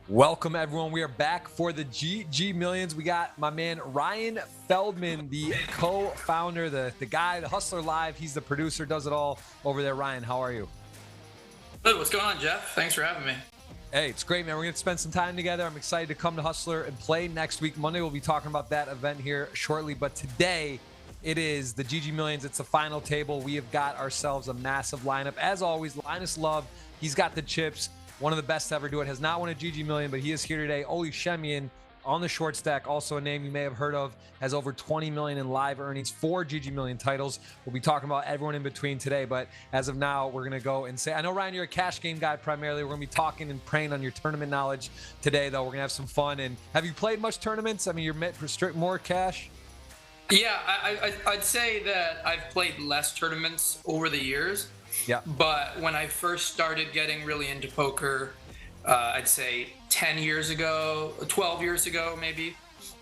Welcome, everyone. We are back for the GG Millions. We got my man Ryan Feldman, the co-founder, the guy, the Hustler Live. He's the producer, does it all over there. Ryan, how are you? Good. What's going on, Jeff? Thanks for having me. Hey, it's great, man. We're going to spend some time together. I'm excited to come to Hustler and play next week. Monday, we'll be talking about that event here shortly. But today, it is the GG Millions. It's the final table. We have got ourselves a massive lineup. As always, Linus Love, he's got the chips. One of the best to ever do it. Has not won a GG Million, but he is here today. Schemion on the short stack, also a name you may have heard of, has over 20 million in live earnings, 4 GG Million titles. We'll be talking about everyone in between today, but as of now, we're going to go and say, I know, Ryan, you're a cash game guy primarily. We're going to be talking and preying on your tournament knowledge today, though. We're going to have some fun. And have you played much tournaments? I mean, you're meant for strict more cash? Yeah, I'd say that I've played less tournaments over the years. Yeah. But when I first started getting really into poker, I'd say 10 years ago, 12 years ago, maybe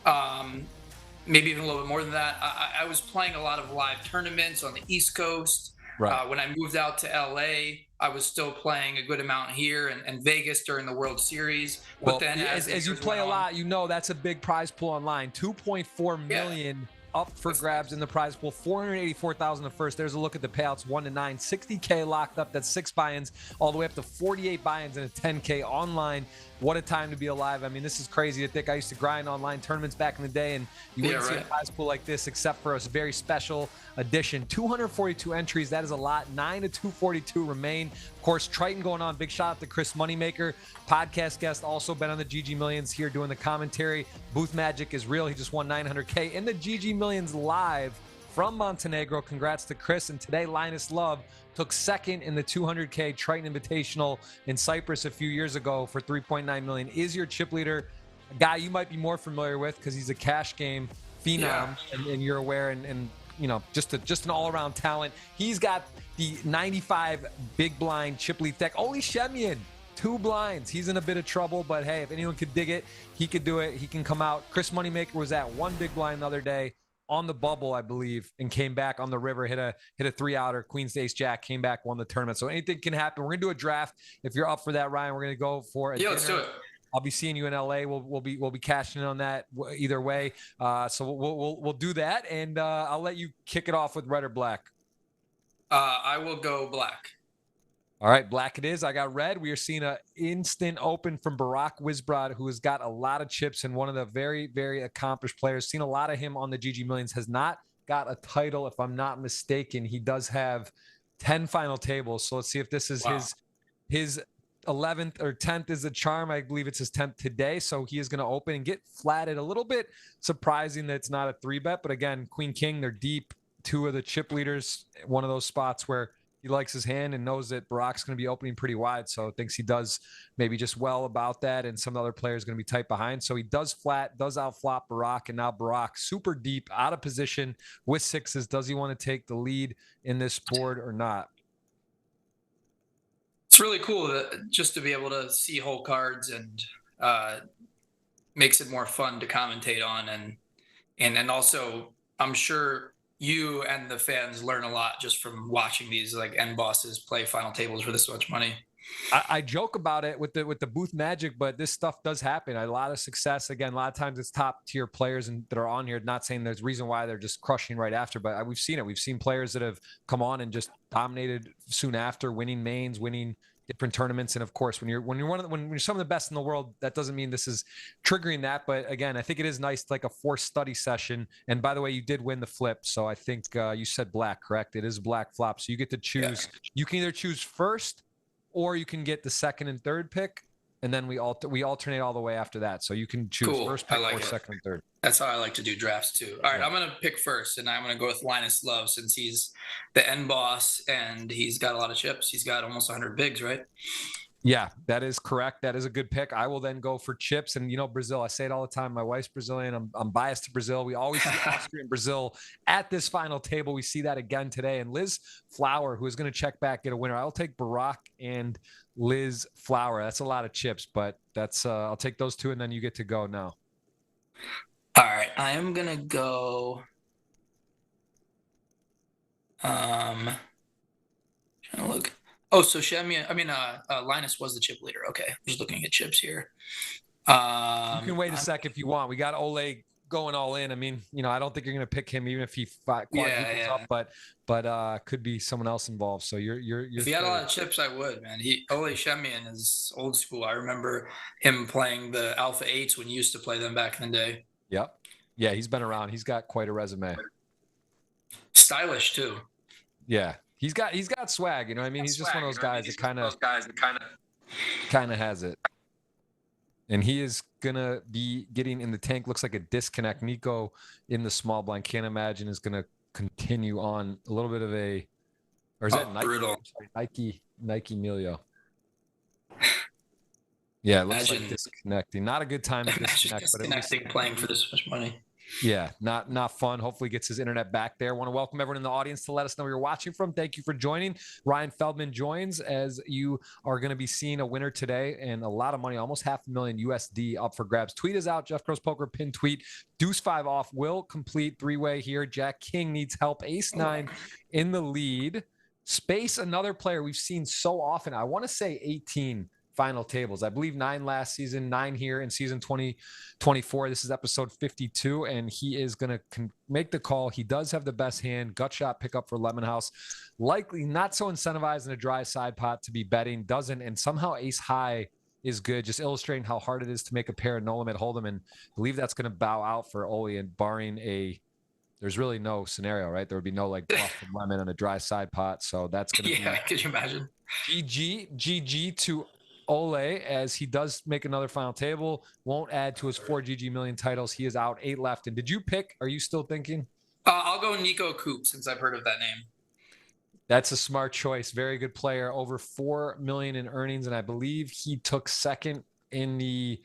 even a little bit more than that, I was playing a lot of live tournaments on the East Coast. Right. When I moved out to LA, I was still playing a good amount here and Vegas during the World Series. Well, But then as you play a lot, you know that's a big prize pool online. 2.4 million up for grabs in the prize pool. 484,000 the first. There's a look at the payouts, 1 to 9. 60K locked up. That's 6 buy-ins, all the way up to 48 buy-ins and a 10K online. What a time to be alive. I mean, this is crazy to think. I used to grind online tournaments back in the day, and you wouldn't see a prize pool like this except for a very special edition. 242 entries. That is a lot. 9 to 242 remain. Of course, Triton going on. Big shout out to Chris Moneymaker, podcast guest, also been on the GG Millions here doing the commentary. Booth Magic is real. He just won 900K in the GG Millions live from Montenegro. Congrats to Chris. And today, Linus Love took second in the 200K Triton Invitational in Cyprus a few years ago for 3.9 million. Is your chip leader a guy you might be more familiar with because he's a cash game phenom, and you're aware, and you know, just an all-around talent. He's got the 95 big blind chip lead deck. Schemion, 2 blinds. He's in a bit of trouble, but hey, if anyone could dig it, he could do it. He can come out. Chris Moneymaker was at 1 big blind the other day on the bubble, I believe, and came back on the river, hit a 3-outer, Queen's Ace Jack, came back, won the tournament. So anything can happen. We're gonna do a draft. If you're up for that, Ryan, we're gonna go for it. Yeah, let's do it. I'll be seeing you in LA. We'll be cashing in on that either way. So we'll do that, and I'll let you kick it off with red or black. I will go black. All right, black it is. I got red. We are seeing an instant open from Barak Wisbrod, who has got a lot of chips and one of the very, very accomplished players. Seen a lot of him on the GG Millions. Has not got a title, if I'm not mistaken. He does have 10 final tables. So let's see if this is his 11th or 10th is the charm. I believe it's his 10th today. So he is going to open and get flatted. A little bit surprising that it's not a 3-bet. But again, Queen King, they're deep. 2 of the chip leaders, one of those spots where he likes his hand and knows that Barak's going to be opening pretty wide. So thinks he does maybe just well about that. And some other players going to be tight behind. So he does flat, does outflop Barak. And now Barak super deep, out of position with 6s. Does he want to take the lead in this board or not? It's really cool just to be able to see whole cards, and makes it more fun to commentate on. And also, I'm sure you and the fans learn a lot just from watching these like end bosses play final tables for this much money. I joke about it with the booth magic, but this stuff does happen. A lot of success. Again, a lot of times it's top tier players that are on here. Not saying there's reason why they're just crushing right after, but we've seen it. We've seen players that have come on and just dominated soon after, winning mains, winning different tournaments. And of course, when you're some of the best in the world, that doesn't mean this is triggering that. But again, I think it is nice, like a forced study session. And by the way, you did win the flip. So I think you said black, correct? It is black flop. So you get to choose. Yeah. You can either choose first, or you can get the second and third pick. And then we alternate all the way after that. So you can choose first pick or second and third. That's how I like to do drafts too. All right, I'm going to pick first, and I'm going to go with Linus Love since he's the end boss and he's got a lot of chips. He's got almost 100 bigs, right? Yeah, that is correct. That is a good pick. I will then go for chips. And, you know, Brazil, I say it all the time. My wife's Brazilian. I'm biased to Brazil. We always see Austria and Brazil at this final table. We see that again today. And LisFlower, who is going to check back, get a winner. I'll take Barak and LisFlower. That's a lot of chips, but that's I'll take those 2, and then you get to go now. All right, I am going to go trying to look. Oh, so Schemion, Linus was the chip leader. Okay, I'm just looking at chips here. You can wait a sec if you want. We got Ole going all in. I mean, I don't think you're going to pick him even if he quadruples up, but could be someone else involved. So you're if he had a lot of chips, I would, man. Ole Schemion is old school. I remember him playing the Alpha 8s when you used to play them back in the day. Yep. Yeah, he's been around. He's got quite a resume. Stylish too. Yeah. He's got swag, you know what I mean? He's just one of those guys that kind of has it. And he is going to be getting in the tank. Looks like a disconnect. Niko in the small blind. Can't imagine is going to continue on a little bit of a, or is that Nike? Brutal. Nike Milio. Yeah, it looks like disconnecting. Not a good time to disconnect. Disconnecting, playing for this much money. Yeah, not fun. Hopefully gets his internet back there. Want to welcome everyone in the audience to let us know where you're watching from. Thank you for joining. Ryan Feldman joins as you are going to be seeing a winner today and a lot of money, almost $500,000 USD up for grabs. Tweet is out. Jeff Gross Poker pin tweet. Deuce 5 off will complete three-way here. Jack King needs help. Ace 9 in the lead. Space, another player we've seen so often. I want to say 18 final tables. I believe 9 last season, 9 here in season 2024. This is episode 52, and he is going to make the call. He does have the best hand. Gut shot pickup for LemonHouse. Likely not so incentivized in a dry side pot to be betting. Doesn't, and somehow ace high is good, just illustrating how hard it is to make a pair of no limit hold'em, and I believe that's going to bow out for Ole, and barring there's really no scenario, right? There would be no like bluff from lemon on a dry side pot, so that's going to be. Could you imagine? GG to Ole, as he does make another final table, won't add to his 4 GGMillion titles. He is out, 8 left. And did you pick? Are you still thinking? I'll go Niko Koop since I've heard of that name. That's a smart choice. Very good player. Over 4 million in earnings, and I believe he took second in the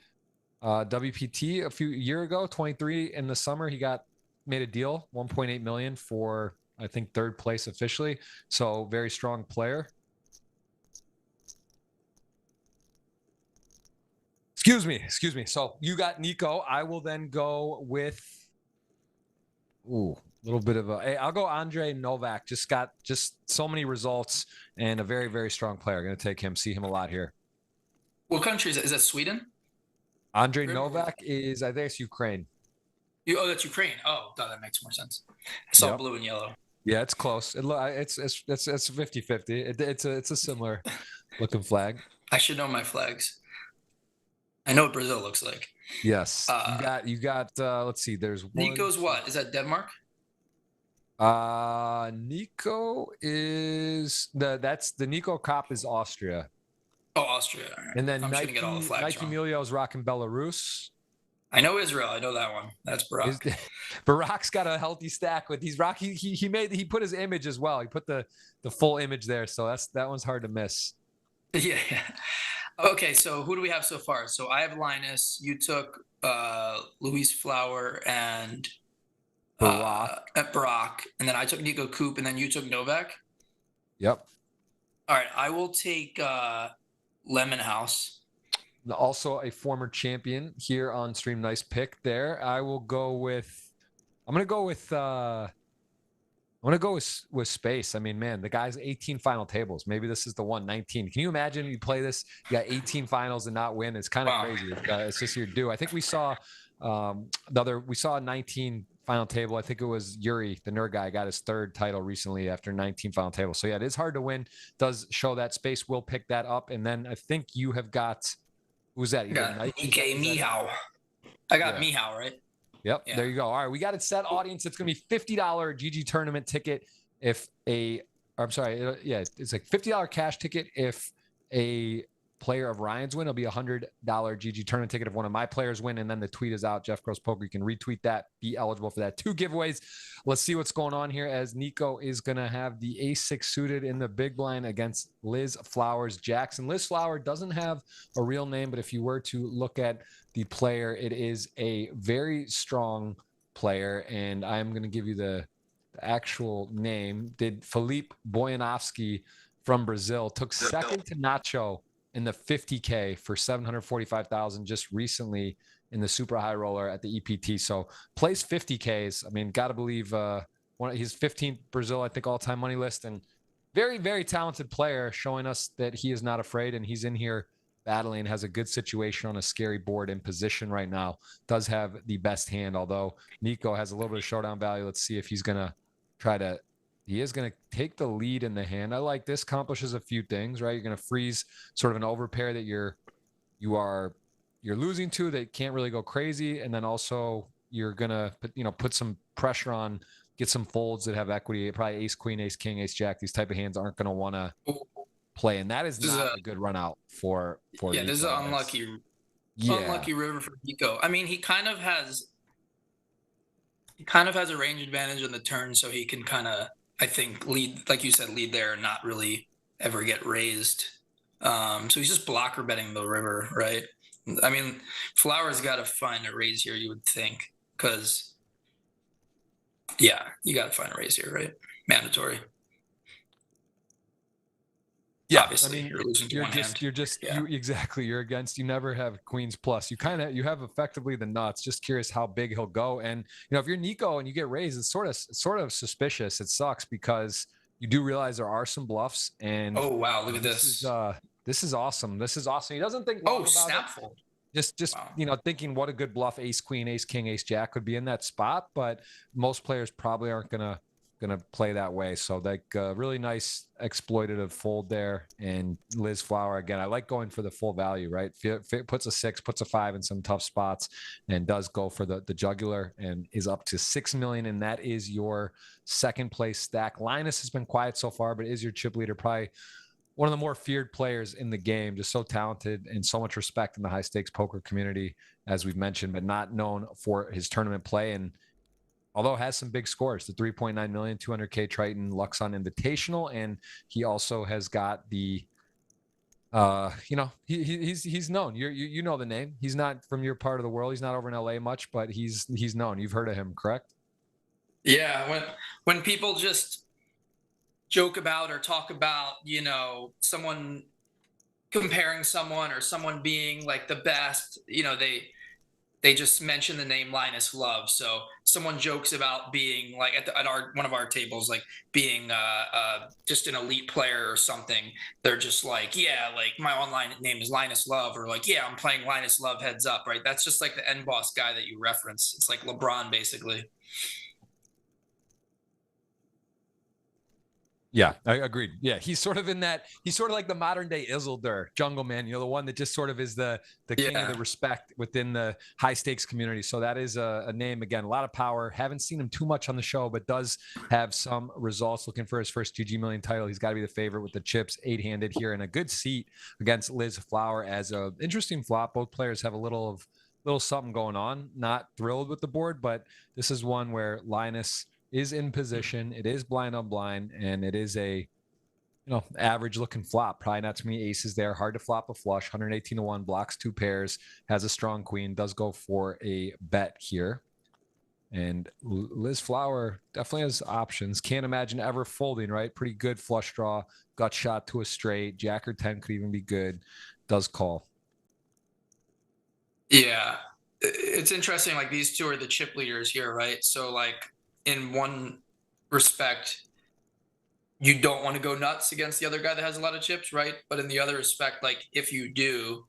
WPT a year ago, 23 in the summer. He made a deal, 1.8 million for I think 3rd place officially. So very strong player. Excuse me. So you got Niko. I will then go with, a little bit of I'll go Andre Novak. Just so many results and a very, very strong player. Going to take him, see him a lot here. What country is that? Is that Sweden? Andre Novak is, I think it's Ukraine. That's Ukraine. Oh, that makes more sense. I saw blue and yellow. Yeah, it's close. It's 50-50. It's a similar looking flag. I should know my flags. I know what Brazil looks like. Yes. You got let's see, there's one. Niko's what? Is that Denmark? Niko is that's the Niko Koop is Austria. Oh, Austria. Right. And then I'm Nike Milio is rocking Belarus. I know Israel. I know that one. That's Barak. Barak's got a healthy stack with these rock. He put his image as well. He put the full image there. So that one's hard to miss. Yeah. Okay, so who do we have so far? So I have Linus. You took LisFlower and Barak, and then I took Niko Koop, and then you took Novak. Yep. All right, I will take LemonHouse. Also a former champion here on stream. Nice pick there. I'm gonna go with Space. I mean, man, the guy's 18 final tables. Maybe this is the one, 19. Can you imagine you play this? You got 18 finals and not win. It's kind of crazy. It's just your due. I think we saw a 19 final table. I think it was Yuri, the nerd guy, got his 3rd title recently after 19 final tables. So yeah, it is hard to win. Does show that Space will pick that up. And then I think you have got, who's that? Mihao. I got Mihao, right? Yep. Yeah. There you go. All right. We got it set, audience. It's going to be $50 GG tournament ticket it's like $50 cash ticket if a player of Ryan's win. It'll be $100 GG tournament ticket if one of my players win. And then the tweet is out. Jeff Gross Poker. You can retweet that. Be eligible for that. 2 giveaways. Let's see what's going on here as Niko is going to have the ace-6 suited in the big blind against LisFlower's Jackson. LisFlower doesn't have a real name, but if you were to look at the player, it is a very strong player. And I'm going to give you the actual name. Did Felipe Boyanovsky from Brazil, took second to Nacho in the 50K for 745,000 just recently in the super high roller at the EPT. So plays 50Ks. I mean, got to believe his 15th Brazil, I think, all-time money list. And very, very talented player, showing us that he is not afraid, and he's in here battling, has a good situation on a scary board in position right now, does have the best hand, although Niko has a little bit of showdown value. Let's see if he's going to try to, he is going to take the lead in the hand. I like this, accomplishes a few things, right? You're going to freeze sort of an overpair that you're losing to that can't really go crazy. And then also you're going to put some pressure on, get some folds that have equity, probably ace, queen, ace, king, ace, jack. These type of hands aren't going to want to play. And that is not a good run out for yeah, Niko. this is an unlucky river for Niko. I mean, he kind of has a range advantage on the turn, so he can kind of, I think, lead, like you said, lead there and not really ever get raised. So he's just blocker betting the river, right? I mean, Flower's got to find a raise here, you would think, because, yeah, you got to find a raise here, right? Mandatory. Yeah, obviously, I mean, you're losing to one hand. You're against. You never have queens plus. You have effectively the nuts. Just curious how big he'll go. And if you're Niko and you get raised, it's sort of suspicious. It sucks because you do realize there are some bluffs. And oh wow, look at this. This is awesome. This is awesome. He doesn't think long about snapfold. Just wow. Thinking what a good bluff, ace queen, ace king, ace jack could be in that spot, but most players probably aren't gonna play that way. So like really nice exploitative fold there. And LisFlower, again, I like going for the full value, right? Puts a 6, puts a 5 in some tough spots, and does go for the jugular, and is up to 6 million. And that is your second place stack. Linus has been quiet so far, but is your chip leader, probably one of the more feared players in the game, just so talented and so much respect in the high stakes poker community, as we've mentioned, but not known for his tournament play. And although has some big scores, the 3.9 million, 200K Triton Luxon Invitational. And he also has got the, he's known. You know the name. He's not from your part of the world. He's not over in LA much, but he's known. You've heard of him, correct? Yeah. When people just joke about or talk about, someone comparing someone or someone being like the best, they just mention the name Linus Love. So someone jokes about being like at one of our tables, like being just an elite player or something. They're just like, yeah, like my online name is Linus Love, or like, yeah, I'm playing Linus Love heads up, right? That's just like the end boss guy that you reference. It's like LeBron, basically. Yeah, I agreed. Yeah, he's sort of like the modern day Isildur, Jungle Man, the one that just sort of is the king of the respect within the high stakes community. So that is a name, again, a lot of power. Haven't seen him too much on the show, but does have some results. Looking for his first GGMillion title. He's got to be the favorite with the chips, 8-handed here, and a good seat against LisFlower as a interesting flop. Both players have a little something going on. Not thrilled with the board, but this is one where Linus is in position. It is blind on blind, and it is a average looking flop. Probably not too many aces there. Hard to flop a flush. 118-1, blocks 2 pairs, has a strong queen, does go for a bet here. And LisFlower definitely has options. Can't imagine ever folding, right? Pretty good flush draw. Got shot to a straight. Jack or 10 could even be good. Does call. Yeah. It's interesting. Like, these two are the chip leaders here, right? So like, in one respect, you don't want to go nuts against the other guy that has a lot of chips, right? But in the other respect, like, if you do,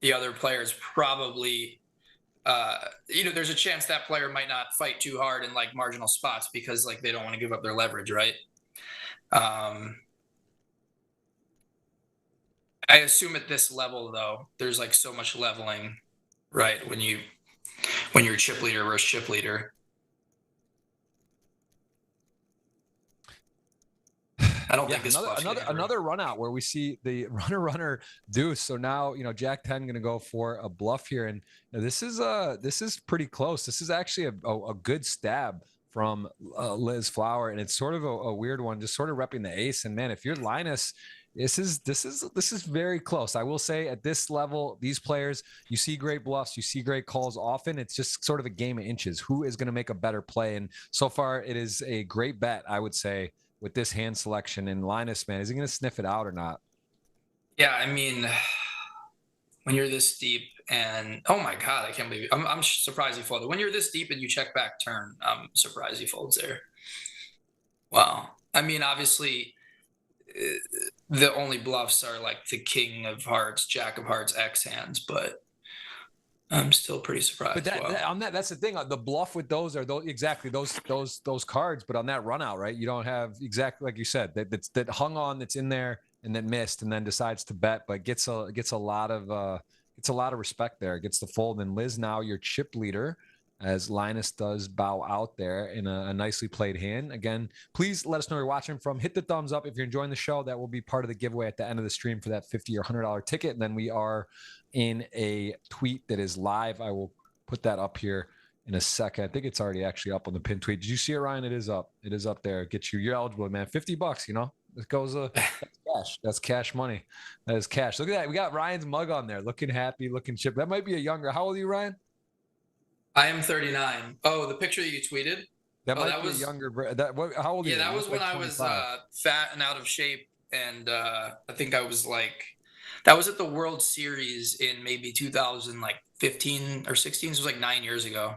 the other player is probably, there's a chance that player might not fight too hard in like marginal spots because like they don't want to give up their leverage, right? I assume at this level though, there's like so much leveling, right? When you're chip leader versus chip leader. I don't think this another run out where we see the runner deuce. So now Jack 10 going to go for a bluff here, and this is pretty close. This is actually a good stab from LisFlower, and it's sort of a weird one, just sort of repping the ace. And man, if you're Linus, this is very close. I will say at this level, these players, you see great bluffs, you see great calls often. It's just sort of a game of inches. Who is going to make a better play? And so far, it is a great bet, I would say, with this hand selection. And Linus, man, is he going to sniff it out or not? Yeah, I mean, when you're this deep, and oh my God, I can't believe it. I'm surprised he folded. When you're this deep and you check back turn, I'm surprised he folds there. Wow. I mean, obviously, the only bluffs are like the king of hearts, jack of hearts, X hands, but I'm still pretty surprised. But on that's the thing. The bluff with those are those cards. But on that run out, right? You don't have exactly like you said that hung on, that's in there and then missed and then decides to bet, but gets a lot of respect there. Gets the fold. And Liz, now your chip leader, as Linus does bow out there in a nicely played hand. Again, please let us know where you're watching from. Hit the thumbs up if you're enjoying the show. That will be part of the giveaway at the end of the stream for that $50 or $100 ticket. And then we are in a tweet that is live. I will put that up here in a second. I think it's already actually up on the pin tweet. Did you see it, Ryan? It is up. It is up there. You're eligible, man. $50, you know. It goes that's cash. That's cash money. That is cash. Look at that. We got Ryan's mug on there, looking happy, looking chip. That might be a younger. How old are you, Ryan? I am 39. Oh, the picture that you tweeted? That was a younger. How old are you? Yeah, that was when I was fat and out of shape. And I think I was like, that was at the World Series in maybe 2015 or 16. So it was like 9 years ago.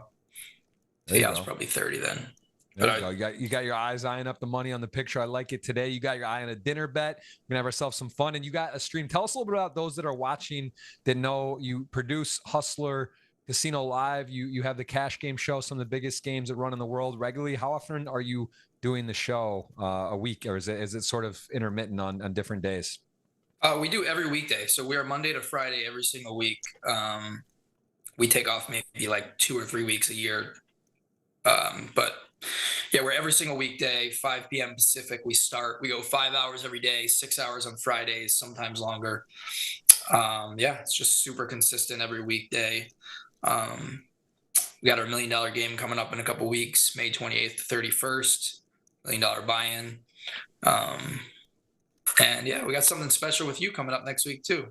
So yeah, I was probably 30 then. There you go. You got your eyes eyeing up the money on the picture. I like it today. You got your eye on a dinner bet. We're gonna have ourselves some fun, and you got a stream. Tell us a little bit about those that are watching that know you produce Hustler Casino Live. You have the cash game show, some of the biggest games that run in the world regularly. How often are you doing the show a week, or is it sort of intermittent on different days? We do every weekday. So we are Monday to Friday every single week. We take off maybe like 2 or 3 weeks a year. But yeah, we're every single weekday, 5 p.m. Pacific. We go 5 hours every day, 6 hours on Fridays, sometimes longer. Yeah, it's just super consistent every weekday. We got our $1 million game coming up in a couple weeks, May 28th to 31st, $1 million buy-in. And yeah, we got something special with you coming up next week too.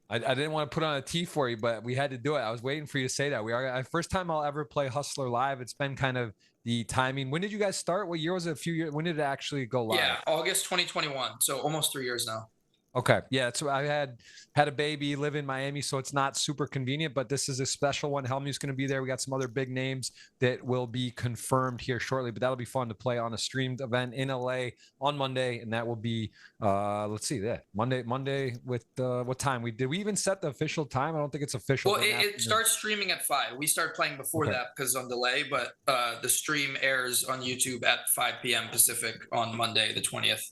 I didn't want to put on a tee for you, but we had to do it. I was waiting for you to say that. First time I'll ever play Hustler Live. It's been kind of the timing. When did you guys start? What year was it? A few years. When did it actually go live? Yeah, August 2021. So almost 3 years now. Okay. Yeah. So I had a baby, live in Miami, so it's not super convenient, but this is a special one. Helmu's going to be there. We got some other big names that will be confirmed here shortly, but that'll be fun to play on a streamed event in LA on Monday. And that will be, let's see that Monday with what time did we even set the official time? I don't think it's official. Well, it starts streaming at 5. We start playing before that because on delay, but the stream airs on YouTube at 5 p.m. Pacific on Monday, the 20th.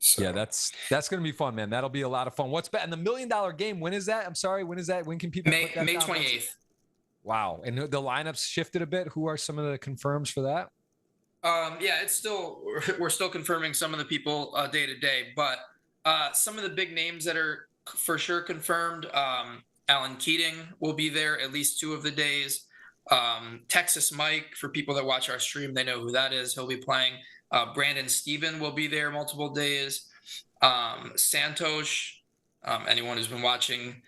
So. Yeah, that's going to be fun, man. That'll be a lot of fun. What's and the $1 million game? When is that? I'm sorry. When is that? When can people? May 28th. Wow. And the lineups shifted a bit. Who are some of the confirms for that? Yeah, we're still confirming some of the people day to day, but some of the big names that are for sure confirmed. Alan Keating will be there at least 2 of the days. Texas Mike, for people that watch our stream, they know who that is. He'll be playing. Brandon Steven will be there multiple days. Santosh, anyone who's been watching,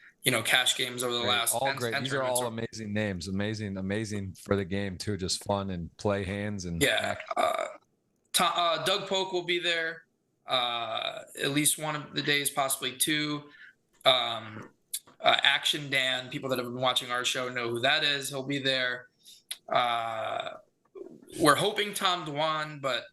cash games over the last. All great. These are all amazing names. Amazing for the game too. Just fun and play hands and. Yeah. Doug Polk will be there. At least 1 of the days, possibly 2. Action Dan, people that have been watching our show know who that is. He'll be there. We're hoping Tom Dwan, but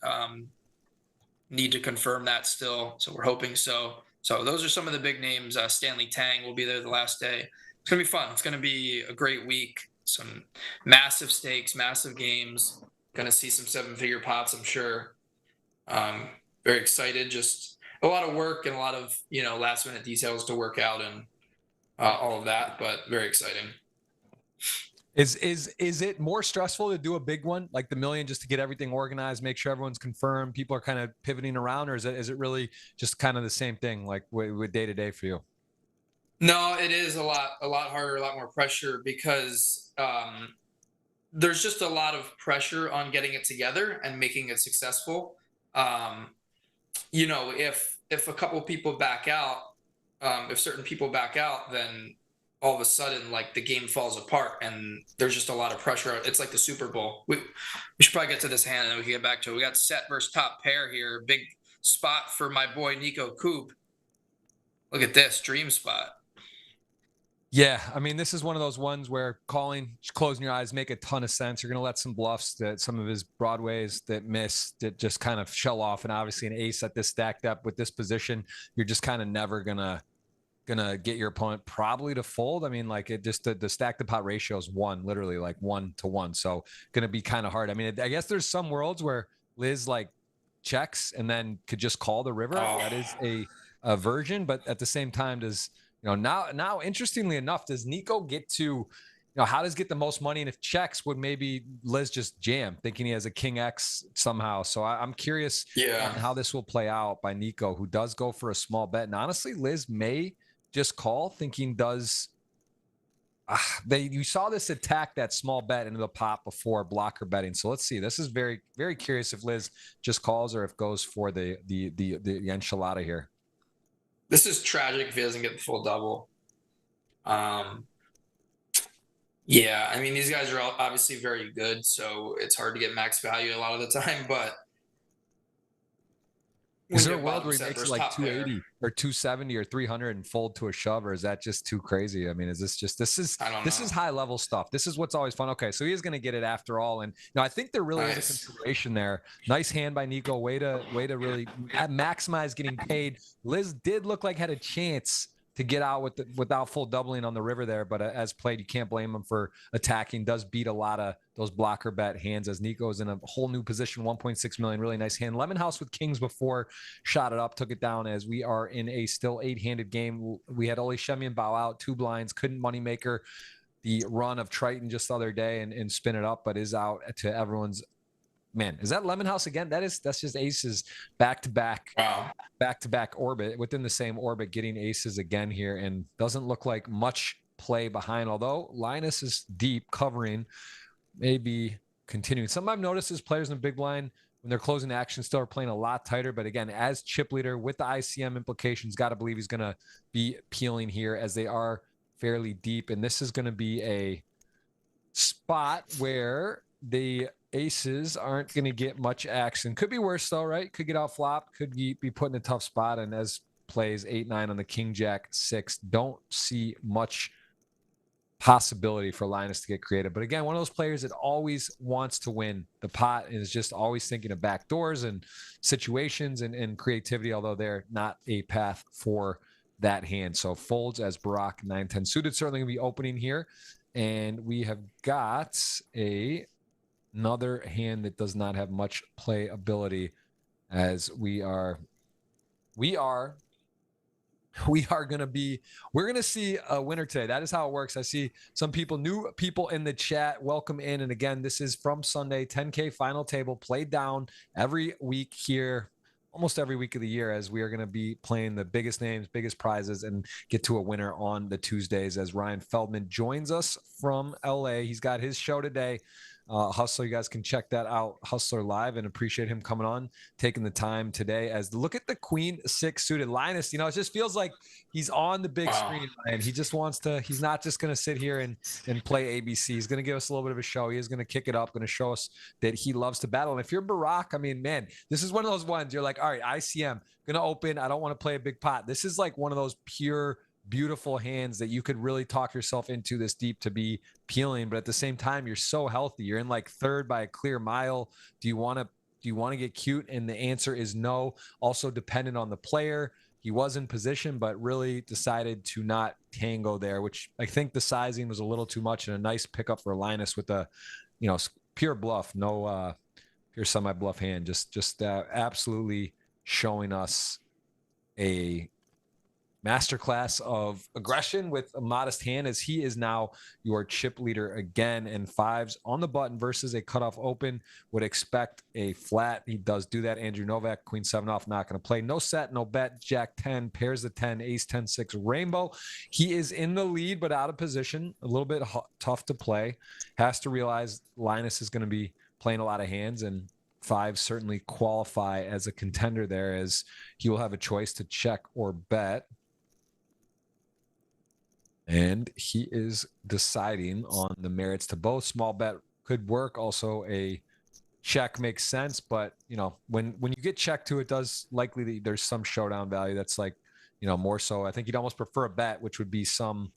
need to confirm that still. So we're hoping so. So those are some of the big names. Stanley Tang will be there the last day. It's going to be fun. It's going to be a great week. Some massive stakes, massive games. Going to see some 7-figure pots, I'm sure. Very excited. Just a lot of work and a lot of, last minute details to work out and all of that, but very exciting. Is it more stressful to do a big one like the $1 million just to get everything organized, make sure everyone's confirmed, people are kind of pivoting around, or is it really just kind of the same thing like with day to day for you? No, it is a lot harder, a lot more pressure because there's just a lot of pressure on getting it together and making it successful. If a couple people back out, if certain people back out, then all of a sudden, like, the game falls apart and there's just a lot of pressure. It's like the Super Bowl. We should probably get to this hand and then we can get back to it. We got set versus top pair here. Big spot for my boy Niko Koop. Look at this dream spot. Yeah, I mean, this is one of those ones where calling, closing your eyes, make a ton of sense. You're going to let some bluffs that some of his broadways that miss that just kind of shell off. And obviously an ace at this stacked up with this position, you're just kind of never gonna get your opponent probably to fold. I mean, like it just the stack to pot ratio is one, literally like 1-to-1. So gonna be kind of hard. I mean, I guess there's some worlds where Liz like checks and then could just call the river. Oh. That is a version, but at the same time, does now interestingly enough, does Niko get to how does get the most money? And if checks, would maybe Liz just jam, thinking he has a king X somehow? So I'm curious on how this will play out by Niko, who does go for a small bet. And honestly, Liz may just call, thinking you saw this attack that small bet into the pot before blocker betting. So let's see. This is very, very curious if Liz just calls or if goes for the enchilada here. This is tragic if he doesn't get the full double. Yeah, I mean, these guys are obviously very good, so it's hard to get max value a lot of the time, but is there a world where he makes it like 280 or 270 or 300 and fold to a shove, or is that just too crazy? I mean, is this is high level stuff. This is what's always fun. Okay, so he is going to get it after all, and I think there really is a consideration there. Nice hand by Niko. Way to really maximize getting paid. Liz did look like had a chance to get out without full doubling on the river there, but as played, you can't blame him for attacking. Does beat a lot of those blocker bet hands as Niko is in a whole new position. 1.6 million, really nice hand. LemonHouse with kings before, shot it up, took it down as we are in a still 8-handed game. We had only Schemion bow out 2 blinds, couldn't moneymaker the run of Triton just the other day and spin it up, but is out to everyone's. Man, is that LemonHouse again? That's just aces back-to-back orbit within the same orbit, getting aces again here, and doesn't look like much play behind, although Linus is deep covering, maybe continuing. Something I've noticed is players in the big blind, when they're closing the action, still are playing a lot tighter, but again, as chip leader with the ICM implications, got to believe he's going to be peeling here as they are fairly deep, and this is going to be a spot where the aces aren't going to get much action. Could be worse though, right? Could get out flop, could be put in a tough spot. And as plays 8-9 on the king jack 6, don't see much possibility for Linus to get creative. But again, one of those players that always wants to win the pot and is just always thinking of back doors and situations and creativity, although they're not a path for that hand. So folds as Barak 9-10 suited, certainly going to be opening here. And we have got another hand that does not have much playability, as we're going to see a winner today. That is how it works. I see some new people in the chat. Welcome in. And again, this is from Sunday, 10K final table, played down every week here, almost every week of the year, as we are going to be playing the biggest names, biggest prizes, and get to a winner on the Tuesdays as Ryan Feldman joins us from LA. He's got his show today. Hustler, you guys can check that out, Hustler Live, and appreciate him coming on, taking the time today. As look at the Queen 6 suited Linus, it just feels like he's on the big screen, and he just wants to. He's not just going to sit here and play ABC. He's going to give us a little bit of a show. He is going to kick it up, going to show us that he loves to battle. And if you're Barak, I mean, man, this is one of those ones you're like, all right, ICM going to open. I don't want to play a big pot. This is like one of those pure, beautiful hands that you could really talk yourself into this deep to be peeling, but at the same time, you're so healthy. You're in like third by a clear mile. Do you want to get cute? And the answer is no. Also dependent on the player. He was in position, but really decided to not tango there, which I think the sizing was a little too much, and a nice pickup for Linus with a, pure bluff, no pure semi-bluff hand. Just absolutely showing us a masterclass of aggression with a modest hand, as he is now your chip leader again. And 5s on the button versus a cutoff open. Would expect a flat. He does do that. Andrew Novak, Queen 7 off, not going to play. No set, no bet. Jack 10, pairs the 10, Ace 10, 6, rainbow. He is in the lead, but out of position. A little bit tough to play. Has to realize Linus is going to be playing a lot of hands, and 5 certainly qualify as a contender there, as he will have a choice to check or bet. And he is deciding on the merits to both. Small bet could work. Also, a check makes sense. But, when you get checked to, it does likely there's some showdown value that's like, more so. I think you'd almost prefer a bet, which would be some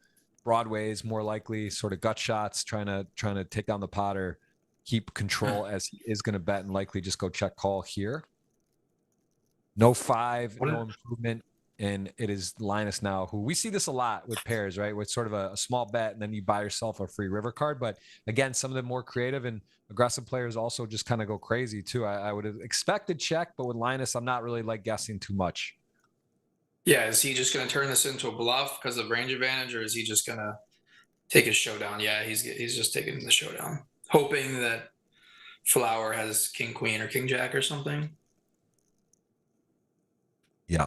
broadways more likely, sort of gut shots, trying to take down the pot or keep control as he is going to bet and likely just go check call here. No 5, no improvement. And it is Linus now, who we see this a lot with pairs, right? With sort of a small bet, and then you buy yourself a free river card. But again, some of the more creative and aggressive players also just kind of go crazy too. I would have expected check, but with Linus, I'm not really like guessing too much. Yeah, is he just going to turn this into a bluff because of range advantage, or is he just going to take his showdown? Yeah, he's just taking the showdown, hoping that Flower has king queen or king jack or something. Yeah.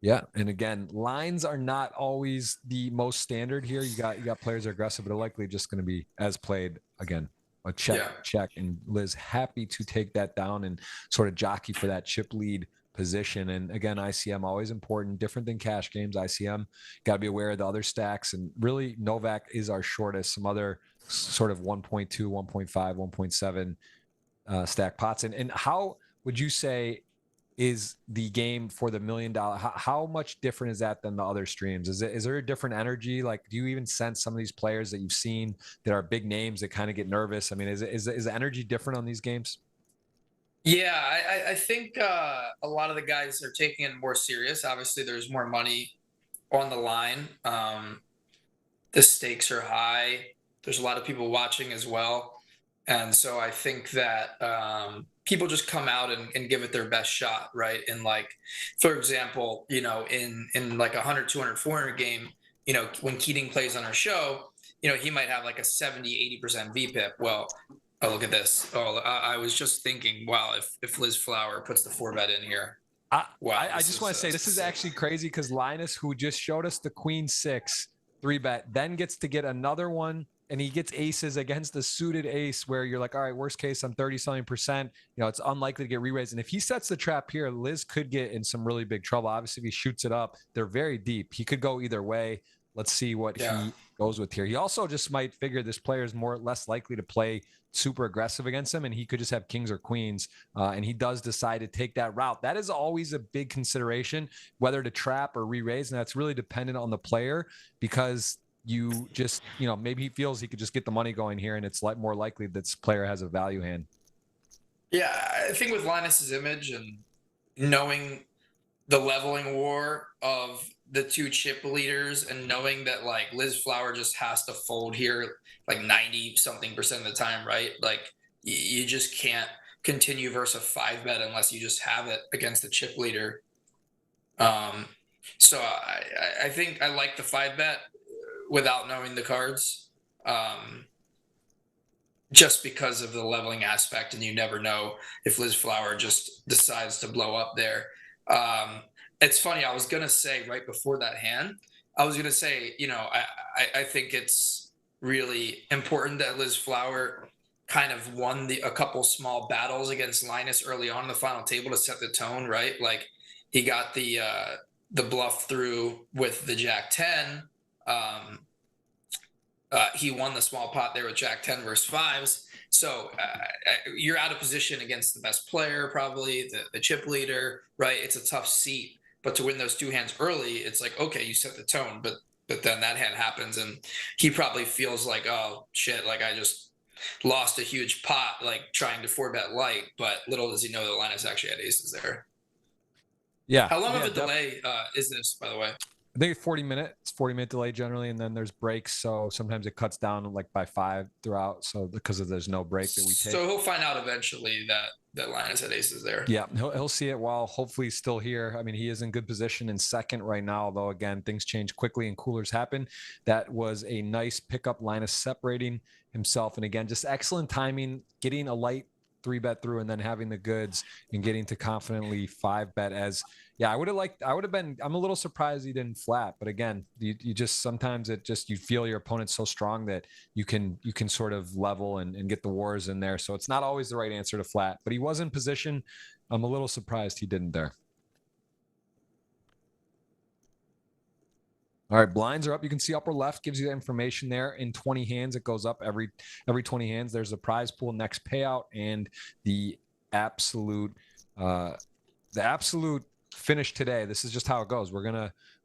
Yeah, and again, lines are not always the most standard here. You got players that are aggressive, but are likely just going to be as played. Again, a check, and Liz happy to take that down and sort of jockey for that chip lead position. And again, ICM always important, different than cash games. ICM got to be aware of the other stacks, and really Novak is our shortest. Some other sort of 1.2, 1.5, 1.7 stack pots. And how would you say is the game for the $1 million? How much different is that than the other streams? Is there a different energy? Like, do you even sense some of these players that you've seen that are big names that kind of get nervous? I mean, is the energy different on these games? Yeah, I think a lot of the guys are taking it more serious. Obviously, there's more money on the line. The stakes are high. There's a lot of people watching as well. And so I think that people just come out and give it their best shot, right? And like, for example, you know, in like 100, 200, 400 game, you know, when Keating plays on our show, you know, he might have like a 70, 80% VPIP. Well, oh, look at this. Oh, I was just thinking, wow, if LisFlower puts the 4-bet in here. Wow, I just want to say this is actually crazy because Linus, who just showed us the queen 6 3-bet, then gets to get another one, and he gets aces against the suited ace where you're like, all right, worst case, I'm 30-something%. You know, it's unlikely to get re-raised. And if he sets the trap here, Liz could get in some really big trouble. Obviously, if he shoots it up, they're very deep. He could go either way. Let's see what he goes with here. He also just might figure this player is less likely to play super aggressive against him, and he could just have kings or queens, and he does decide to take that route. That is always a big consideration, whether to trap or re-raise, and that's really dependent on the player, because you just, you know, maybe he feels he could just get the money going here, and it's like more likely that this player has a value hand. Yeah, I think with Linus's image and knowing the leveling war of the two chip leaders, and knowing that like LisFlower just has to fold here like 90-something% of the time, right? Like you just can't continue versus a 5-bet unless you just have it against the chip leader. So I think I like the 5-bet without knowing the cards, just because of the leveling aspect, and you never know if LisFlower just decides to blow up there. It's funny, I was gonna say right before that hand, I was gonna say, you know, I think it's really important that LisFlower kind of won a couple small battles against Linus early on in the final table to set the tone, right? Like he got the bluff through with the Jack 10. He won the small pot there with Jack 10 versus 5s. So you're out of position against the best player, probably the chip leader, right? It's a tough seat. But to win those 2 hands early, it's like, okay, you set the tone. But then that hand happens, and he probably feels like, oh, shit, like I just lost a huge pot, like trying to 4-bet light. But little does he know that Linus actually had aces there. Yeah. How long of a delay is this, by the way? I think 40 minutes, 40-minute delay generally, and then there's breaks. So sometimes it cuts down like by 5 throughout. So because there's no break that we take. So he'll find out eventually that Linus had aces there. Yeah, he'll see it while hopefully still here. I mean, he is in good position in second right now, although again, things change quickly and coolers happen. That was a nice pickup, Linus separating himself. And again, just excellent timing, getting a light 3-bet through and then having the goods and getting to confidently 5-bet. As yeah, I would have been, I'm a little surprised he didn't flat, but again, you just, sometimes it just, you feel your opponent's so strong that you can sort of level and get the wars in there. So it's not always the right answer to flat, but he was in position. I'm a little surprised he didn't there. All right, blinds are up. You can see upper left gives you the information there. In 20 hands, it goes up every 20 hands. There's a prize pool, next payout, and the absolute finish today. This is just how it goes. We're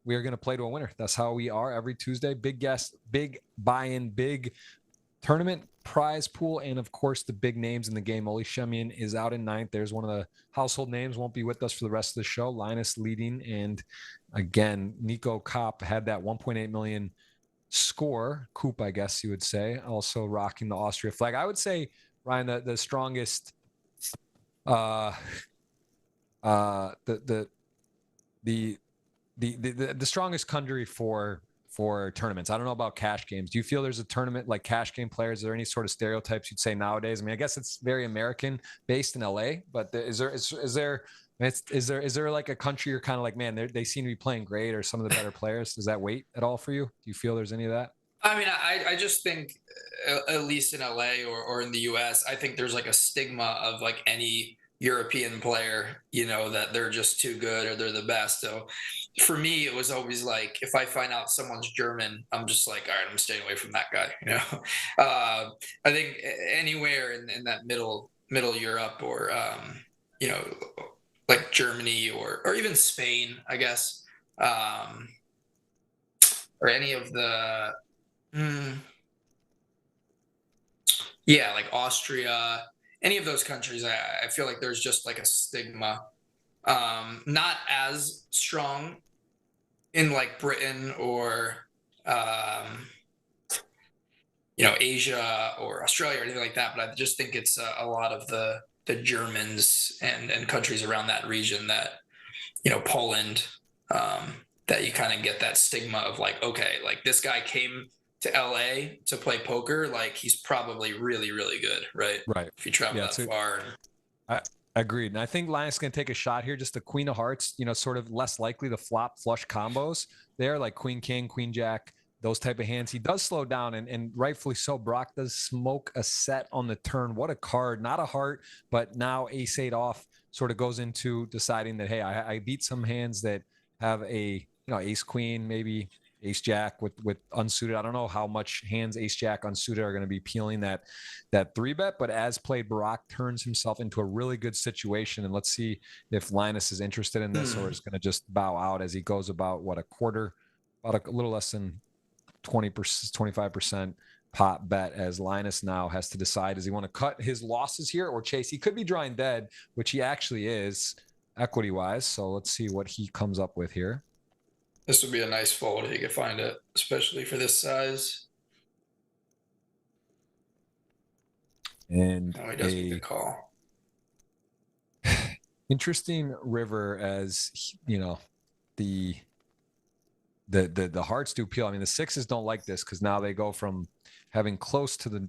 we are going to play to a winner. That's how we are every Tuesday. Big guest, big buy-in, big tournament prize pool, and of course the big names in the game. Oli Schemion is out in ninth. There's one of the household names, won't be with us for the rest of the show. Linus leading, and again, Niko Koop had that 1.8 million score. Koop, I guess you would say, also rocking the Austria flag. I would say, Ryan, the strongest, the strongest country for tournaments. I don't know about cash games. Do you feel there's a tournament like cash game players? Is there any sort of stereotypes you'd say nowadays? I mean, I guess it's very American based in LA, but is there like a country you're kind of like, man, they seem to be playing great, or some of the better players? Does that weight at all for you? Do you feel there's any of that? I mean, I just think, at least in LA or in the US, I think there's like a stigma of like any European player, that they're just too good or they're the best. So for me, it was always like, if I find out someone's German, I'm just like, all right, I'm staying away from that guy. I think anywhere in that middle Europe, or like Germany or even Spain, I guess, or any of the like Austria, any of those countries, I feel like there's just like a stigma. Not as strong in like Britain or Asia or Australia or anything like that, but I just think it's a lot of the Germans and countries around that region, that Poland, that you kind of get that stigma of like, okay, like this guy came to LA to play poker, like he's probably really, really good, right? Right. If you travel that far. Agreed. And I think Linus is going to take a shot here. Just the Queen of Hearts, sort of less likely to flop flush combos there, like Queen King, Queen Jack, those type of hands. He does slow down, and rightfully so. Barak does smoke a set on the turn. What a card. Not a heart, but now ace eight off sort of goes into deciding that, hey, I beat some hands that have a ace queen, maybe ace jack with unsuited. I don't know how much hands ace jack unsuited are going to be peeling that 3-bet, but as played, Barak turns himself into a really good situation. And let's see if Linus is interested in this, or is going to just bow out as he goes about a little less than 20%, 25% pot bet, as Linus now has to decide, does he want to cut his losses here or chase? He could be drawing dead, which he actually is equity wise. So let's see what he comes up with here. This would be a nice fold if you could find it, especially for this size. And he does make a call. Interesting river, as the hearts do peel. I mean, the sixes don't like this, because now they go from having close to the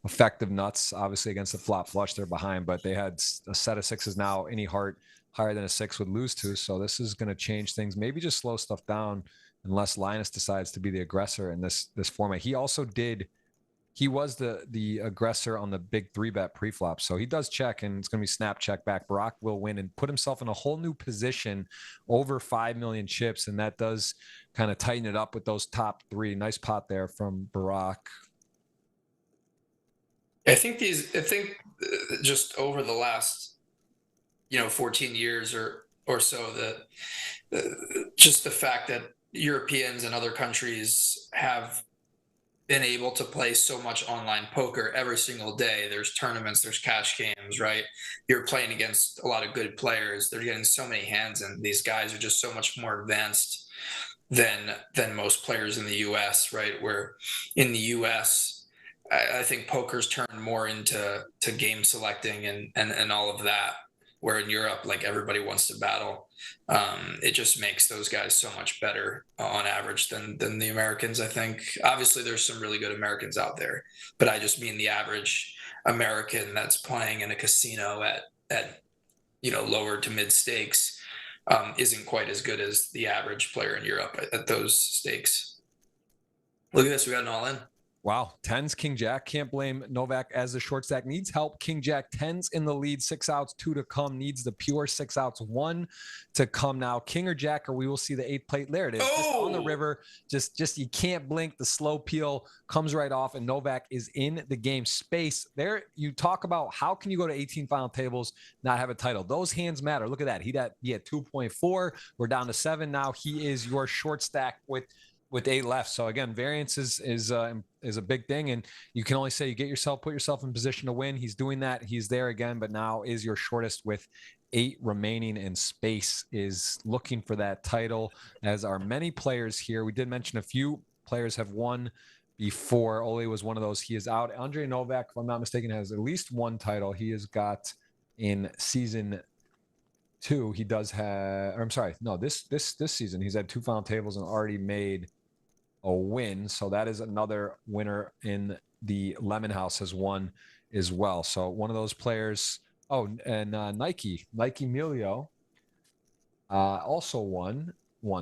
effective nuts, obviously against the flop flush, they're behind, but they had a set of sixes. Now any heart higher than a 6 would lose to. So this is going to change things, maybe just slow stuff down, unless Linus decides to be the aggressor in this format. He was the aggressor on the big 3-bet pre-flop. So he does check, and it's going to be snap check back. Barak will win and put himself in a whole new position, over 5 million chips. And that does kind of tighten it up with those top 3. Nice pot there from Barak. I think just over the last, 14 years or so, that just the fact that Europeans and other countries have been able to play so much online poker every single day. There's tournaments, there's cash games, right? You're playing against a lot of good players. They're getting so many hands, and these guys are just so much more advanced than most players in the US, right? Where in the US, I think poker's turned more into game selecting and all of that. Where in Europe, like, everybody wants to battle. It just makes those guys so much better on average than the Americans, I think. Obviously, there's some really good Americans out there, but I just mean the average American that's playing in a casino at lower to mid stakes isn't quite as good as the average player in Europe at those stakes. Look at this, we got an all in. Wow, tens, king jack. Can't blame Novak as the short stack. Needs help. King jack, tens in the lead. 6 outs, 2 to come. Needs the pure 6 outs, 1 to come now. King or jack, or we will see the 8th plate. There it is. Just on the river. Just you can't blink. The slow peel comes right off, and Novak is in the game. Space. There, you talk about how can you go to 18 final tables, not have a title. Those hands matter. Look at that. He had 2.4. We're down to 7 now. He is your short stack with 8 left. So again, variance is a big thing, and you can only say you put yourself in position to win. He's doing that. He's there again, but now is your shortest with 8 remaining, and Space is looking for that title, as are many players here. We did mention a few players have won before. Ole was one of those. He is out. Andre Novak, if I'm not mistaken, has at least one title. He has got in season 2. He does have, or I'm sorry, no, this season he's had 2 final tables and already made a win. So that is another winner in the LemonHouse has won as well. So one of those players. Oh, and GGMillion also won.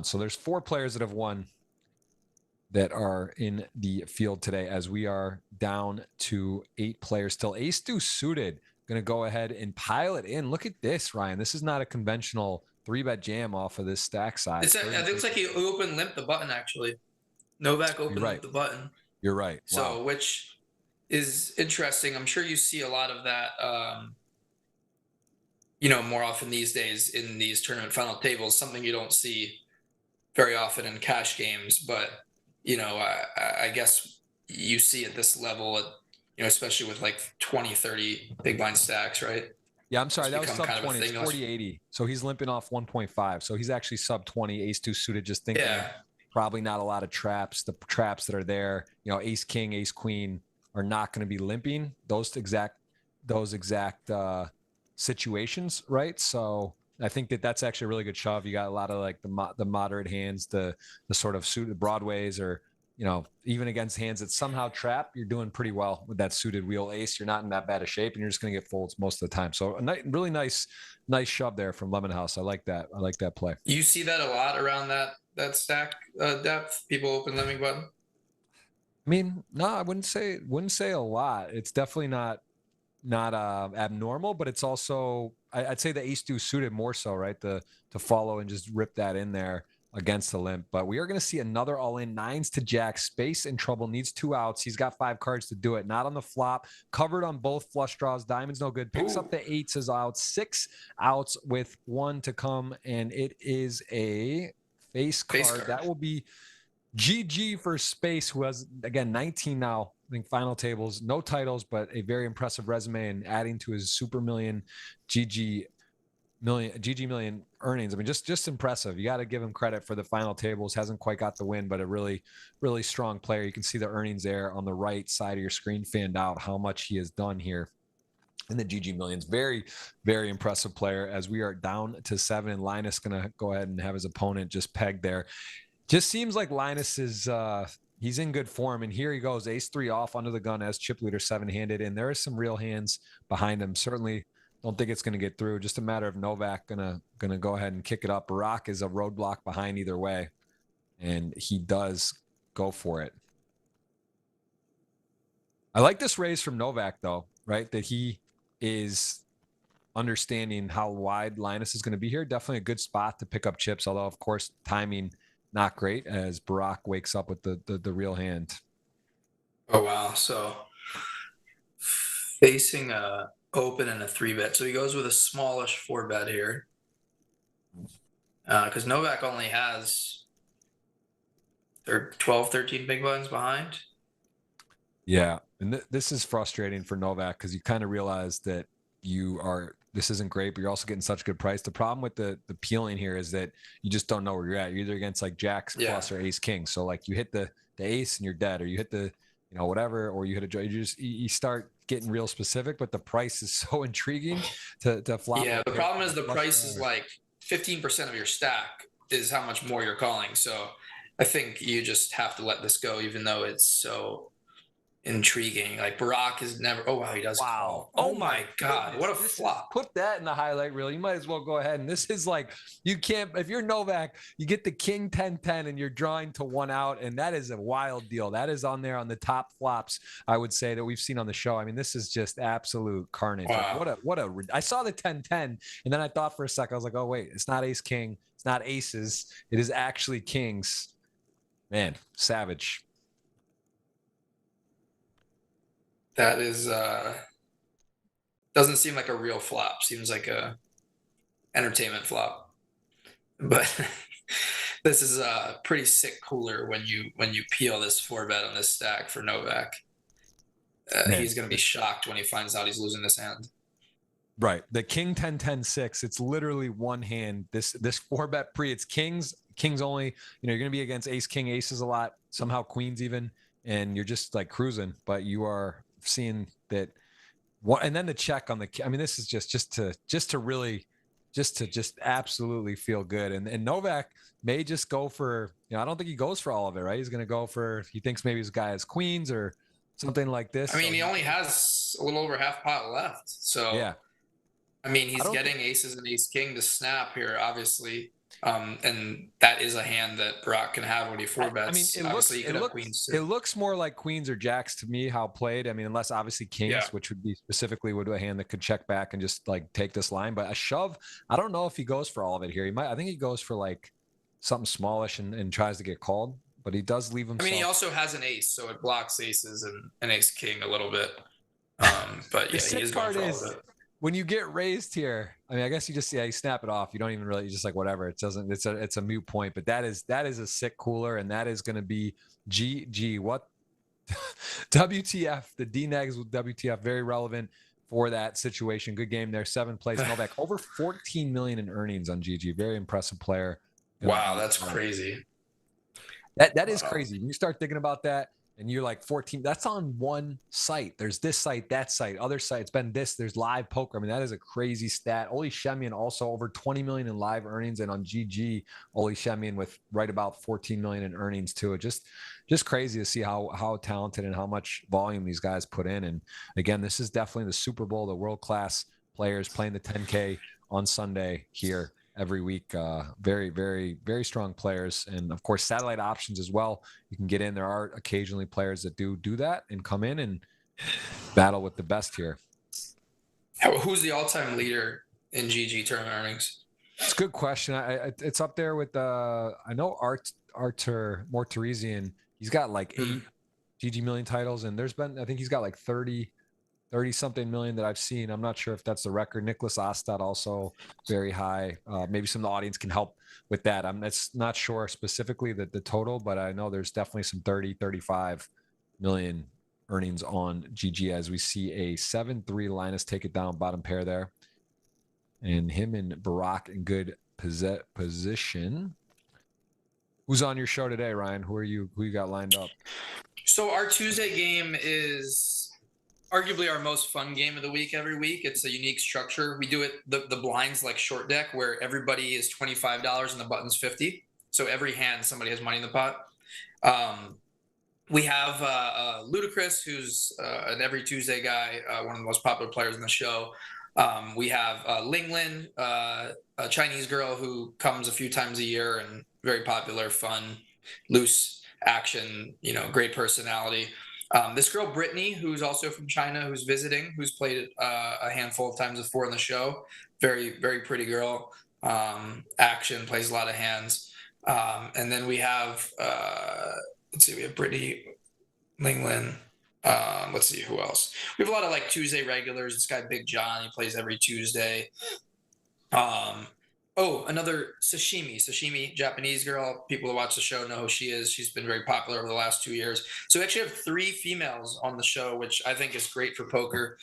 So there's 4 players that have won that are in the field today, as we are down to 8 players still. Ace deuce suited. Going to go ahead and pile it in. Look at this, Ryan. This is not a conventional 3-bet jam off of this stack size. It looks like he open limped the button, actually. Novak opened up the button. You're right. So, which is interesting. I'm sure you see a lot of that, more often these days in these tournament final tables, something you don't see very often in cash games. But, I guess you see at this level, especially with like 20, 30 big blind stacks, right? Yeah, I'm sorry. That was sub 20. It's 40-80. So he's limping off 1.5. So he's actually sub 20. Ace deuce suited, just thinking. Yeah. Probably not a lot of traps. The traps that are there, ace king, ace queen are not going to be limping those exact situations, right? So I think that's actually a really good shove. You got a lot of like the moderate hands, the sort of suited Broadways, or even against hands that somehow trap. You're doing pretty well with that suited wheel ace. You're not in that bad a shape, and you're just going to get folds most of the time. So really nice shove there from LemonHouse. I like that. I like that play. You see that a lot around that stack depth. People open lemming button. I mean, no, I wouldn't say a lot. It's definitely not abnormal, but it's also I'd say the ace deuce suited more so, right? To follow and just rip that in there against the limp. But we are going to see another all-in. 9s to jack. Space in trouble, needs 2 outs. He's got 5 cards to do it. Not on the flop. Covered on both flush draws. Diamonds no good. Picks up the 8s as outs. 6 outs with 1 to come, and it is a face card. That will be GG for Space, who has, again, 19 now. I think final tables, no titles, but a very impressive resume, and adding to his super million GGMillion earnings. I mean, just impressive. You got to give him credit for the final tables. Hasn't quite got the win, but a really, really strong player. You can see the earnings there on the right side of your screen fanned out, how much he has done here in the GGMillions. Very, very impressive player, as we are down to 7, and Linus going to go ahead and have his opponent just pegged there. Just seems like Linus is he's in good form, and here he goes, ace 3 off under the gun as chip leader 7-handed, and there is some real hands behind him. Certainly don't think it's going to get through. Just a matter of Novak gonna go ahead and kick it up. Barak is a roadblock behind either way, and he does go for it. I like this raise from Novak, though, right? That he is understanding how wide Linus is going to be here. Definitely a good spot to pick up chips, although, of course, timing not great, as Barak wakes up with the real hand. Oh, wow. So facing a open and a 3-bet. So he goes with a smallish 4-bet here. Because Novak only has 12, 13 big blinds behind. Yeah. And this is frustrating for Novak, because you kind of realize that this isn't great, but you're also getting such good price. The problem with the peeling here is that you just don't know where you're at. You're either against like jacks plus or ace king. So like you hit the ace and you're dead, or you hit the whatever, or you hit a you start getting real specific. But the price is so intriguing to flop. Yeah, the problem is the price is like 15% of your stack is how much more you're calling. So I think you just have to let this go, even though it's so intriguing. Like Barak is never. Oh wow, he does. Wow. Call. Oh my God, what a This flop. put that in the highlight reel. You might as well go ahead. And this is like, you can't, if you're Novak, you get the king 10-10 and you're drawing to 1 out. And that is a wild deal. That is on there on the top flops, I would say, that we've seen on the show. I mean, this is just absolute carnage. Wow. Like, I saw the 10-10 and then I thought for a second, I was like, oh, wait, it's not ace king. It's not aces. It is actually kings. Man, savage. That is doesn't seem like a real flop. Seems like a entertainment flop. But this is a pretty sick cooler when you peel this 4-bet on this stack for Novak. He's gonna be shocked when he finds out he's losing this hand. Right. The king 10-10-6. It's literally one hand. This 4-bet pre, it's kings only. You know, you're gonna be against ace, king, aces a lot, somehow queens even, and you're just like cruising, but you are seeing that what, and then the check on the, I mean, this is just to absolutely feel good. And Novak may just go for, you know, I don't think he goes for all of it, right? He's going to go for, he thinks maybe his guy has queens or something like this. I mean, he only has a little over half pot left. So, yeah. I mean, he's getting aces and ace king to snap here, obviously. And that is a hand that Barak can have when he 4-bets. I mean, it looks more like queens or jacks to me, how played. I mean, unless obviously kings, which would be specifically a hand that could check back and just like take this line. But a shove, I don't know if he goes for all of it here. I think he goes for like something smallish and tries to get called, but he does leave himself. I mean, he also has an ace, so it blocks aces and an ace king a little bit. But yeah, he is going for all of it. When you get raised here, I mean, I guess you just, you snap it off. You don't even really, you just like, whatever. It's a moot point, but that is a sick cooler. And that is going to be what WTF, the D-Negs with WTF, very relevant for that situation. Good game there. 7 plays. Novak over 14 million in earnings on GG. Very impressive player. Wow. That's crazy. That is crazy. When you start thinking about that, and you're like 14, that's on one site. There's this site, that site, other sites, been this, there's live poker. I mean, that is a crazy stat. Oli Schemion also over 20 million in live earnings. And on GG, Oli Schemion with right about 14 million in earnings too. Just crazy to see how talented and how much volume these guys put in. And again, this is definitely the Super Bowl, the world-class players playing the 10K on Sunday here every week. Very, very, very strong players. And of course, satellite options as well. You can get in. There are occasionally players that do that and come in and battle with the best here. Who's the all-time leader in GG tournament earnings? It's a good question. It's up there with, I know Artur Mortarisian. He's got like 8 GGMillion titles, and I think he's got like 30 something million that I've seen. I'm not sure if that's the record. Nicholas Ostad also very high. Maybe some of the audience can help with that. I'm not sure specifically the total, but I know there's definitely some 35 million earnings on GG as we see a 7-3 Linus take it down, bottom pair there. And him and Barak in good position. Who's on your show today, Ryan? Who you got lined up? So our Tuesday game is arguably our most fun game of the week every week. It's a unique structure. We do it the blinds like short deck, where everybody is $25 and the button's 50. So every hand somebody has money in the pot. We have Ludacris, who's an every Tuesday guy, one of the most popular players in the show. We have Linglin, a Chinese girl who comes a few times a year and very popular, fun, loose action, great personality. This girl, Brittany, who's also from China, who's visiting, who's played a handful of times before on the show. Very, very pretty girl. Action, plays a lot of hands. And then we have, we have Brittany, Linglin. Let's see who else. We have a lot of like Tuesday regulars. This guy, Big John, he plays every Tuesday. Another Sashimi, Japanese girl. People who watch the show know who she is. She's been very popular over the last 2 years. So we actually have 3 females on the show, which I think is great for poker.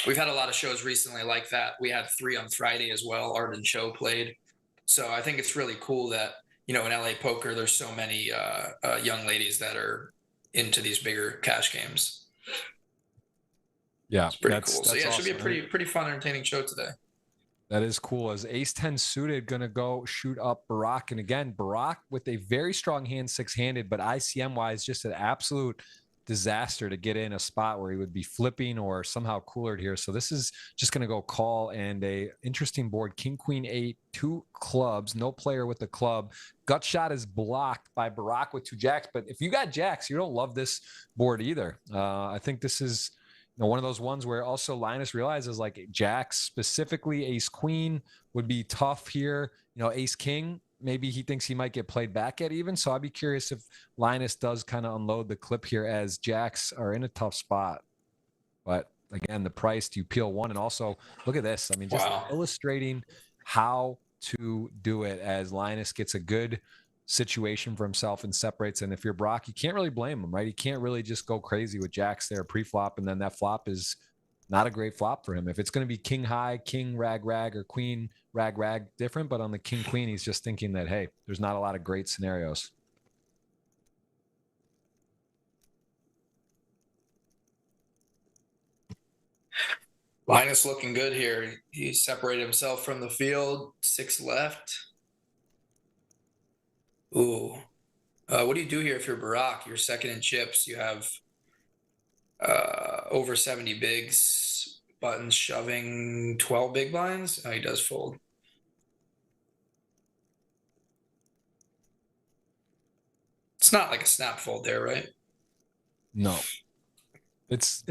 We've had a lot of shows recently like that. We had 3 on Friday as well. Arden Cho played. So I think it's really cool that, in LA poker, there's so many young ladies that are into these bigger cash games. Yeah, it's pretty cool. So yeah, it should be a pretty fun, entertaining show today. That is cool. As ace 10 suited, going to go shoot up Barak. And again, Barak with a very strong hand, 6-handed, but ICM wise, just an absolute disaster to get in a spot where he would be flipping or somehow coolered here. So this is just going to go call, and a interesting board. King, queen, 8, 2 clubs, no player with the club. Gut shot is blocked by Barak with 2 jacks. But if you got jacks, you don't love this board either. I think this is one of those ones where also Linus realizes like jacks, specifically ace queen, would be tough here. Ace king, maybe he thinks he might get played back at even. So I'd be curious if Linus does kind of unload the clip here, as jacks are in a tough spot. But again, the price, do you peel one? And also look at this. I mean, just illustrating how to do it, as Linus gets a good situation for himself and separates. And if you're Barak, you can't really blame him, right? He can't really just go crazy with jacks there pre-flop, and then that flop is not a great flop for him. If it's going to be king high, king rag rag, or queen rag rag, different. But on the king queen, he's just thinking that, hey, there's not a lot of great scenarios. Linus looking good here. He separated himself from the field. 6 left. Ooh. What do you do here if you're Barak? You're second in chips. You have over 70 bigs. Buttons shoving 12 big blinds. Oh, he does fold. It's not like a snap fold there, right? No. It's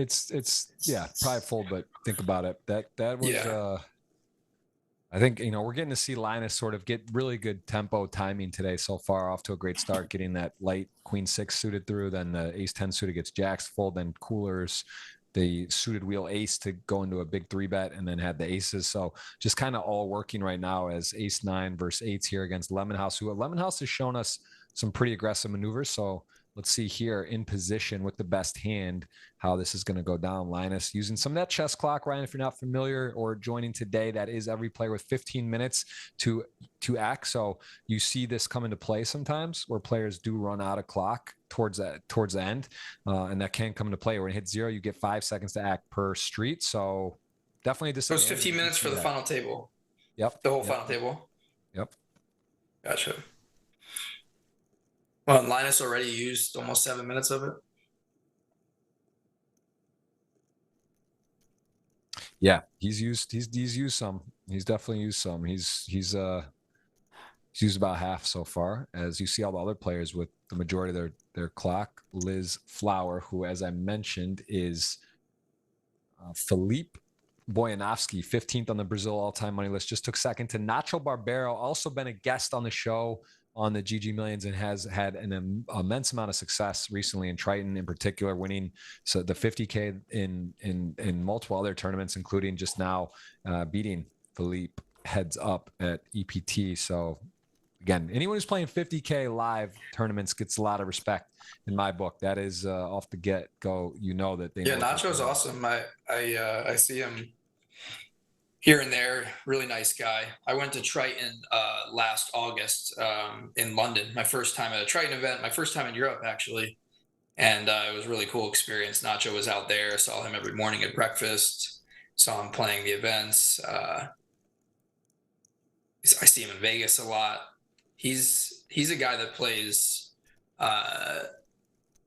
yeah, probably fold, but think about it. That was I think, we're getting to see Linus sort of get really good tempo timing today so far, off to a great start, getting that light queen 6 suited through, then the ace 10 suited gets jacks fold, then coolers the suited wheel ace to go into a big 3-bet, and then had the aces. So just kind of all working right now as ace 9 versus 8s here against LemonHouse, who LemonHouse has shown us some pretty aggressive maneuvers. So let's see here in position with the best hand how this is going to go down. Linus using some of that chess clock, Ryan, if you're not familiar or joining today, that is every player with 15 minutes to act. So you see this come into play sometimes where players do run out of clock towards the end, and that can come into play. When it hits 0, you get 5 seconds to act per street. So definitely this. So it's 15 minutes for the final table. Yep. The whole final table. Yep. Gotcha. Well, Linus already used almost 7 minutes of it. Yeah, he's used some. He's definitely used some. He's used about half so far, as you see all the other players with the majority of their clock. LisFlower, who, as I mentioned, is Philippe Boyanovsky, 15th on the Brazil all-time money list, just took second to Nacho Barbero, also been a guest on the show on the GG Millions, and has had an immense amount of success recently in Triton in particular, winning the 50K in multiple other tournaments, including just now beating Philippe heads up at EPT. So again, anyone who's playing 50K live tournaments gets a lot of respect in my book. That is off the get-go. That they know. Nacho's awesome. I see him here and there. Really nice guy. I went to Triton last August in London. My first time at a Triton event, my first time in Europe, actually. And it was a really cool experience. Nacho was out there. I saw him every morning at breakfast. Saw him playing the events. I see him in Vegas a lot. He's a guy that plays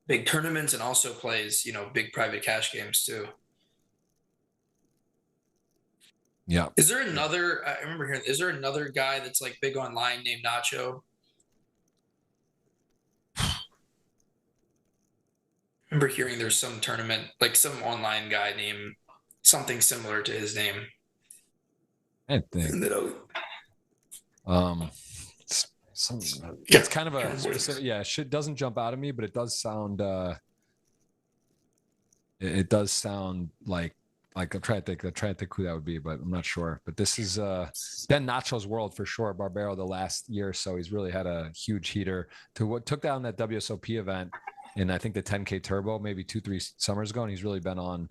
big tournaments and also plays, big private cash games too. Yeah. Is there another, I remember hearing, is there another guy that's like big online named Nacho? I remember hearing there's some tournament, like some online guy named something similar to his name. I think. It's kind of a specific, shit doesn't jump out of me, but it does sound like I'm trying to think who that would be, but I'm not sure. But this is Ben Nacho's world for sure. Barbero the last year or so, he's really had a huge heater to what took down that WSOP event in, I think, the 10K Turbo maybe 2-3 summers ago, and he's really been on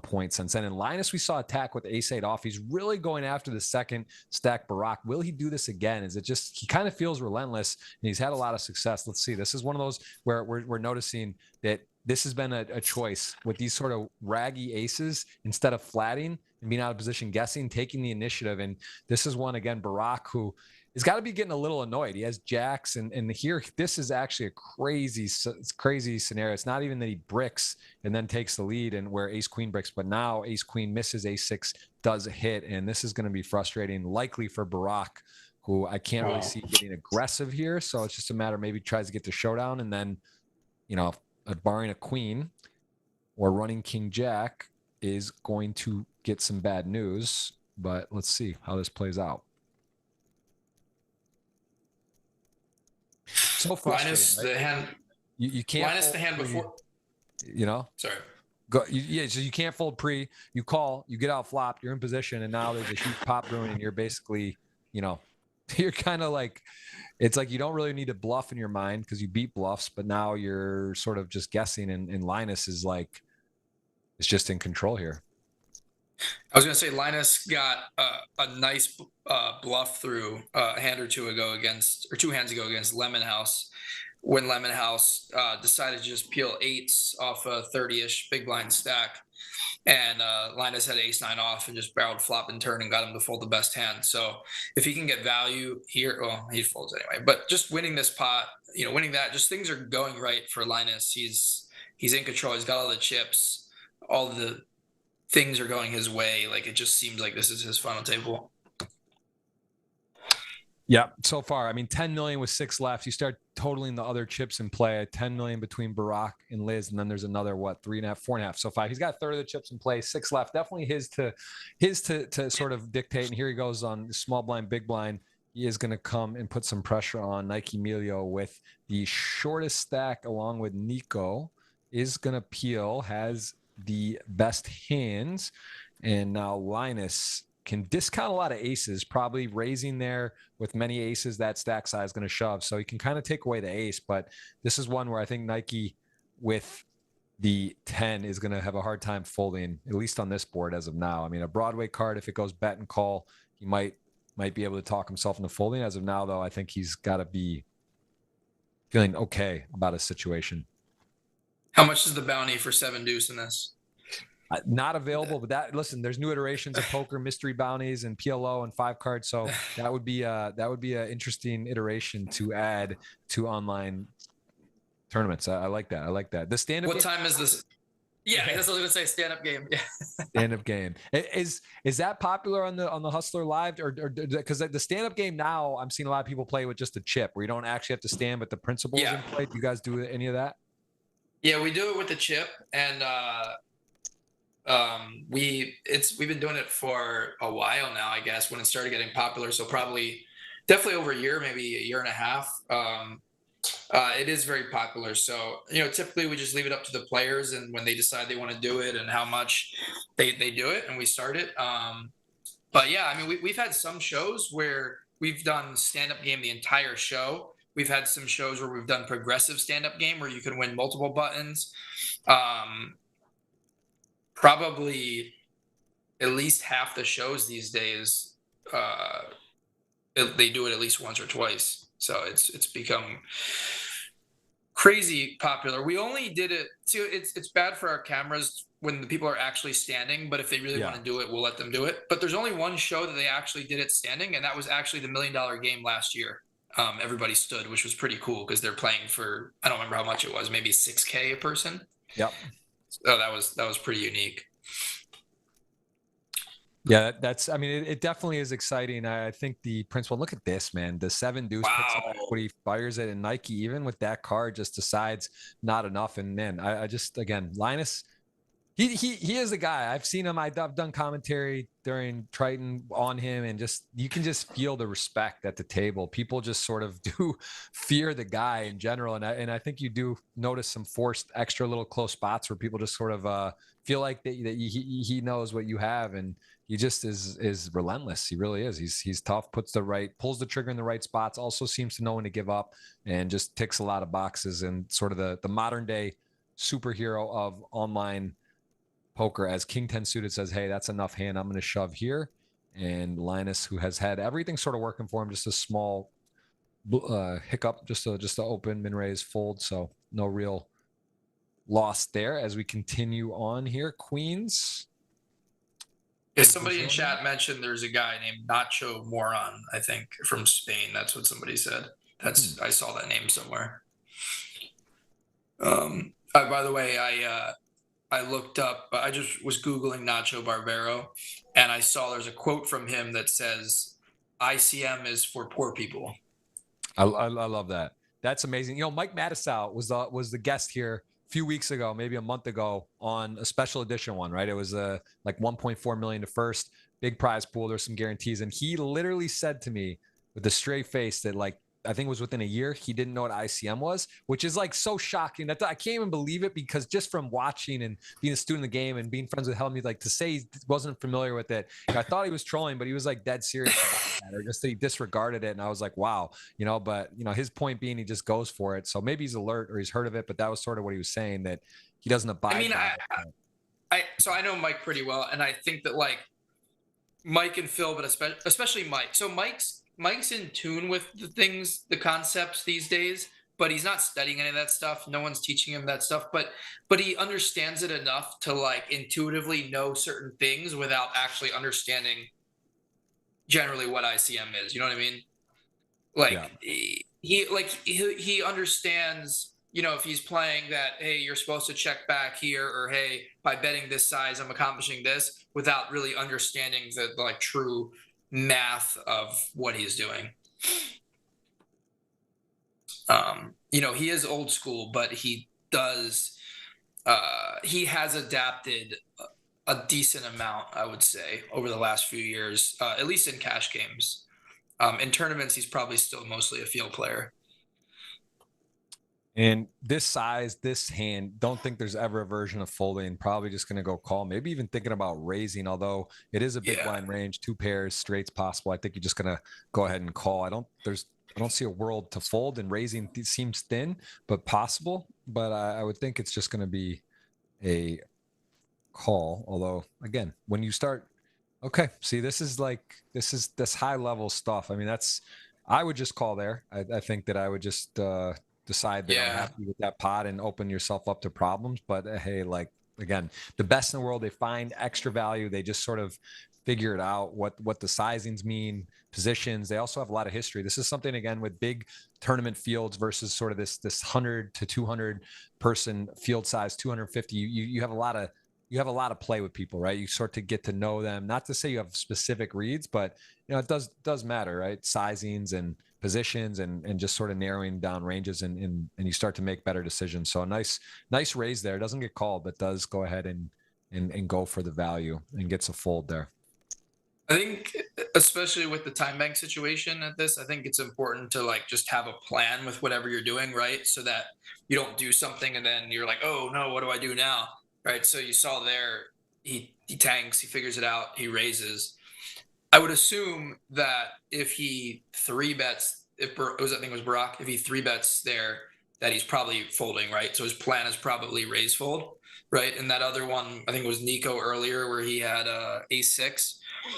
point since then. And Linus, we saw attack with ace-8 off. He's really going after the second stack Barak. Will he do this again? Is it just he kind of feels relentless, and he's had a lot of success. Let's see. This is one of those where we're noticing that this has been a choice with these sort of raggy aces, instead of flatting and being out of position, guessing, taking the initiative. And this is one, again, Barak, who he's got to be getting a little annoyed. He has jacks, and here, this is actually a crazy scenario. It's not even that he bricks and then takes the lead and where ace queen bricks, but now ace queen misses, ace six does a hit, and this is going to be frustrating, likely for Barak, who I can't really see getting aggressive here. So it's just a matter, maybe tries to get the showdown, and then, you know, barring a queen or running king jack is going to get some bad news. But let's see how this plays out. So frustrating. Linus, right? the hand. You can't. Linus, the hand before. You know. Sorry. Go. Yeah. So you can't fold pre. You call. You get out flopped. You're in position, and now there's a huge pop brewing, and you're basically, you know, you're kind of like, it's like you don't really need to bluff in your mind because you beat bluffs, but now you're sort of just guessing, and Linus is like, it's just in control here. I was going to say Linus got a nice bluff through a hand or two ago against, or 2 hands ago against LemonHouse, when LemonHouse decided to just peel eights off a 30-ish big blind stack. And Linus had ace 9 off and just barreled flop and turn and got him to fold the best hand. So if he can get value here, well, he folds anyway. But just winning this pot, you know, winning that, just things are going right for Linus. He's in control. He's got all the chips, all the things are going his way. Like, it just seems like this is his final table. Yeah, so far, I mean, 10 million with 6 left. You start totaling the other chips in play. 10 million between Barak and Liz, and then there's another 3.5, 4.5. So 5. He's got a third of the chips in play. 6 left. Definitely his to sort of dictate. And here he goes on small blind, big blind. He is going to come and put some pressure on GGMillion with the shortest stack, along with Niko. Is going to peel. Has the best hands, and now Linus can discount a lot of aces, probably raising there with many aces. That stack size is going to shove, so he can kind of take away the ace. But this is one where I think Nike with the 10 is going to have a hard time folding, at least on this board as of now. I mean, a Broadway card, if it goes bet and call, he might be able to talk himself into folding. As of now, though, I think he's got to be feeling okay about his situation. How much is the bounty for 7 deuce in this? Not available, but that, listen, there's new iterations of poker, mystery bounties and PLO and 5 cards. So that would be an interesting iteration to add to online tournaments. I like that. I like that. The stand-up. What time is this? Yeah, that's what I was gonna say. Stand-up game. Yeah. Stand-up game. Is that popular on the Hustler Live, or because the stand-up game now I'm seeing a lot of people play with just a chip where you don't actually have to stand, but the principles in play. Do you guys do any of that? Yeah, we do it with the chip, and we've been doing it for a while now, I guess, when it started getting popular. So definitely over a year, maybe a year and a half. It is very popular. So, you know, typically we just leave it up to the players, and when they decide they want to do it and how much they do it, and we start it. But yeah, I mean, we've had some shows where we've done stand-up game the entire show. We've had some shows where we've done progressive stand-up game where you can win multiple buttons. Probably at least half the shows these days, they do it at least once or twice. So it's become crazy popular. We only did it. See, it's bad for our cameras when the people are actually standing, but if they really want to do it, we'll let them do it. But there's only one show that they actually did it standing, and that was actually the $1 Million Game last year. Everybody stood, which was pretty cool because they're playing for, I don't remember how much it was, maybe $6K a person. Yep. So that was pretty unique. Yeah, that's, I mean, it definitely is exciting. I think the principle, look at this, man, the 7 deuce picks up equity, fires it, and Nike, even with that card, just decides not enough. And man, I just, again, Linus, he is a guy. I've seen him. I've done commentary during Triton on him, and just, you can just feel the respect at the table. People just sort of do fear the guy in general. And I think you do notice some forced extra little close spots where people just sort of feel like that he knows what you have. And he just is relentless. He really is. He's tough, pulls the trigger in the right spots, also seems to know when to give up, and just ticks a lot of boxes, and sort of the modern day superhero of online poker. As King 10 suited says, hey, that's enough hand, I'm going to shove here. And Linus, who has had everything sort of working for him, just a small hiccup, just to open, min raise, fold. So no real loss there as we continue on here. Queens. Yeah, somebody in chat mentioned there's a guy named Nacho Moron, I think, from Spain. That's what somebody said. I saw that name somewhere. By the way, I looked up, I just was Googling Nacho Barbero, and I saw there's a quote from him that says, ICM is for poor people. I love that. That's amazing. You know, Mike Mattisau was the guest here a few weeks ago, maybe a month ago, on a special edition one, right? It was like 1.4 million to first, big prize pool. There's some guarantees. And he literally said to me with a straight face that, like, I think it was within a year, he didn't know what ICM was, which is like so shocking that I can't even believe it, because just from watching and being a student of the game and being friends with Helmy, like, to say he wasn't familiar with it, I thought he was trolling, but he was like dead serious about that, or just that he disregarded it. And I was like, wow, you know, but you know, his point being he just goes for it. So maybe he's alert or he's heard of it, but that was sort of what he was saying, that he doesn't abide. I mean, so I know Mike pretty well, and I think that, like, Mike and Phil, but especially Mike. So Mike's in tune with the concepts these days, but he's not studying any of that stuff. No one's teaching him that stuff, but he understands it enough to, like, intuitively know certain things without actually understanding generally what ICM is. You know what I mean? Like, he understands, you know, if he's playing that, hey, you're supposed to check back here, or hey, by betting this size, I'm accomplishing this, without really understanding the, like, true math of what he's doing. You know, he is old school, but he has adapted a decent amount, I would say, over the last few years, at least in cash games. In tournaments, he's probably still mostly a field player. And this size, this hand, don't think there's ever a version of folding. Probably just going to go call. Maybe even thinking about raising, although it is a big blind range, 2 pairs, straights possible. I think you're just going to go ahead and call. I don't see a world to fold, and raising seems thin, but possible. But I would think it's just going to be a call. Although, again, when you start, okay, see, this is this high level stuff. I mean, I would just call there. I think that I would just decide that I'm happy with that pot and open yourself up to problems. But hey, like, again, the best in the world, they find extra value. They just sort of figure it out, what the sizings mean, positions. They also have a lot of history. This is something, again, with big tournament fields versus sort of this 100 to 200 person field size, 250. You have a lot of play with people, right? You sort of get to know them. Not to say you have specific reads, but you know, it does matter, right? Sizings and positions and just sort of narrowing down ranges, and you start to make better decisions. So a nice raise there. Doesn't get called, but does go ahead and go for the value and gets a fold there. I think, especially with the time bank situation at this, I think it's important to, like, just have a plan with whatever you're doing, right? So that you don't do something and then you're like, oh no, what do I do now? Right. So you saw there, he tanks, he figures it out, he raises. I would assume that if he 3-bets, I think it was Barak, if he 3-bets there, that he's probably folding, right? So his plan is probably raise fold, right? And that other one, I think it was Niko earlier, where he had ace-6,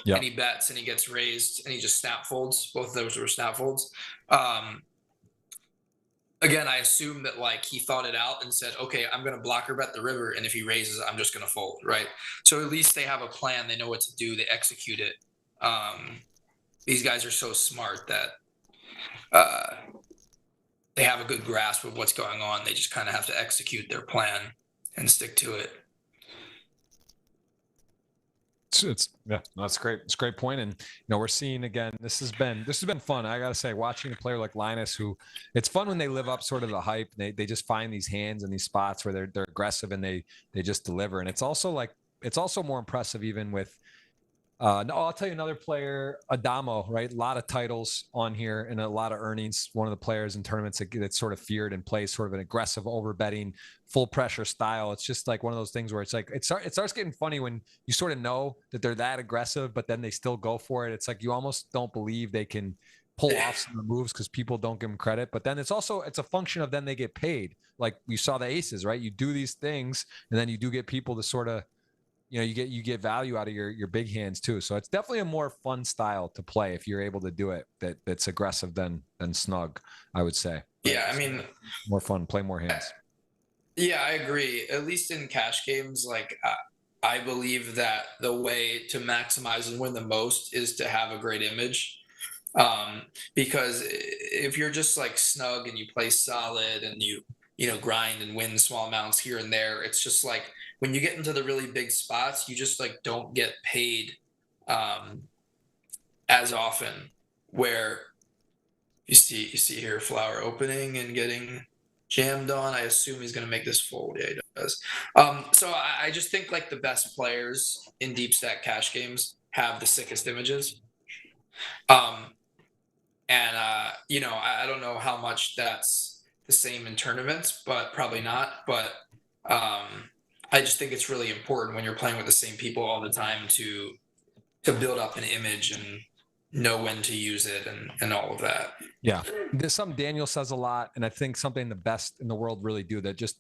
and he bets and he gets raised and he just snap folds. Both of those were snap folds. Again, I assume that, like, he thought it out and said, okay, I'm going to blocker bet the river, and if he raises, I'm just going to fold, right? So at least they have a plan. They know what to do. They execute it. These guys are so smart that they have a good grasp of what's going on. They just kind of have to execute their plan and stick to it. That's great. It's a great point. And, you know, we're seeing, again, this has been fun. I gotta say, watching a player like Linus, who, it's fun when they live up sort of the hype. They just find these hands and these spots where they're aggressive and they just deliver. And it's also more impressive even with, no, I'll tell you another player, Adamo, right? A lot of titles on here and a lot of earnings. One of the players in tournaments that's sort of feared and plays sort of an aggressive overbetting, full pressure style. It's just like one of those things where it's like, it starts getting funny when you sort of know that they're that aggressive, but then they still go for it. It's like, you almost don't believe they can pull off some moves because people don't give them credit. But then it's a function of then they get paid. Like you saw the aces, right? You do these things and then you do get people to sort of, you know, you get value out of your big hands too. So it's definitely a more fun style to play if you're able to do it. That's aggressive than snug, I would say. Yeah, I mean, more fun, play more hands. Yeah, I agree. At least in cash games, like I believe that the way to maximize and win the most is to have a great image. Because if you're just like snug and you play solid and you grind and win small amounts here and there, it's just like when you get into the really big spots, you just like don't get paid as often. Where you see here Flower opening and getting jammed on. I assume he's going to make this fold. Yeah, he does. So I just think like the best players in deep stack cash games have the sickest images. Um, and I don't know how much that's the same in tournaments, but probably not. But I just think it's really important when you're playing with the same people all the time to build up an image and know when to use it and all of that. Yeah. There's something Daniel says a lot, and I think something the best in the world really do, that just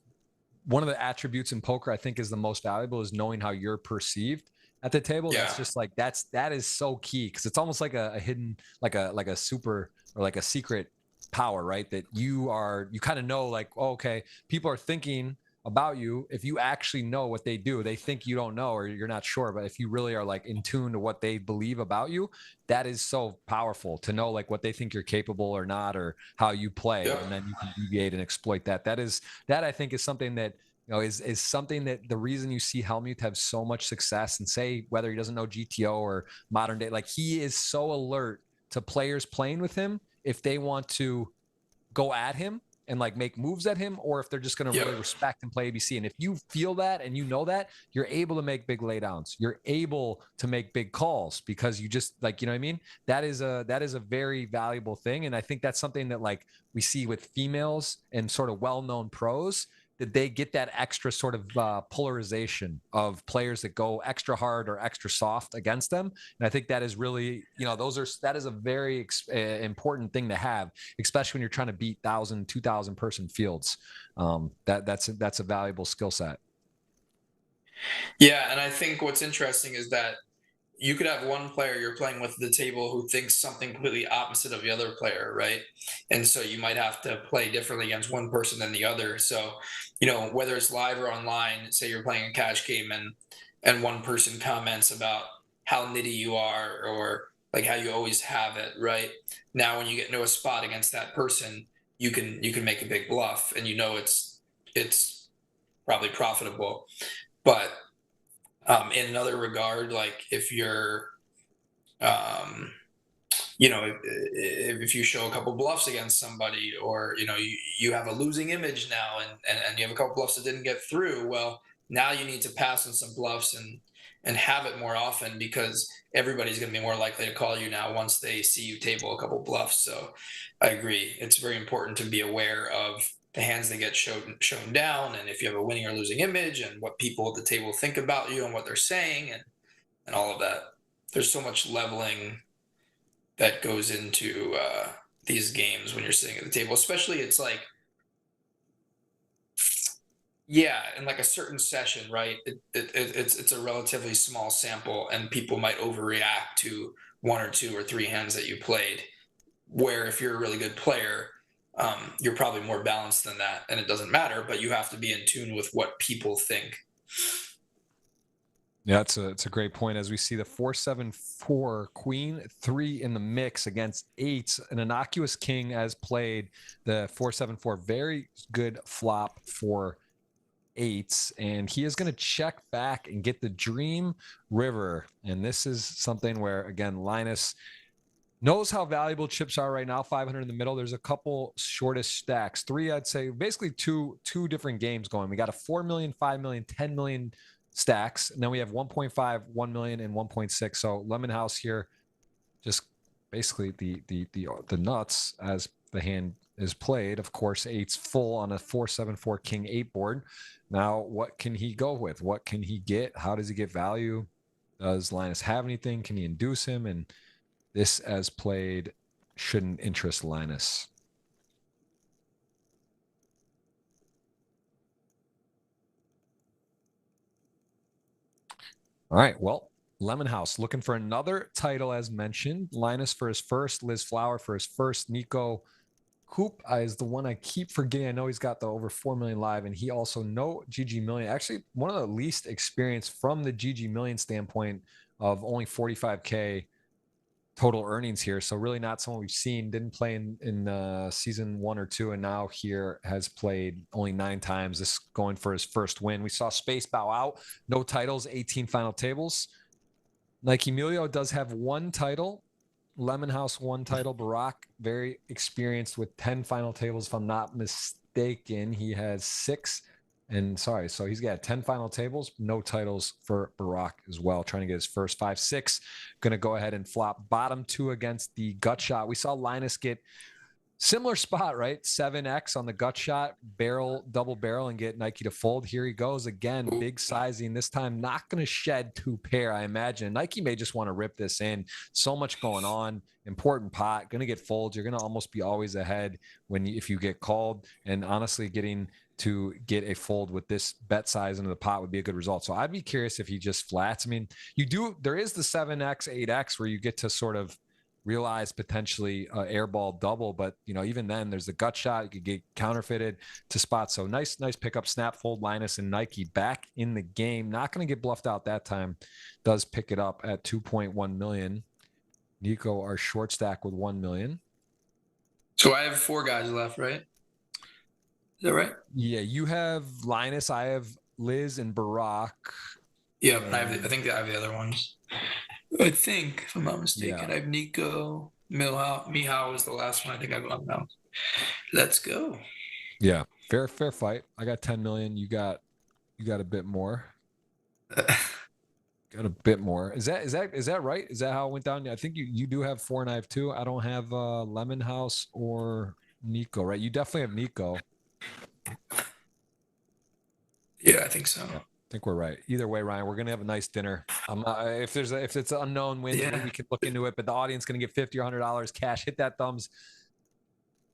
one of the attributes in poker I think is the most valuable is knowing how you're perceived at the table. Yeah. That's just like that is so key, because it's almost like a hidden, like a super or like a secret power, right? That you kind of know, like, oh, okay, people are thinking about you. If you actually know what they do, they think you don't know or you're not sure, but if you really are like in tune to what they believe about you, that is so powerful to know like what they think you're capable or not, or how you play. Yep. And then you can deviate and exploit that. That I think is something that is something that the reason you see Helmuth have so much success, and say whether he doesn't know GTO or modern day, like he is so alert to players playing with him if they want to go at him and like make moves at him, or if they're just going to really respect and play ABC. And if you feel that and you know that, you're able to make big laydowns. You're able to make big calls because you just like, you know what I mean? That is a very valuable thing. And I think that's something that like we see with females and sort of well-known pros, that they get that extra sort of polarization of players that go extra hard or extra soft against them. And I think that is really, that is a very important thing to have, especially when you're trying to beat 1,000, 2,000 person fields. That's a valuable skill set. Yeah, and I think what's interesting is that you could have one player you're playing with at the table who thinks something completely opposite of the other player, right? And so you might have to play differently against one person than the other. So, whether it's live or online, say you're playing a cash game and one person comments about how nitty you are or like how you always have it, right? Now when you get into a spot against that person, you can make a big bluff and it's probably profitable. But in another regard, like if you're, if you show a couple bluffs against somebody, or you have a losing image now, and you have a couple bluffs that didn't get through, well, now you need to pass on some bluffs and have it more often, because everybody's going to be more likely to call you now once they see you table a couple bluffs. So I agree, it's very important to be aware of the hands that get shown down, and if you have a winning or losing image, and what people at the table think about you and what they're saying, and all of that. There's so much leveling that goes into these games when you're sitting at the table, especially it's like, yeah, in like a certain session, right? It's a relatively small sample, and people might overreact to one or two or three hands that you played. Where if you're a really good player, you're probably more balanced than that, and it doesn't matter. But you have to be in tune with what people think. Yeah, it's a great point. As we see the 4-7-4 queen, 3 in the mix against 8s, an innocuous king as played. The 4-7-4, very good flop for 8s, and he is going to check back and get the Dream River. And this is something where, again, Linus knows how valuable chips are right now. 500 in the middle. There's a couple shortest stacks. 3, I'd say, basically two different games going. We got a 4 million, 5 million, 10 million stacks, and then we have 1.5, 1 million, and 1.6. So LemonHouse here, just basically the nuts as the hand is played. Of course, 8's full on a 4-7-4 king 8 board. Now, what can he go with? What can he get? How does he get value? Does Linus have anything? Can he induce him? And this, as played, shouldn't interest Linus. All right, well, LemonHouse looking for another title, as mentioned. Linus for his first, LisFlower for his first, Niko Koop is the one I keep forgetting. I know he's got the over 4 million live, and he also no GG Million. Actually, one of the least experienced from the GG Million standpoint of only 45K total earnings here. So really not someone we've seen. Didn't play in season 1 or 2, and now here has played only 9 times. This going for his first win. We saw Space bow out. No titles, 18 final tables. ElkY does have 1 title. LemonHouse 1 title. Barak, very experienced with 10 final tables, if I'm not mistaken. He has 6. And so he's got 10 final tables, no titles for Barak as well, trying to get his first 5-6. Going to go ahead and flop bottom 2 against the gut shot. We saw Linus get similar spot, right? 7x on the gut shot, double barrel, and get Nike to fold. Here he goes again, big sizing. This time not going to shed 2 pair, I imagine. Nike may just want to rip this in. So much going on. Important pot. Going to get folds. You're going to almost be always ahead if you get called. And honestly, getting to get a fold with this bet size into the pot would be a good result. So I'd be curious if he just flats. I mean, there is the 7x, 8x where you get to sort of realize potentially airball double, but even then there's the gut shot. You could get counterfeited to spots. So nice pickup. Snap fold. Linus and Nike back in the game. Not going to get bluffed out that time. Does pick it up at 2.1 million. Niko, our short stack with 1 million. So I have 4 guys left, right? Is that right? Yeah, you have Linus, I have Liz and Barak. Yeah, I think I have the other ones. I think, if I'm not mistaken, Yeah. I have Niko, Mihao was the last one I think I've gone now. Let's go. Yeah, fair fight. I got 10 million. You got a bit more. Got a bit more. Is that right? Is that how it went down? I think you do have 4 and I have 2. I don't have LemonHouse or Niko, right? You definitely have Niko. Yeah, I think so. Yeah, I think we're right. Either way, Ryan, we're gonna have a nice dinner. If it's an unknown win, we can look into it. But the audience gonna get $50 or $100 cash. Hit that thumbs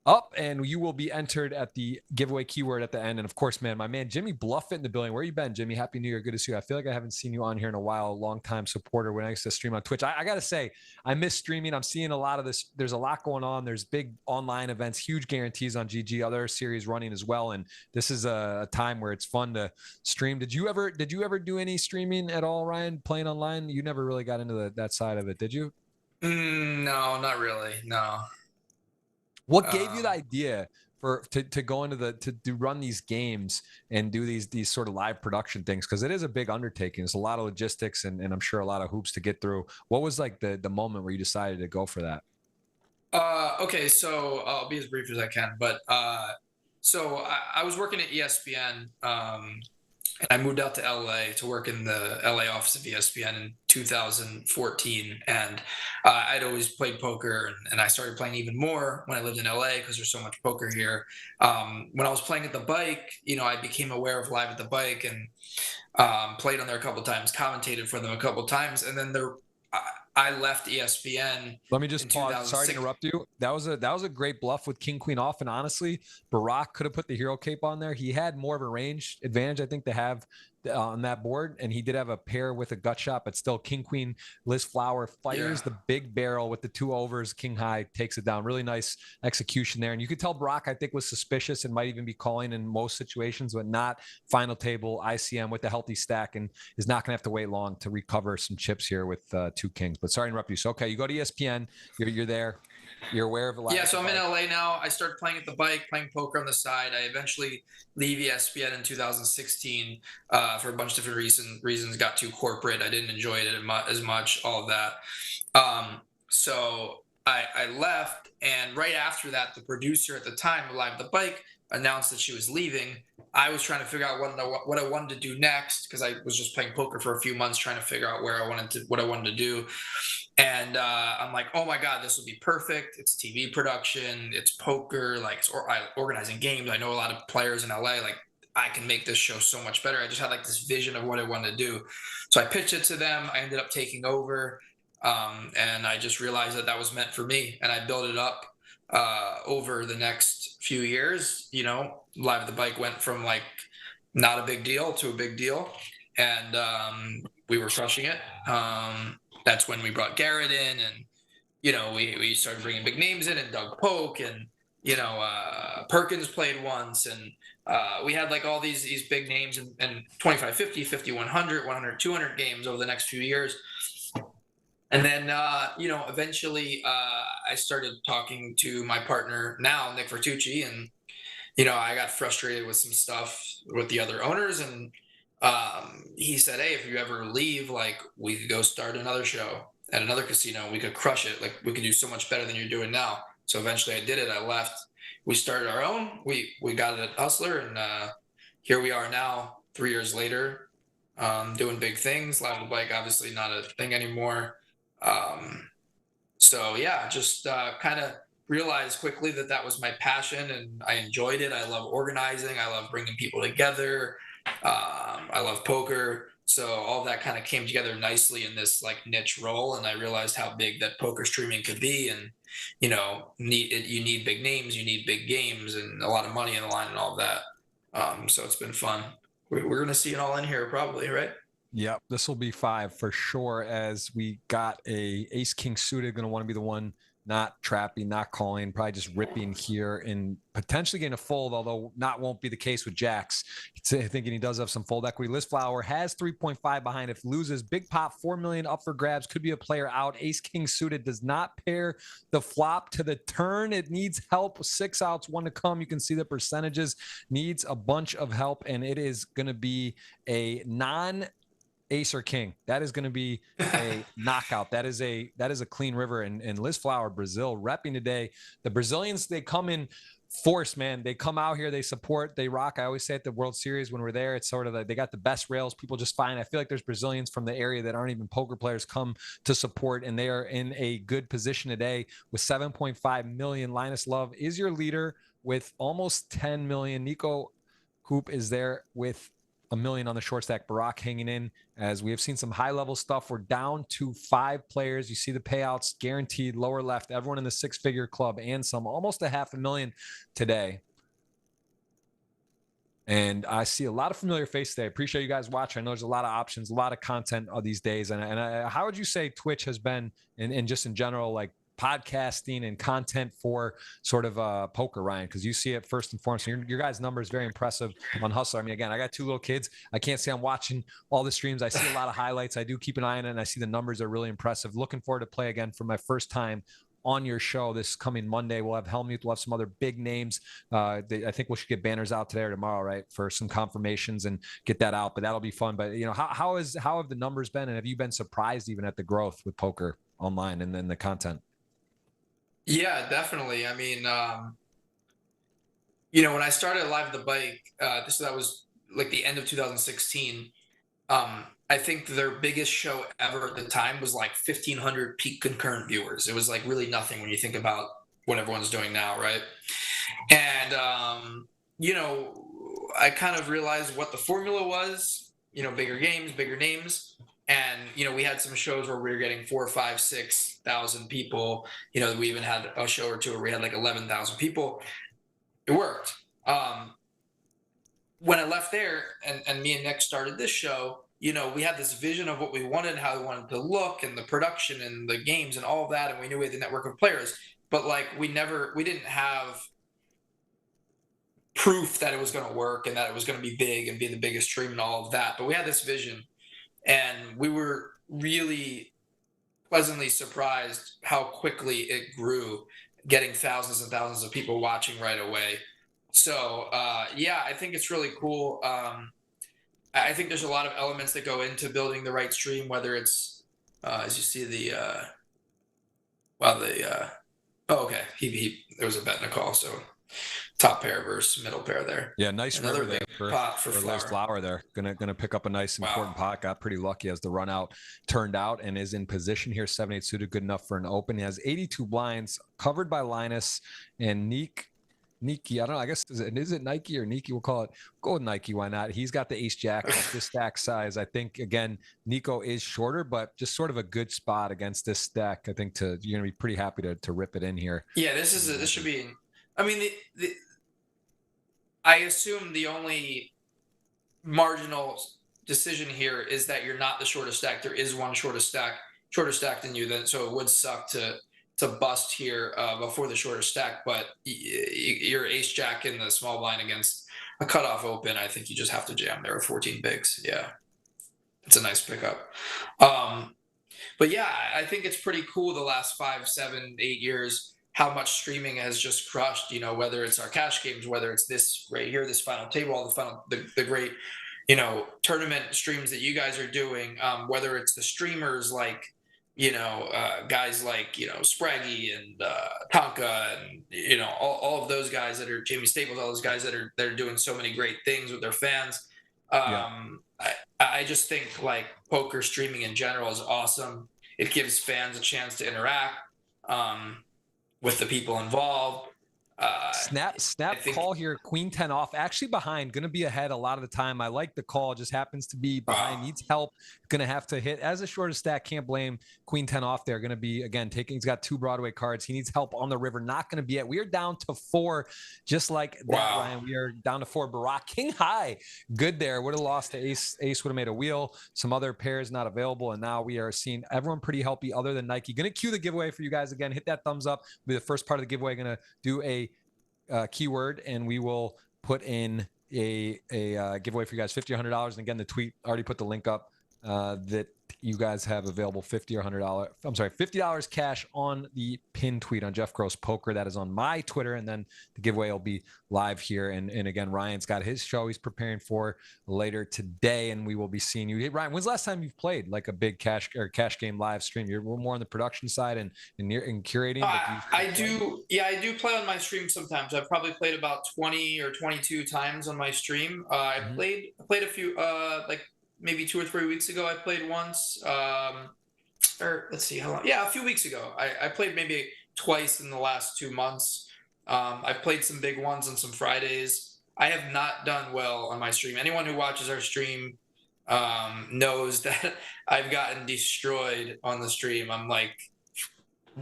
up, and you will be entered at the giveaway keyword at the end. And of course, man, my man Jimmy Bluffit in the building. Where you been, Jimmy? Happy New Year. Good to see you. I feel like I haven't seen you on here in a while. Long time supporter when I used to stream on Twitch. I gotta say, I miss streaming. I'm seeing a lot of this. There's a lot going on. There's big online events, huge guarantees on GG, other series running as well. And this is a time where it's fun to stream. Did you ever do any streaming at all, Ryan? Playing online? You never really got into that side of it, did you? No, not really. No. What gave you the idea to go into to run these games and do these sort of live production things? Because it is a big undertaking. There's a lot of logistics and I'm sure a lot of hoops to get through. What was like the moment where you decided to go for that? Okay, so I'll be as brief as I can. But so I was working at ESPN. And I moved out to LA to work in the LA office of ESPN in 2014. And I'd always played poker, and I started playing even more when I lived in LA because there's so much poker here. When I was playing at the bike, I became aware of Live at the Bike and played on there a couple of times, commentated for them a couple of times. And then I left ESPN. Let me just pause. Sorry to interrupt you. That was a great bluff with King Queen off. And honestly, Barak could have put the hero cape on there. He had more of a range advantage, I think, to have on that board. And he did have a pair with a gut shot, but still King Queen, LisFlower fires the big barrel with the 2 overs. King High takes it down. Really nice execution there. And you could tell Barak, I think, was suspicious and might even be calling in most situations, but not final table ICM with a healthy stack and is not going to have to wait long to recover some chips here with 2 kings. But sorry to interrupt you. So, okay, you go to ESPN. You're there. You're aware of a lot. Yeah, so I'm in LA now. I started playing at the bike, playing poker on the side. I eventually leave ESPN in 2016 for a bunch of different reasons. Got too corporate. I didn't enjoy it as much, all of that. So I left, and right after that, the producer at the time of Live the Bike announced that she was leaving. I was trying to figure out what I wanted to do next because I was just playing poker for a few months, trying to figure out what I wanted to do. And I'm like, oh my God, this would be perfect. It's TV production, it's poker, like it's organizing games. I know a lot of players in LA. Like I can make this show so much better. I just had like this vision of what I wanted to do. So I pitched it to them. I ended up taking over, and I just realized that was meant for me. And I built it up over the next few years. Live at the Bike went from like not a big deal to a big deal, and we were crushing it. That's when we brought Garrett in, and we started bringing big names in, and Doug Polk, and Perkins played once, and we had like all these big names and 25, 50, 50, 100, 100, 200 games over the next few years. And then, eventually I started talking to my partner now, Nick Vertucci, and, I got frustrated with some stuff with the other owners. And he said, hey, if you ever leave, like, we could go start another show at another casino. We could crush it. Like, we could do so much better than you're doing now. So eventually I did it. I left. We started our own. We got it at Hustler, and here we are now, 3 years later, doing big things. Live the Bike, obviously not a thing anymore. So yeah, just kind of realized quickly that was my passion, and I enjoyed it. I love organizing. I love bringing people together. I love poker. So all that kind of came together nicely in this like niche role. And I realized how big that poker streaming could be. And, you need big names, you need big games, and a lot of money in the line and all of that. So it's been fun. We're going to see it all in here probably, right? Yep, this will be 5 for sure, as we got a ace king suited, going to want to be the one not trapping, not calling, probably just ripping here and potentially getting a fold, although won't be the case with jacks. Thinking he does have some fold equity. LisFlower has 3.5 behind. If loses, big pot, 4 million up for grabs, could be a player out. Ace king suited does not pair the flop to the turn. It needs help. 6 outs, 1 to come. You can see the percentages. Needs a bunch of help, and it is going to be a ace or king. That is going to be a knockout. That is a clean river. And LisFlower, Brazil, repping today. The Brazilians, they come in force, man. They come out here, they support, they rock. I always say at the World Series when we're there, it's sort of like they got the best rails. People just find. I feel like there's Brazilians from the area that aren't even poker players come to support, and they are in a good position today with 7.5 million. Linus Love is your leader with almost 10 million. Niko Koop is there with $1 million on the short stack. Barak hanging in, as we have seen some high level stuff. We're down to 5 players. You see the payouts guaranteed lower left, everyone in the 6-figure club, and some almost a $500,000 today. And I see a lot of familiar faces today. I appreciate you guys watching. I know there's a lot of options, a lot of content these days. And how would you say Twitch has been, and just in general, like podcasting and content for sort of poker, Ryan? Because you see it first and foremost. Your guys' number is very impressive on Hustler. I mean, again, I got 2 little kids. I can't say I'm watching all the streams. I see a lot of highlights. I do keep an eye on it, and I see the numbers are really impressive. Looking forward to play again for my first time on your show this coming Monday. We'll have Helmut. We'll have some other big names. I think we should get banners out today or tomorrow, right, for some confirmations and get that out. But that'll be fun. But how have the numbers been, and have you been surprised even at the growth with poker online and then the content? Yeah, definitely. I mean, when I started Live the Bike, that was like the end of 2016. I think their biggest show ever at the time was like 1,500 peak concurrent viewers. It was like really nothing when you think about what everyone's doing now, right? And I kind of realized what the formula was. Bigger games, bigger names. And, we had some shows where we were getting 4,000, 5,000, 6,000 people. We even had a show or two where we had like 11,000 people. It worked. When I left there and me and Nick started this show, we had this vision of what we wanted, how we wanted to look, and the production and the games and all of that. And we knew we had the network of players, but like we didn't have proof that it was going to work and that it was going to be big and be the biggest stream and all of that. But we had this vision. And we were really pleasantly surprised how quickly it grew, getting thousands and thousands of people watching right away. So, I think it's really cool. I think there's a lot of elements that go into building the right stream, whether it's, as you see there was a bet in a call. So top pair versus middle pair there. Yeah, nice Another river there for LisFlower there. Gonna pick up a nice important pot. Got pretty lucky as the run out turned out, and is in position here. 7-8 suited, good enough for an open. He has 82 blinds covered by Linus and Niki. I don't know. I guess is it Nike or Niki? We'll call it. Go with Nike. Why not? He's got the ace jack, the stack size. I think again, Niko is shorter, but just sort of a good spot against this stack. I think you're gonna be pretty happy to rip it in here. Yeah, this should be. I mean, I assume the only marginal decision here is that you're not the shortest stack. There is one shorter stack than you. So it would suck to it's a bust here before the shorter stack, but you're ace jack in the small blind against a cutoff open. I think you just have to jam there with 14 bigs. Yeah, it's a nice pickup. But yeah, I think it's pretty cool the last 5, 7, 8 years how much streaming has just crushed, you know, whether it's our cash games, whether it's this right here, this final table, all the great, you know, tournament streams that you guys are doing, whether it's the streamers like, you know, guys like, you know, Spraggy and Tonka and, you know, all of those guys that are Jamie Staples, all those guys that are doing so many great things with their fans. I just think like poker streaming in general is awesome. It gives fans a chance to interact with the people involved. Snap call here, queen 10 off, actually behind, gonna be ahead a lot of the time. I like the call, just happens to be behind, needs help, gonna have to hit as a shortest stack. Can't blame queen 10 off there. Gonna be again taking, he's got 2 Broadway cards, he needs help on the river, not gonna be it. We are down to 4, just like that, Ryan. We are down to 4. Barak king high, good there, would have lost to ace would have made a wheel, some other pairs not available, and now we are seeing everyone pretty healthy other than Nike. Gonna cue the giveaway for you guys again. Hit that thumbs up. Be the first part of the giveaway. Gonna do a keyword, and we will put in a giveaway for you guys, $50 or $100. And again, the tweet already put the link up that you guys have available, $50 or $100. I'm sorry, $50 cash on the pin tweet on Jeff Gross Poker. That is on my Twitter, and then the giveaway will be live here. And again, Ryan's got his show he's preparing for later today, and we will be seeing you. Hey, Ryan, when's the last time you've played like a big cash game live stream? You're more on the production side and curating. I do play on my stream sometimes. I've probably played about 20 or 22 times on my stream. I played a few like maybe 2 or 3 weeks ago. I played once, or let's see how long. Yeah, a few weeks ago. I played maybe twice in the last 2 months. I've played some big ones on some Fridays. I have not done well on my stream. Anyone who watches our stream knows that I've gotten destroyed on the stream. I'm like,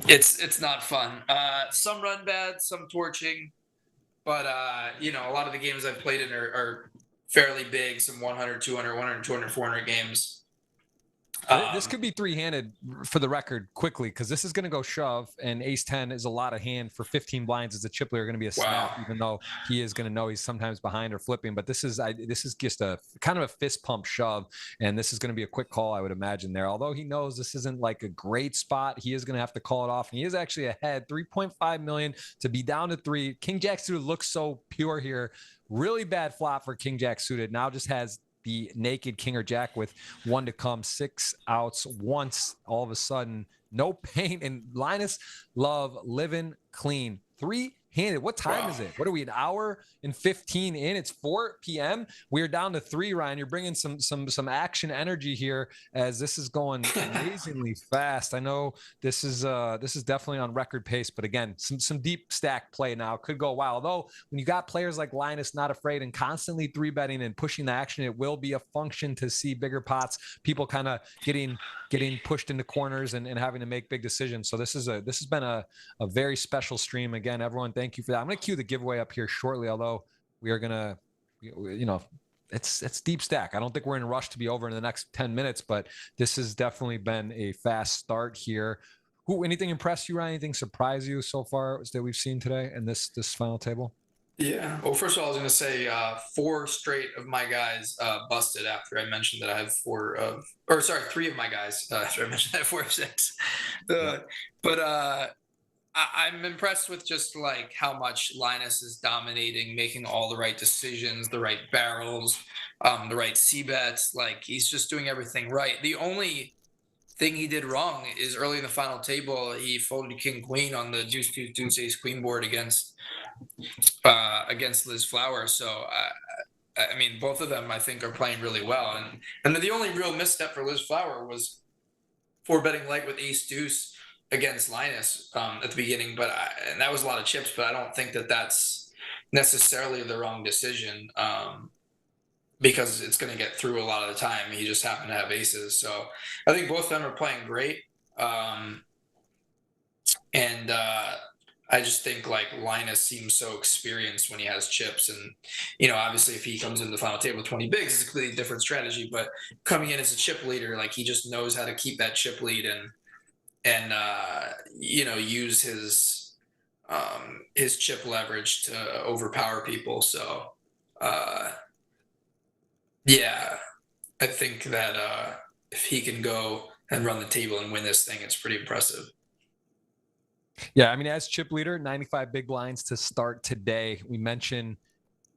it's not fun. Some run bad, some torching, but you know, a lot of the games I've played in are fairly big, some 100, 200, 100, 200, 400 games. This could be 3-handed for the record quickly, because this is going to go shove, and ace 10 is a lot of hand for 15 blinds as a chip leader, going to be a snap, even though he is going to know he's sometimes behind or flipping. But this is just a kind of a fist pump shove, and this is going to be a quick call, I would imagine there. Although he knows this isn't like a great spot, he is going to have to call it off, and he is actually ahead, 3.5 million to be down to 3. King Jack suited looks so pure here. Really bad flop for King Jack suited. Now just has the naked king or jack with 1 to come, 6 outs once, all of a sudden, no pain. And Linus Love living clean. 3-handed. What time is it? What are we, an hour and 15 in? It's 4 p.m. We're down to 3, Ryan. You're bringing some action energy here as this is going amazingly fast. I know this is definitely on record pace, but again, some deep stack play now could go a while. Although when you got players like Linus not afraid and constantly 3-betting and pushing the action, it will be a function to see bigger pots, people kind of getting pushed into corners and having to make big decisions. So this has been a very special stream. Again, everyone, thank you for that. I'm going to cue the giveaway up here shortly, although we are going to, you know, it's deep stack. I don't think we're in a rush to be over in the next 10 minutes, but this has definitely been a fast start here. Anything impressed you, Ryan? Anything surprise you so far that we've seen today in this final table? Yeah. Well, first of all, I was going to say 4 straight of my guys busted after I mentioned that I have 3 of my guys after I mentioned that I have 4 of 6. But I'm impressed with just like how much Linus is dominating, making all the right decisions, the right barrels, the right c-bets. Like, he's just doing everything right. The only thing he did wrong is early in the final table, he folded king queen on the deuce ace queen board against LisFlower. So I mean, both of them I think are playing really well, and the only real misstep for LisFlower was 4-betting light with ace deuce against Linus at the beginning, and that was a lot of chips, but I don't think that that's necessarily the wrong decision, because it's going to get through a lot of the time. He just happened to have aces. So I think both of them are playing great. And I just think like Linus seems so experienced when he has chips, and, you know, obviously if he comes into the final table with 20 bigs, it's a completely different strategy, but coming in as a chip leader, like, he just knows how to keep that chip lead, and and use his chip leverage to overpower people. So yeah, I think that if he can go and run the table and win this thing, it's pretty impressive. Yeah, I mean, as chip leader, 95 big blinds to start today. We mentioned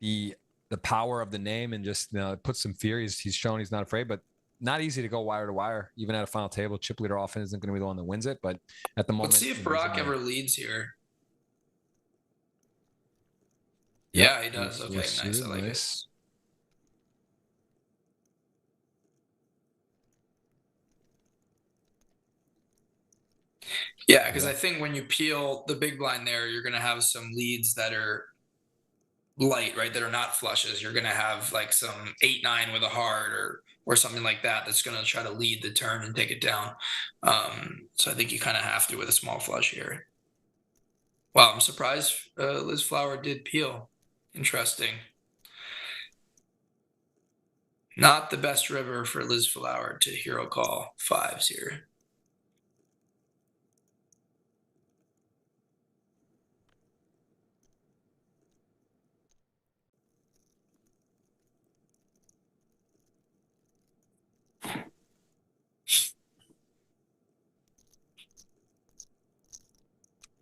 the power of the name and just put some fear. He's shown he's not afraid, but not easy to go wire to wire, even at a final table. Chip leader often isn't going to be the one that wins it, but at the moment, let's see if Barak ever leads here. Yep. Yeah, he does. Okay, nice. I like it. Yeah, because I think when you peel the big blind there, you're going to have some leads that are light, right? That are not flushes. You're going to have like some 8-9 with a heart or something like that. That's going to try to lead the turn and take it down. So I think you kind of have to with a small flush here. Wow, I'm surprised LisFlower did peel. Interesting. Not the best river for LisFlower to hero call 5s here.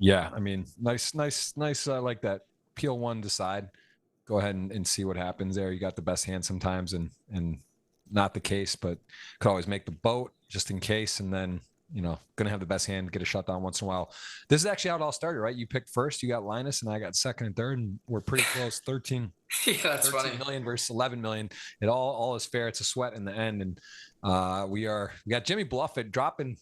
Yeah, I mean, nice. I like that. Peel one, decide. Go ahead and see what happens there. You got the best hand sometimes, and not the case, but could always make the boat just in case, and then gonna have the best hand, get a shutdown once in a while. This is actually how it all started, right? You picked first, you got Linus, and I got second and third, and we're pretty close. 13. Yeah, that's 13 funny. million versus 11 million. It all is fair. It's a sweat in the end, and we got Jimmy Bluffett dropping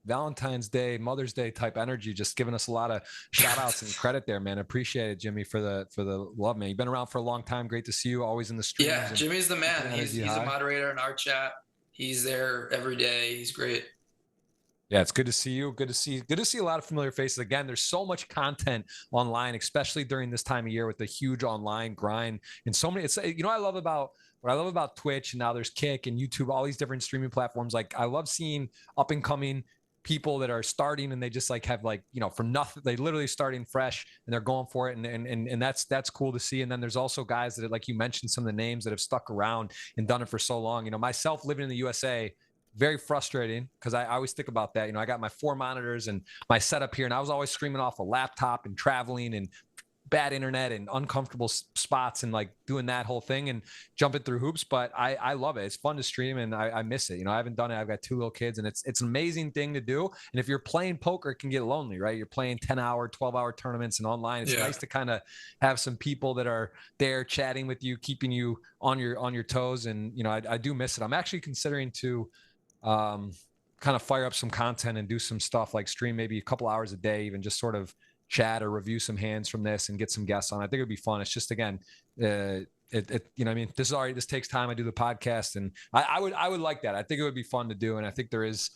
Valentine's Day, Mother's Day type energy, just giving us a lot of shout outs and credit there, man. Appreciate it, Jimmy, for the love, man. You've been around for a long time. Great to see you, always in the streams. Yeah, Jimmy's the man. He's a moderator in our chat. He's there every day. He's great. Yeah, it's good to see you. Good to see a lot of familiar faces. Again, there's so much content online, especially during this time of year with the huge online grind and so many. It's what I love about Twitch, and now there's Kick and YouTube, all these different streaming platforms. Like, I love seeing up and coming people that are starting, and they just have from nothing, they literally starting fresh and they're going for it, and that's cool to see. And then there's also guys that, like you mentioned, some of the names that have stuck around and done it for so long. Myself living in the USA, very frustrating, because I always think about that. I got my 4 monitors and my setup here, and I was always screaming off a laptop and traveling and bad internet and uncomfortable spots and doing that whole thing and jumping through hoops. But I love it. It's fun to stream, and I miss it. I haven't done it. I've got 2 little kids, and it's an amazing thing to do. And if you're playing poker, it can get lonely, right? You're playing 10-hour, 12-hour tournaments and online. It's nice to kind of have some people that are there chatting with you, keeping you on your toes. And I do miss it. I'm actually considering to kind of fire up some content and do some stuff, like stream maybe a couple hours a day, even just sort of chat or review some hands from this and get some guests on. I think it'd be fun. It's just, again, this takes time. I do the podcast, and I would like that. I think it would be fun to do. And I think there is,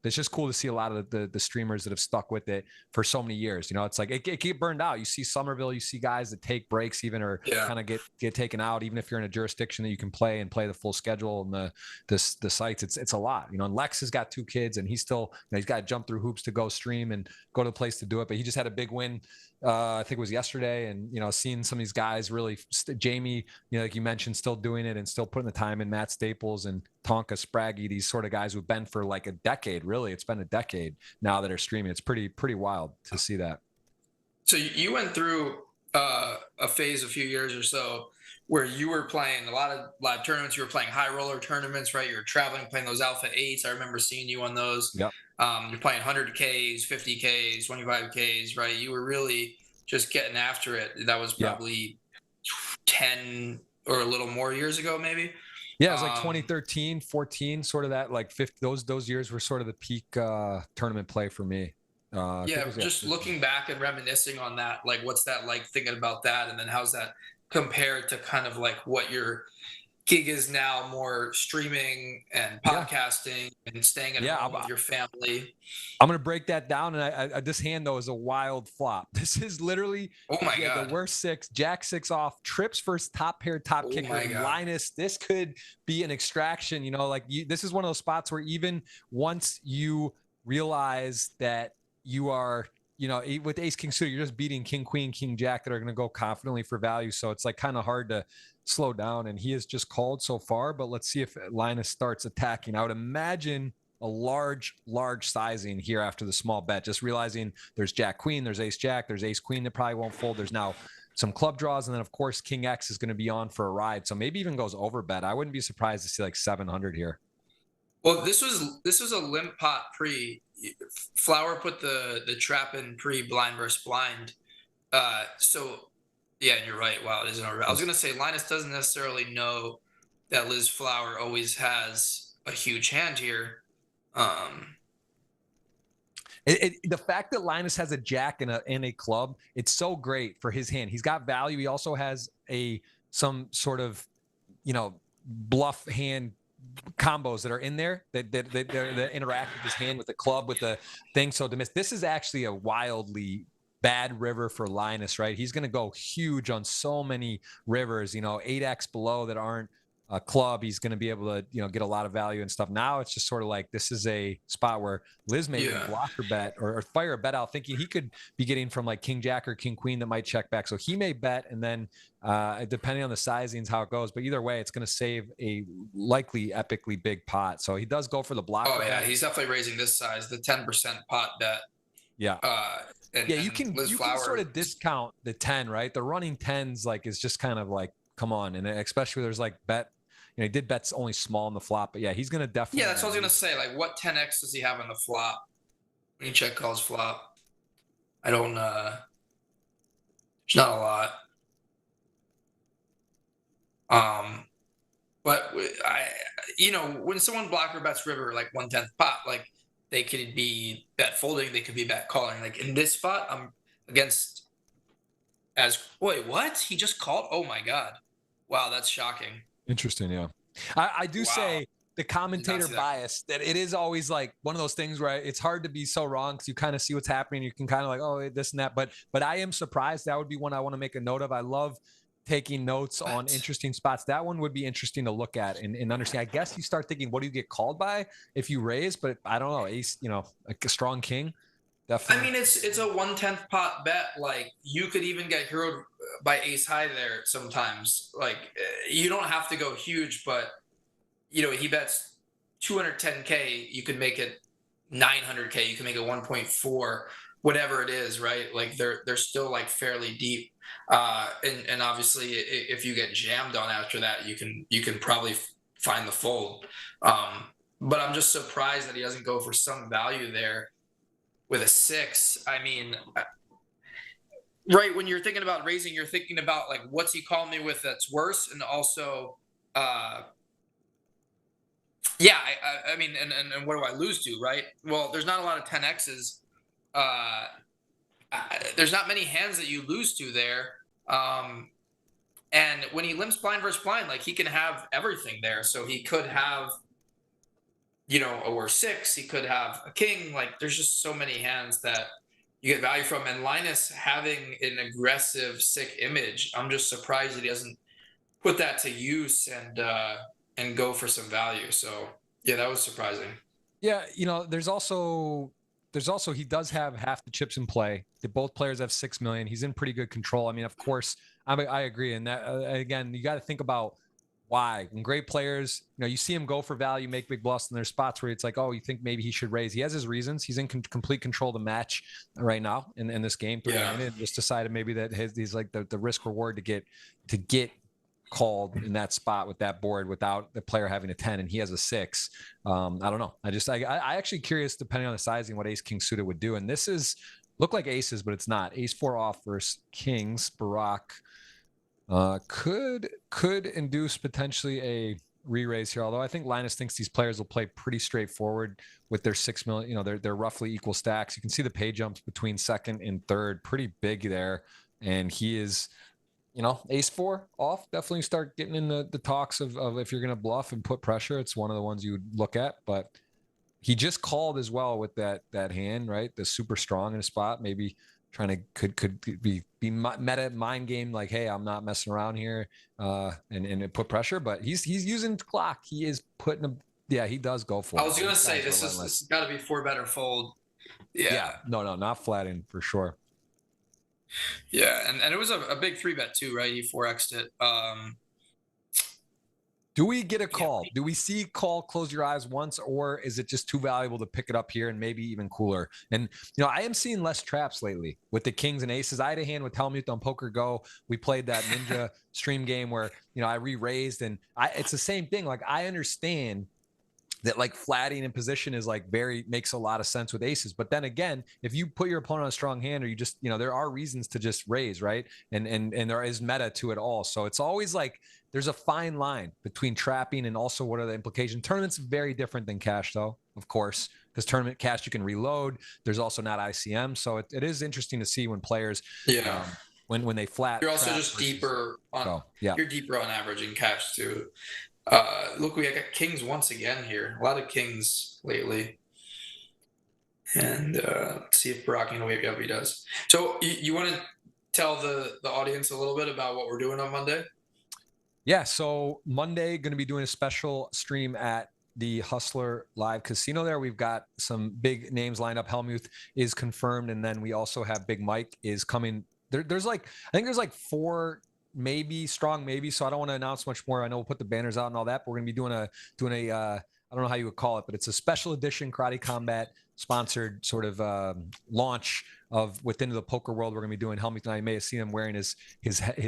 it's just cool to see a lot of the streamers that have stuck with it for so many years. It's like, it get burned out. You see Somerville, you see guys that take breaks even, or kind of get taken out, even if you're in a jurisdiction that you can play the full schedule and the sites. It's a lot, and Lex has got 2 kids, and he's still, he's got to jump through hoops to go stream and go to the place to do it. But he just had a big win. I think it was yesterday, and seeing some of these guys really, Jamie, like you mentioned, still doing it and still putting the time in. Matt Staples and Tonka Spraggy, these sort of guys who've been for like a decade. Really, it's been a decade now that are streaming. It's pretty wild to see that. So you went through a phase a few years or so where you were playing a lot of live tournaments. You were playing high roller tournaments, right? You were traveling, playing those Alpha 8s. I remember seeing you on those. Yep. You're playing 100Ks, 50Ks, 25Ks, right? You were really just getting after it. That was probably 10 or a little more years ago, maybe. Yeah, it was like 2013, 14, sort of that, like 50, those years were sort of the peak tournament play for me. Just looking back and reminiscing on that, like, what's that like, thinking about that, and then how's that compared to kind of like what you're gig is now more streaming and podcasting and staying at home with your family. I'm going to break that down. And this hand, though, is a wild flop. This is literally the worst six, jack six off, trips first top pair, top kicker, and Linus. This could be an extraction. You know, like this is one of those spots where even once you realize that you are, you know, with ace, king suited, you're just beating king, queen, king, jack that are going to go confidently for value. So it's like kind of hard to slow down. And he has just called so far, but let's see if Linus starts attacking. I would imagine a large sizing here after the small bet, just realizing there's jack queen, there's ace jack, there's ace queen that probably won't fold. There's now some club draws. And then of course, king X is going to be on for a ride. So maybe even goes over bet. I wouldn't be surprised to see like 700 here. Well, this was a limp pot pre. Flower put the trap in pre blind versus blind. So yeah, you're right. Wow, it isn't. I was gonna say Linus doesn't necessarily know that LisFlower always has a huge hand here. The fact that Linus has a jack and a club, it's so great for his hand. He's got value. He also has some sort of, you know, bluff hand combos that are in there that interact with his hand, with the club, with the thing. So to miss, this is actually a wildly bad river for Linus, right? He's going to go huge on so many rivers, you know, 8x below that aren't a club. He's going to be able to, you know, get a lot of value and stuff. Now it's just sort of like, this is a spot where Liz may block her bet or fire a bet out thinking he could be getting from like king jack or king queen that might check back. So he may bet, and then depending on the sizings, how it goes, but either way, it's going to save a likely epically big pot. So he does go for the block. Oh yeah. He's definitely raising this size, the 10% pot bet. Yeah. You can sort of discount the 10, right? The running 10s like is just kind of like, come on. And especially there's like bet, you know, he did bets only small on the flop, but yeah, he's going to definitely. Yeah, that's what I was going to say. Like, what 10x does he have on the flop? When you check calls flop, I don't. There's not a lot. But you know, when someone blocker bets river like 1/10 pot, like they could be bet folding, they could be bet calling. Like in this spot, I'm against. Wait, what? He just called? Oh my god! Wow, that's shocking. Interesting, yeah. I do say the commentator bias that it is always like one of those things where it's hard to be so wrong because you kind of see what's happening. You can kind of like, oh, this and that. But I am surprised. That would be one I want to make a note of. I love taking notes on interesting spots. That one would be interesting to look at and understand. I guess you start thinking, what do you get called by if you raise? But I don't know, ace, you know, like a strong king. Definitely. I mean, it's a 1/10 pot bet. Like you could even get heroed by ace high there sometimes. Like you don't have to go huge, but you know, he bets 210K. You could make it 900K. You can make it 1.4, whatever it is, right? Like they're still like fairly deep. And obviously if you get jammed on after that, you can probably find the fold. But I'm just surprised that he doesn't go for some value there. With a 6, I mean, right, when you're thinking about raising, you're thinking about like, what's he calling me with that's worse? And also, I mean, and what do I lose to, right? Well, there's not a lot of 10Xs. There's not many hands that you lose to there. And when he limps blind versus blind, like he can have everything there. So he could have, you know, a worse 6, he could have a king. Like there's just so many hands that you get value from. And Linus having an aggressive, sick image, I'm just surprised that he doesn't put that to use and go for some value. So yeah, that was surprising. Yeah, you know, there's also he does have half the chips in play. Both players have 6 million. He's in pretty good control. I mean, of course, I agree. And that again, you got to think about why. When great players, you know, you see him go for value, make big bluffs, and there's spots where it's like, oh, you think maybe he should raise. He has his reasons. He's in complete control of the match right now in this game. And just decided maybe that he's like the risk reward to get called in that spot with that board without the player having a 10 and he has a 6. I don't know. I actually curious, depending on the sizing, what ace king suited would do. And this is look like aces, but it's not. Ace 4 off versus kings. Barak could induce potentially a re-raise here, although I think Linus thinks these players will play pretty straightforward with their 6 million. You know, they're roughly equal stacks. You can see the pay jumps between second and third pretty big there, and he is ace four off, definitely start getting in the talks of if you're going to bluff and put pressure. It's one of the ones you would look at, but he just called as well with that hand, right? The super strong in a spot, maybe trying to could be meta mind game, like, hey, I'm not messing around here, and put pressure. But he's using clock. He is putting a, yeah, he does go for it. I was gonna say this has got to be 4-bet fold. Yeah. No, not flatting for sure. Yeah, and it was a big 3-bet too, right? He 4x'd it. Do we get a call? Do we see call, close your eyes once, or is it just too valuable to pick it up here and maybe even cooler? And, I am seeing less traps lately with the kings and aces. I had a hand with Helmut on Poker Go. We played that Ninja stream game where, I re-raised, and it's the same thing. Like, I understand that like flatting in position is like makes a lot of sense with aces. But then again, if you put your opponent on a strong hand, or you just, there are reasons to just raise, right? And there is meta to it all. So it's always like, there's a fine line between trapping and also what are the implications. Tournaments very different than cash though, of course, because tournament cash, you can reload. There's also not ICM. So it is interesting to see when players, when they flat. You're also just deeper on, you're deeper on average in cash too. Look, we got kings once again here. A lot of kings lately. And let's see if Barak he does. So you want to tell the audience a little bit about what we're doing on Monday? Yeah, so Monday, going to be doing a special stream at the Hustler Live Casino there. We've got some big names lined up. Helmuth is confirmed, and then we also have Big Mike is coming. There's like, I think there's like 4 maybe strong maybe, so I don't want to announce much more. I know we'll put the banners out and all that, but we're gonna be doing a I don't know how you would call it, but it's a special edition Karate Combat sponsored sort of launch of within the poker world. We're gonna be doing Helmut, and I may have seen him wearing his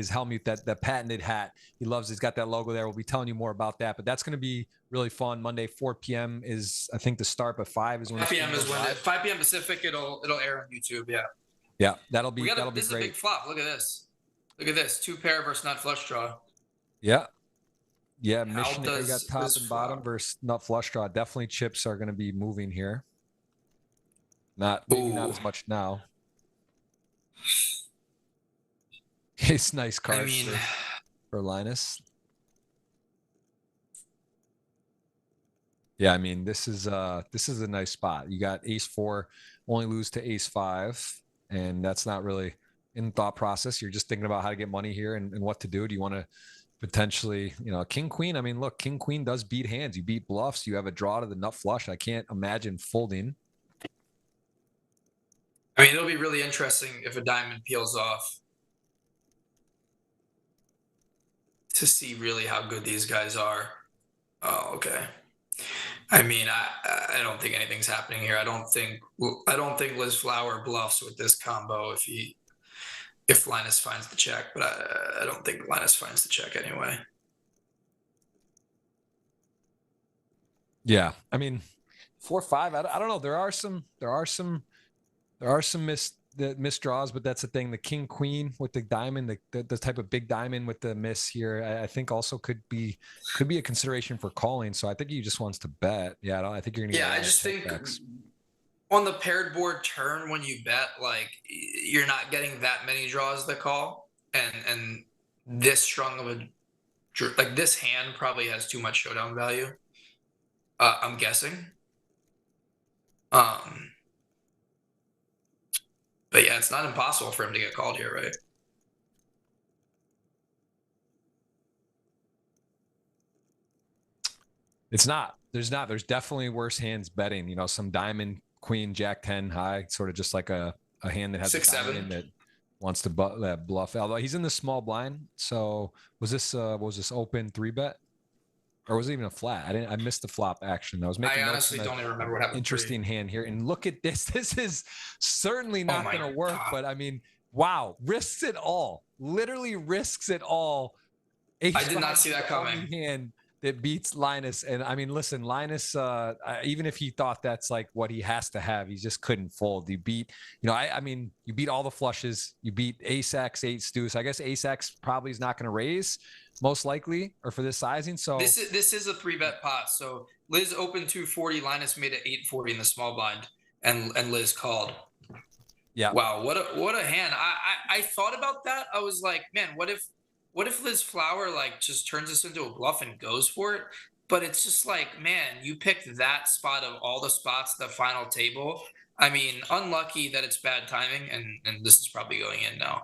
Helmut, that patented hat. He's got that logo there. We'll be telling you more about that, but that's gonna be really fun. Monday 4 p.m. is, I think, the start, but 5 is when 5 p.m. is when 5 p.m. Pacific. It'll air on YouTube. Yeah, that'll be this great. Is a big flop. Look at this 2 pair versus nut flush draw. Yeah, Missionary got top and bottom versus nut flush draw. Definitely chips are going to be moving here. Not as much now. It's nice card for Linus. Yeah, I mean, this is a nice spot. You got ace 4, only lose to ace 5, and that's not really in thought process. You're just thinking about how to get money here and what to do. Do you want to potentially, king queen? I mean, look, king queen does beat hands. You beat bluffs. You have a draw to the nut flush. I can't imagine folding. I mean, it'll be really interesting if a diamond peels off to see really how good these guys are. Oh, okay. I mean, I don't think anything's happening here. I don't think LisFlower bluffs with this combo if Linus finds the check, but I don't think Linus finds the check anyway. Yeah, I mean, 4-5. I don't know. There are some missed draws, but that's the thing. The king queen with the diamond, the type of big diamond with the miss here, I think also could be a consideration for calling. So I think he just wants to bet. Yeah, I think you're gonna. Yeah, I just think on the paired board turn, when you bet, like, you're not getting that many draws to call, and this strong of a, like, this hand probably has too much showdown value. I'm guessing. But yeah, it's not impossible for him to get called here, right? It's not. There's definitely worse hands betting. Some diamond, queen, jack 10 high, sort of just like a hand that has 6-7 that wants to bluff. Although he's in the small blind. So was this open 3-bet? Or was it even a flat? I missed the flop action. I honestly don't even remember what happened. Interesting hand here. And look at this. This is certainly not going to work. But I mean, wow, risks it all. Literally risks it all. I did not see that coming. Hand that beats Linus. And I mean, listen, Linus, even if he thought that's like what he has to have, he just couldn't fold. You beat, I mean, you beat all the flushes. You beat ace X, ace deuce. I guess ace X probably is not going to raise, most likely, or for this sizing. So this is a 3-bet pot. So Liz opened 240, Linus made it 840 in the small blind, and Liz called. Yeah. Wow, what a hand. I thought about that. I was like, man, what if what if LisFlower like just turns this into a bluff and goes for it? But it's just like, man, you picked that spot of all the spots at the final table. I mean, unlucky that it's bad timing, and this is probably going in now.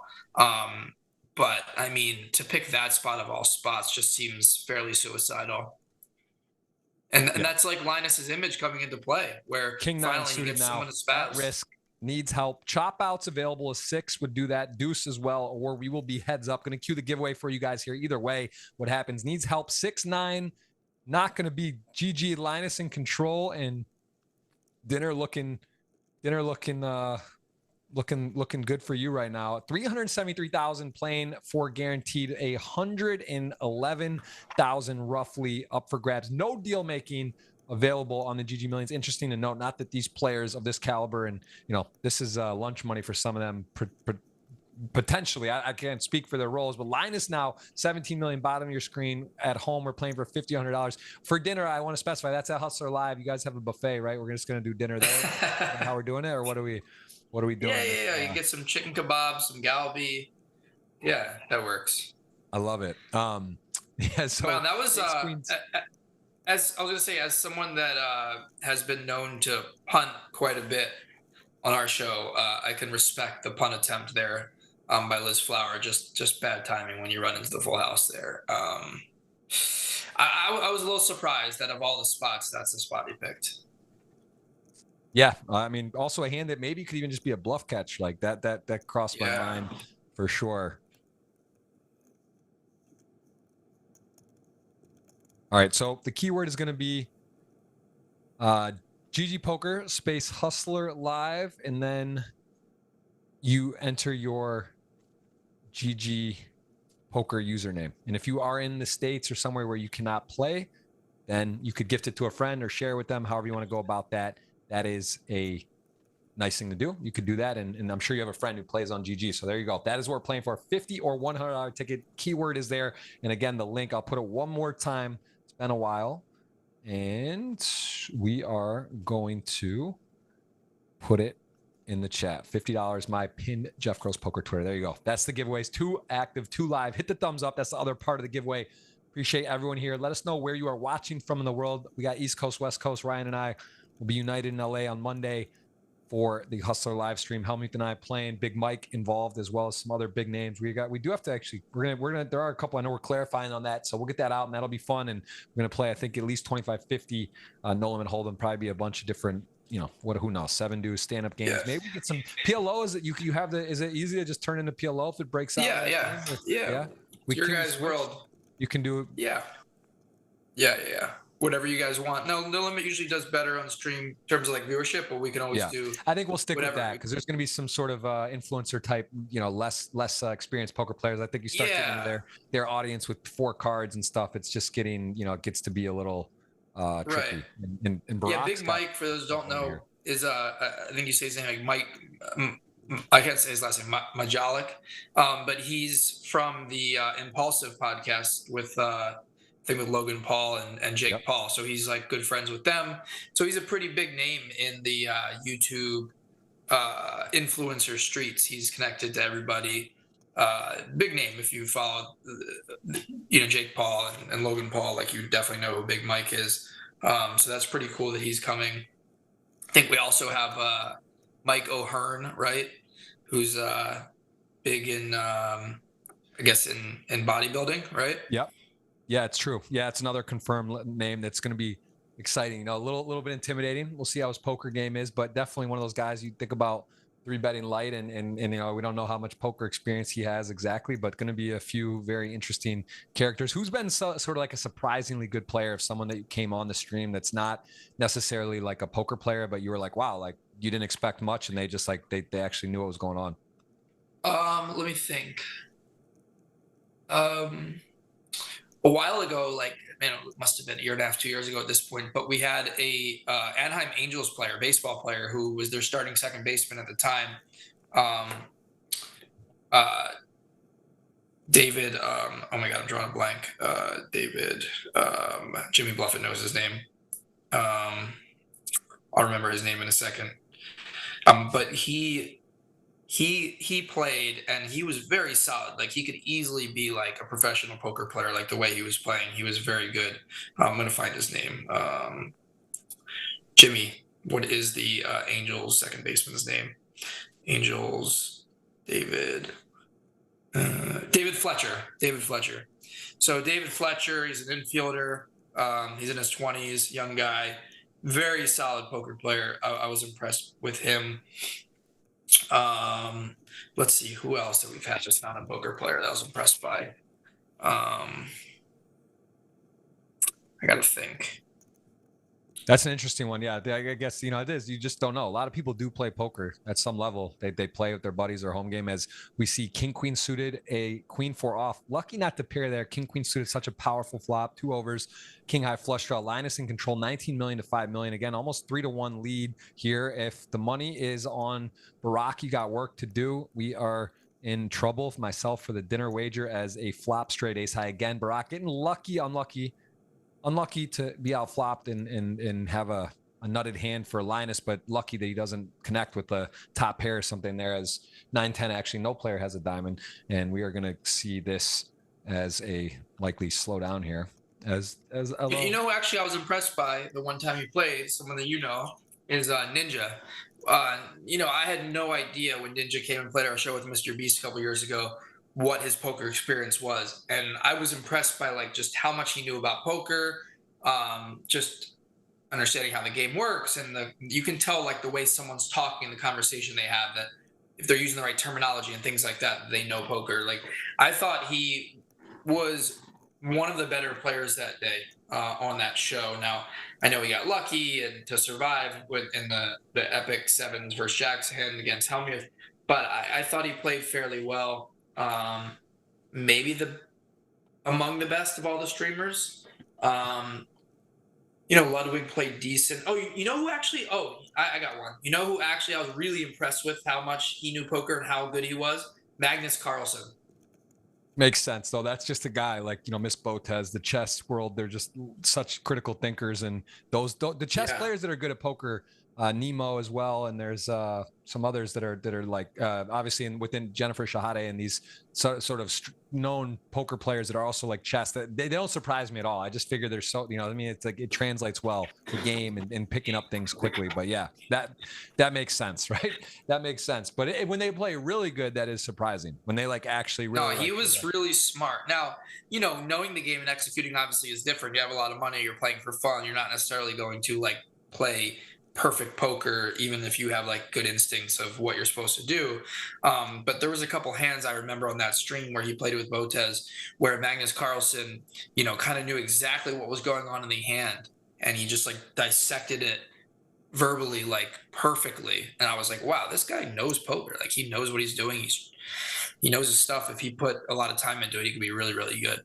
But I mean, to pick that spot of all spots just seems fairly suicidal. And that's like Linus's image coming into play, where King nine finally he suited gets now, someone to at spaz. risk, needs help. Chop outs available as 6 would do that. Deuce as well, or we will be heads up. Going to cue the giveaway for you guys here. Either way, what happens? Needs help. 6-9, not going to be GG. Linus in control, and dinner looking good for you right now. 373,000 playing for guaranteed 111,000 roughly up for grabs. No deal making available on the GG Millions. Interesting to note, not that these players of this caliber, and this is lunch money for some of them potentially. I can't speak for their roles, but Linus now 17 million bottom of your screen. At home, we're playing for $5,100 for dinner. I want to specify that's at Hustler Live. You guys have a buffet, right? We're just going to do dinner there. How we're doing it, or what are we doing? Yeah. You get some chicken kebabs, some galbi. Yeah, that works. I love it. Yeah. So well, that was as I was gonna say, as someone that has been known to punt quite a bit on our show, I can respect the punt attempt there by LisFlower. Just bad timing when you run into the full house there. I was a little surprised that of all the spots, that's the spot he picked. Yeah, I mean, also a hand that maybe could even just be a bluff catch like that. That crossed my mind for sure. All right, so the keyword is going to be GGPoker space Hustler Live, and then you enter your GGPoker username. And if you are in the States or somewhere where you cannot play, then you could gift it to a friend or share with them, however you want to go about that. That is a nice thing to do. You could do that, and I'm sure you have a friend who plays on GG. So there you go. That is what we're playing for. $50 or $100 ticket. Keyword is there. And again, the link, I'll put it one more time. It's been a while. And we are going to put it in the chat. $50, my pinned Jeff Gross Poker Twitter. There you go. That's the giveaways. 2 active, 2 live. Hit the thumbs up. That's the other part of the giveaway. Appreciate everyone here. Let us know where you are watching from in the world. We got East Coast, West Coast. Ryan and I will be united in LA on Monday for the Hustler live stream. Helmut and I playing. Big Mike involved, as well as some other big names. We do have to actually, we're gonna there are a couple, I know we're clarifying on that, so we'll get that out, and that'll be fun. And we're gonna play, I think, at least 25-50 no limit hold'em, probably be a bunch of different, who knows, 7 deuce stand-up games. Yes. Maybe we get some PLO. Is it you have the, is it easy to just turn into PLO if it breaks out? Yeah. Your guys' world. You can do it. Yeah. Whatever you guys want. No limit usually does better on stream in terms of like viewership, but we can always do. I think we'll stick with that because there's going to be some sort of influencer type, less experienced poker players. I think you start getting their audience with 4 cards and stuff. It's just getting, it gets to be a little tricky. Right. And Big Mike, for those who don't know, is I think you say his name like Mike. I can't say his last name, Majalik, but he's from the Impulsive podcast with. Thing with Logan Paul and Jake Paul. So he's like good friends with them. So he's a pretty big name in the YouTube influencer streets. He's connected to everybody. Big name if you follow, Jake Paul and Logan Paul, like you definitely know who Big Mike is. So that's pretty cool that he's coming. I think we also have Mike O'Hearn, right? Who's big in, I guess in bodybuilding, right? Yep. Yeah, it's true. Yeah, it's another confirmed name that's going to be exciting. A little bit intimidating. We'll see how his poker game is, but definitely one of those guys you think about 3-betting light, and we don't know how much poker experience he has exactly, but going to be a few very interesting characters. Who's been sort of like a surprisingly good player, of someone that came on the stream that's not necessarily like a poker player, but you were like, wow, like you didn't expect much, and they just like they actually knew what was going on. Let me think. A while ago, like, man, it must have been 1.5 years, 2 years ago at this point, but we had a Anaheim Angels player, baseball player, who was their starting second baseman at the time. David, oh my God, I'm drawing a blank. David, Jimmy Bluffett knows his name. I'll remember his name in a second. But he he played and he was very solid. Like he could easily be like a professional poker player. Like the way he was playing, he was very good. I'm gonna find his name. Jimmy. What is the Angels second baseman's name? Angels. David Fletcher. David Fletcher. So David Fletcher, he's an infielder. He's in his 20s, young guy, very solid poker player. I was impressed with him. Let's see who else that we've had just not a poker player that I was impressed by. I got to think. That's an interesting one. Yeah, I guess, it is. You just don't know. A lot of people do play poker at some level. They play with their buddies or home game, as we see king, queen suited, a queen four off. Lucky not to pair there. King, queen suited, such a powerful flop. 2 overs, king high flush draw. Linus in control, 19 million to 5 million. Again, almost 3-1 lead here. If the money is on Barak, you got work to do. We are in trouble for myself for the dinner wager as a flop straight ace high. Again, Barak getting unlucky to be out flopped and have a nutted hand for Linus, but lucky that he doesn't connect with the top pair or something there, as 9-10, actually no player has a diamond. And we are going to see this as a likely slow down here. Actually I was impressed by the one time he played, someone that is Ninja. I had no idea when Ninja came and played our show with Mr. Beast a couple years ago what his poker experience was, and I was impressed by like just how much he knew about poker, just understanding how the game works, and you can tell like the way someone's talking, the conversation they have, that if they're using the right terminology and things like that, they know poker. Like I thought he was one of the better players that day on that show. Now I know he got lucky and to survive in the epic sevens versus jacks hand against Helmuth, but I thought he played fairly well. Maybe among the best of all the streamers. Ludwig played decent. Oh, you know who actually? Oh, I got one. You know who actually I was really impressed with how much he knew poker and how good he was? Magnus Carlsen. Makes sense, though. That's just a guy like, Miss Botez, the chess world. They're just such critical thinkers, and the chess players that are good at poker, Nemo as well, and there's some others that are like obviously within Jennifer Shahade and these sort of known poker players that are also like chess. That they don't surprise me at all. I just figure they're so it's like it translates well the game and picking up things quickly. But yeah, that makes sense, right? That makes sense. But when they play really good, that is surprising. When they like actually really. No, he was really smart. Now knowing the game and executing obviously is different. You have a lot of money. You're playing for fun. You're not necessarily going to like play perfect poker, even if you have like good instincts of what you're supposed to do. But there was a couple hands I remember on that stream where he played with Botez, where Magnus Carlsen, kind of knew exactly what was going on in the hand, and he just like dissected it verbally, like perfectly. And I was like, wow, this guy knows poker. Like he knows what he's doing. He knows his stuff. If he put a lot of time into it, he could be really, really good.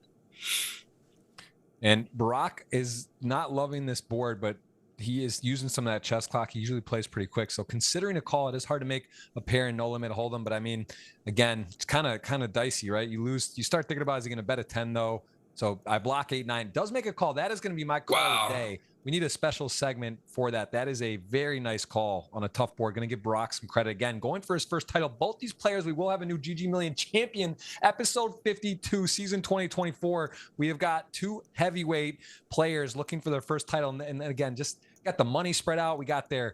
And Barak is not loving this board, but he is using some of that chess clock. He usually plays pretty quick. So considering a call, it is hard to make a pair and no limit hold'em. But I mean, again, it's kind of dicey, right? You start thinking about, is he going to bet a 10 though? So I block 8-9. Does make a call. That is going to be my call of the day. We need a special segment for that. That is a very nice call on a tough board. Going to give Barak some credit again. Going for his first title. Both these players, we will have a new GG Million champion. Episode 52, season 2024. We have got 2 heavyweight players looking for their first title. And again, just got the money spread out. We got the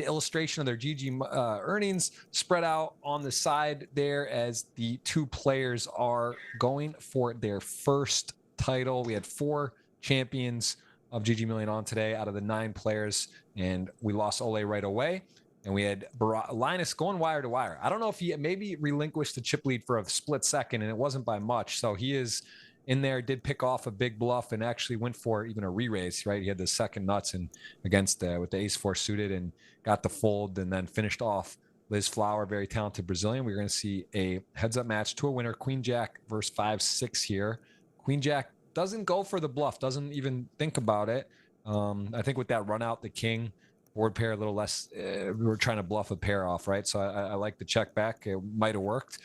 illustration of their GG earnings spread out on the side there as the 2 players are going for their first title. We had 4 champions of GG Million on today out of the 9 players, and we lost Ole right away. And we had Linus going wire to wire. I don't know if he maybe relinquished the chip lead for a split second, and it wasn't by much. So he is in there, did pick off a big bluff and actually went for even a re-raise, right? He had the second nuts and against with the ace-4 suited and got the fold, and then finished off LisFlower, very talented Brazilian. We're going to see a heads-up match to a winner, Queen Jack versus 5-6 here. Queen Jack doesn't go for the bluff, doesn't even think about it. I think with that run out, the king board pair a little less, we were trying to bluff a pair off, right? So I like the check back. It might have worked.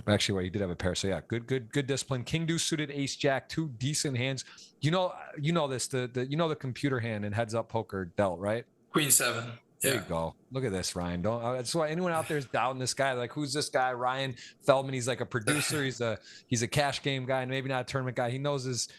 Actually, well, he did have a pair. So yeah, good discipline. King deuce suited, ace jack, 2 decent hands. You know this, the computer hand and heads up poker dealt, right? Queen 7. There you go. Look at this, Ryan. Don't. That's why anyone out there is doubting this guy. Like, who's this guy, Ryan Feldman? He's like a producer. He's a cash game guy, and maybe not a tournament guy. He knows his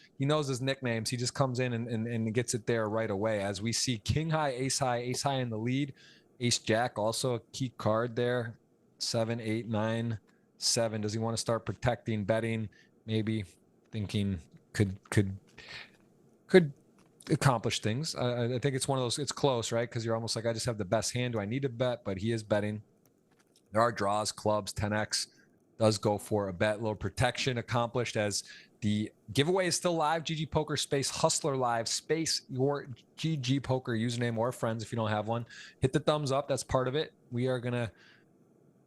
nicknames. He just comes in and gets it there right away. As we see, king high, ace high in the lead. Ace jack also a key card there. 7, 8, 9, 7. Does he want to start protecting, betting? Maybe thinking could accomplish things. I think it's one of those, it's close, right? Because you're almost like, I just have the best hand. Do I need to bet? But he is betting. There are draws, clubs, 10x does go for a bet. Little protection accomplished as the giveaway is still live. GGPoker space Hustler Live space your GGPoker username or friends if you don't have one. Hit the thumbs up. That's part of it. We are going to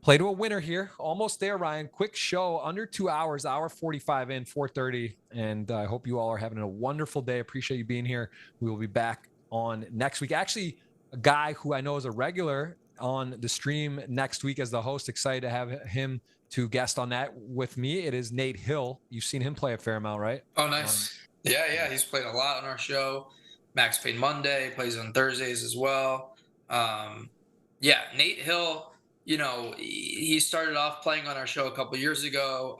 play to a winner here. Almost there, Ryan. Quick show, under 2 hours, hour 45 in, 4:30. And I hope you all are having a wonderful day. Appreciate you being here. We will be back on next week. Actually, a guy who I know is a regular on the stream next week as the host. Excited to have him to guest on that with me. It is Nate Hill. You've seen him play a fair amount, right? Oh, nice. Yeah. He's played a lot on our show. Max Paid Monday, plays on Thursdays as well. Nate Hill, he started off playing on our show a couple years ago.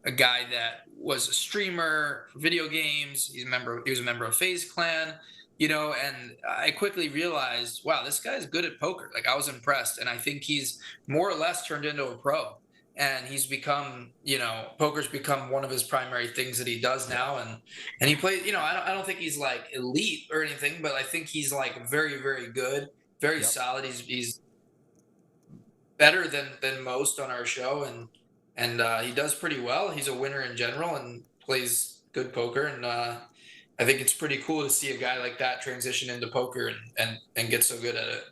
A guy that was a streamer for video games. He was a member of FaZe Clan, and I quickly realized, wow, this guy's good at poker. Like, I was impressed. And I think he's more or less turned into a pro. And he's become, poker's become one of his primary things that he does now. And he plays, I don't think he's like elite or anything, but I think he's like very, very good, very solid. He's better than most on our show, and he does pretty well. He's a winner in general and plays good poker, and I think it's pretty cool to see a guy like that transition into poker and get so good at it.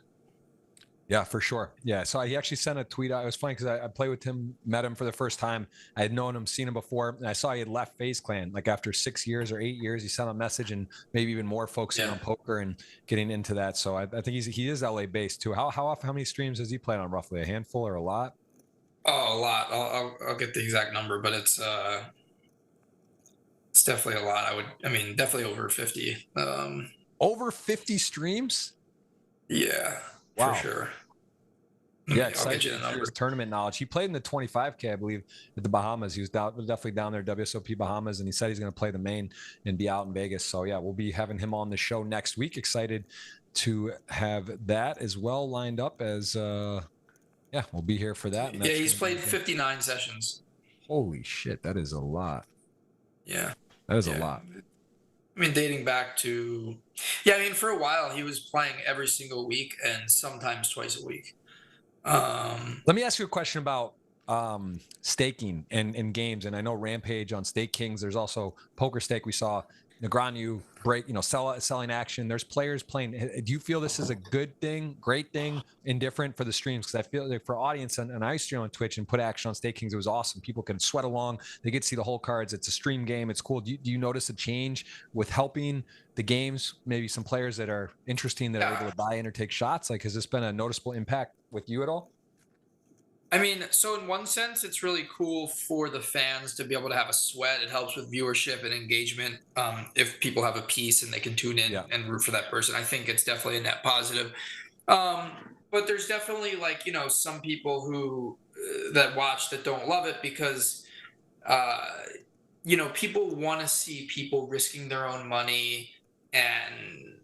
Yeah, for sure. Yeah, so he actually sent a tweet out. It was funny because I played with him, met him for the first time. I had known him, seen him before, and I saw he had left FaZe Clan. Like after 6 years or 8 years, he sent a message and maybe even more focusing on poker and getting into that. So I think he is LA based too. How often? How many streams has he played on? Roughly a handful or a lot? Oh, a lot. I'll get the exact number, but it's definitely a lot. Definitely over 50. Over 50 streams? Yeah, wow. For sure. Yeah, excited to hear his tournament knowledge. He played in the 25K, I believe, at the Bahamas. He was definitely down there, WSOP Bahamas, and he said he's going to play the main and be out in Vegas. So, yeah, we'll be having him on the show next week. Excited to have that as well lined up as, we'll be here for that. And he's played 59 sessions. Holy shit, that is a lot. Yeah. That is a lot. Dating back to, for a while, he was playing every single week and sometimes twice a week. Let me ask you a question about staking in games. And I know Rampage on Stake Kings. There's also Poker Stake. We saw Negreanu break, selling action. There's players playing. Do you feel this is a good thing, great thing, indifferent for the streams? Because I feel like for audience, and I stream on Twitch and put action on Stake Kings, it was awesome. People could sweat along. They get to see the whole cards. It's a stream game. It's cool. Do you notice a change with helping the games? Maybe some players that are interesting that are able to buy in or take shots. Like, has this been a noticeable impact with you at all? So in one sense, it's really cool for the fans to be able to have a sweat. It helps with viewership and engagement. If people have a piece and they can tune in and root for that person, I think it's definitely a net positive. But there's definitely some people who that watch that don't love it because, people want to see people risking their own money. And,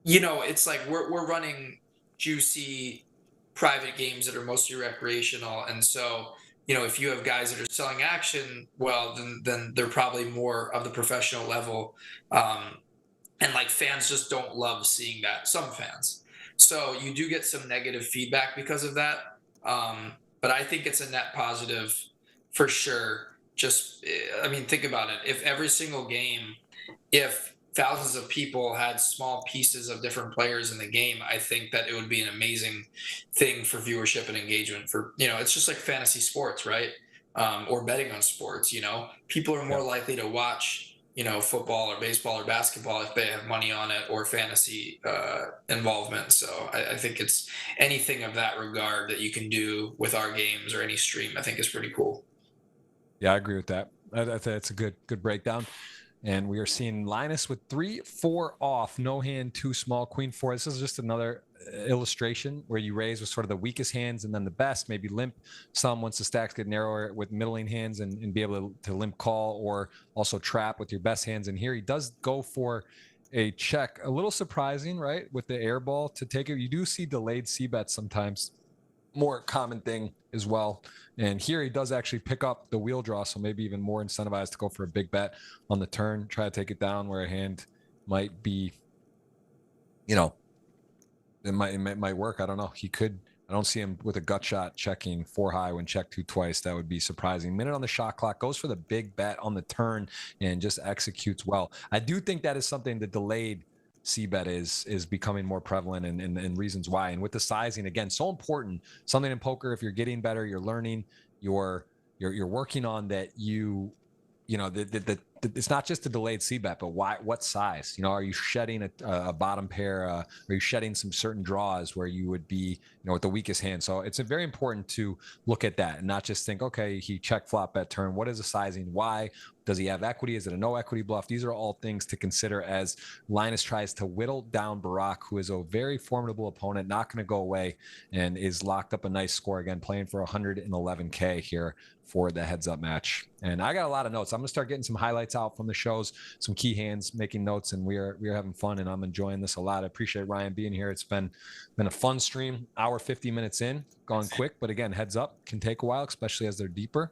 it's like we're running juicy private games that are mostly recreational, and so if you have guys that are selling action, well, then they're probably more of the professional level, and fans just don't love seeing that. Some fans, so you do get some negative feedback because of that, but I think it's a net positive for sure. Just think about it. If every single game, if thousands of people had small pieces of different players in the game, I think that it would be an amazing thing for viewership and engagement. For it's just like fantasy sports, right? Or betting on sports. People are more likely to watch football or baseball or basketball if they have money on it, or fantasy involvement. So I think it's anything of that regard that you can do with our games or any stream, I think is pretty cool. Yeah, I agree with that. I think it's a good breakdown. And we are seeing Linus with 3-4 off, no hand too small, queen 4. This is just another illustration where you raise with sort of the weakest hands and then the best, maybe limp some once the stacks get narrower with middling hands and be able to limp call or also trap with your best hands. And here he does go for a check. A little surprising, right? With the air ball to take it. You do see delayed c-bets sometimes. More common thing as well. And here he does actually pick up the wheel draw, so maybe even more incentivized to go for a big bet on the turn, try to take it down where a hand might be, you know, it might work. I don't know. He could. I don't see him with a gut shot checking 4 high when check 2 twice. That would be surprising. Minute on the shot clock, goes for the big bet on the turn and just executes well. I do think that is something the delayed c-bet is becoming more prevalent and reasons why. And with the sizing, again, so important. Something in poker, if you're getting better, you're learning, you're working on that. You know, it's not just a delayed c-bet, but what size? You know, are you shedding a bottom pair? Are you shedding some certain draws where you would be, you know, with the weakest hand? So it's very important to look at that and not just think, okay, he check flop bet turn. What is the sizing? Why? Does he have equity? Is it a no equity bluff? These are all things to consider as Linus tries to whittle down Barak, who is a very formidable opponent, not going to go away, and is locked up a nice score again, playing for 111K here for the heads up match. And I got a lot of notes. I'm going to start getting some highlights out from the shows, some key hands, making notes, and we are having fun, and I'm enjoying this a lot. I appreciate Ryan being here. It's been a fun stream. Hour 50 minutes in, gone quick, but again, heads up can take a while, especially as they're deeper.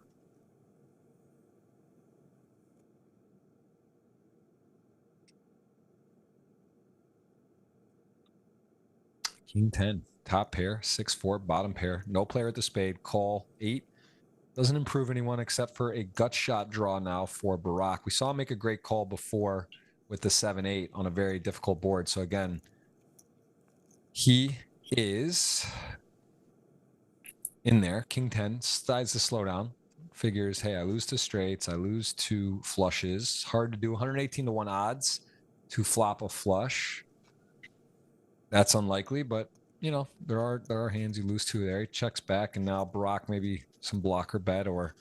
King 10, top pair, 6-4, bottom pair, no player at the spade, call 8. Doesn't improve anyone except for a gut shot draw now for Barak. We saw him make a great call before with the 7-8 on a very difficult board. So again, he is in there. King 10 decides to slow down. Figures, hey, I lose to straights. I lose to flushes. Hard to do. 118 to 1 odds to flop a flush. That's unlikely, but you know, there are hands you lose to there. He checks back, and now Barak maybe some blocker bet or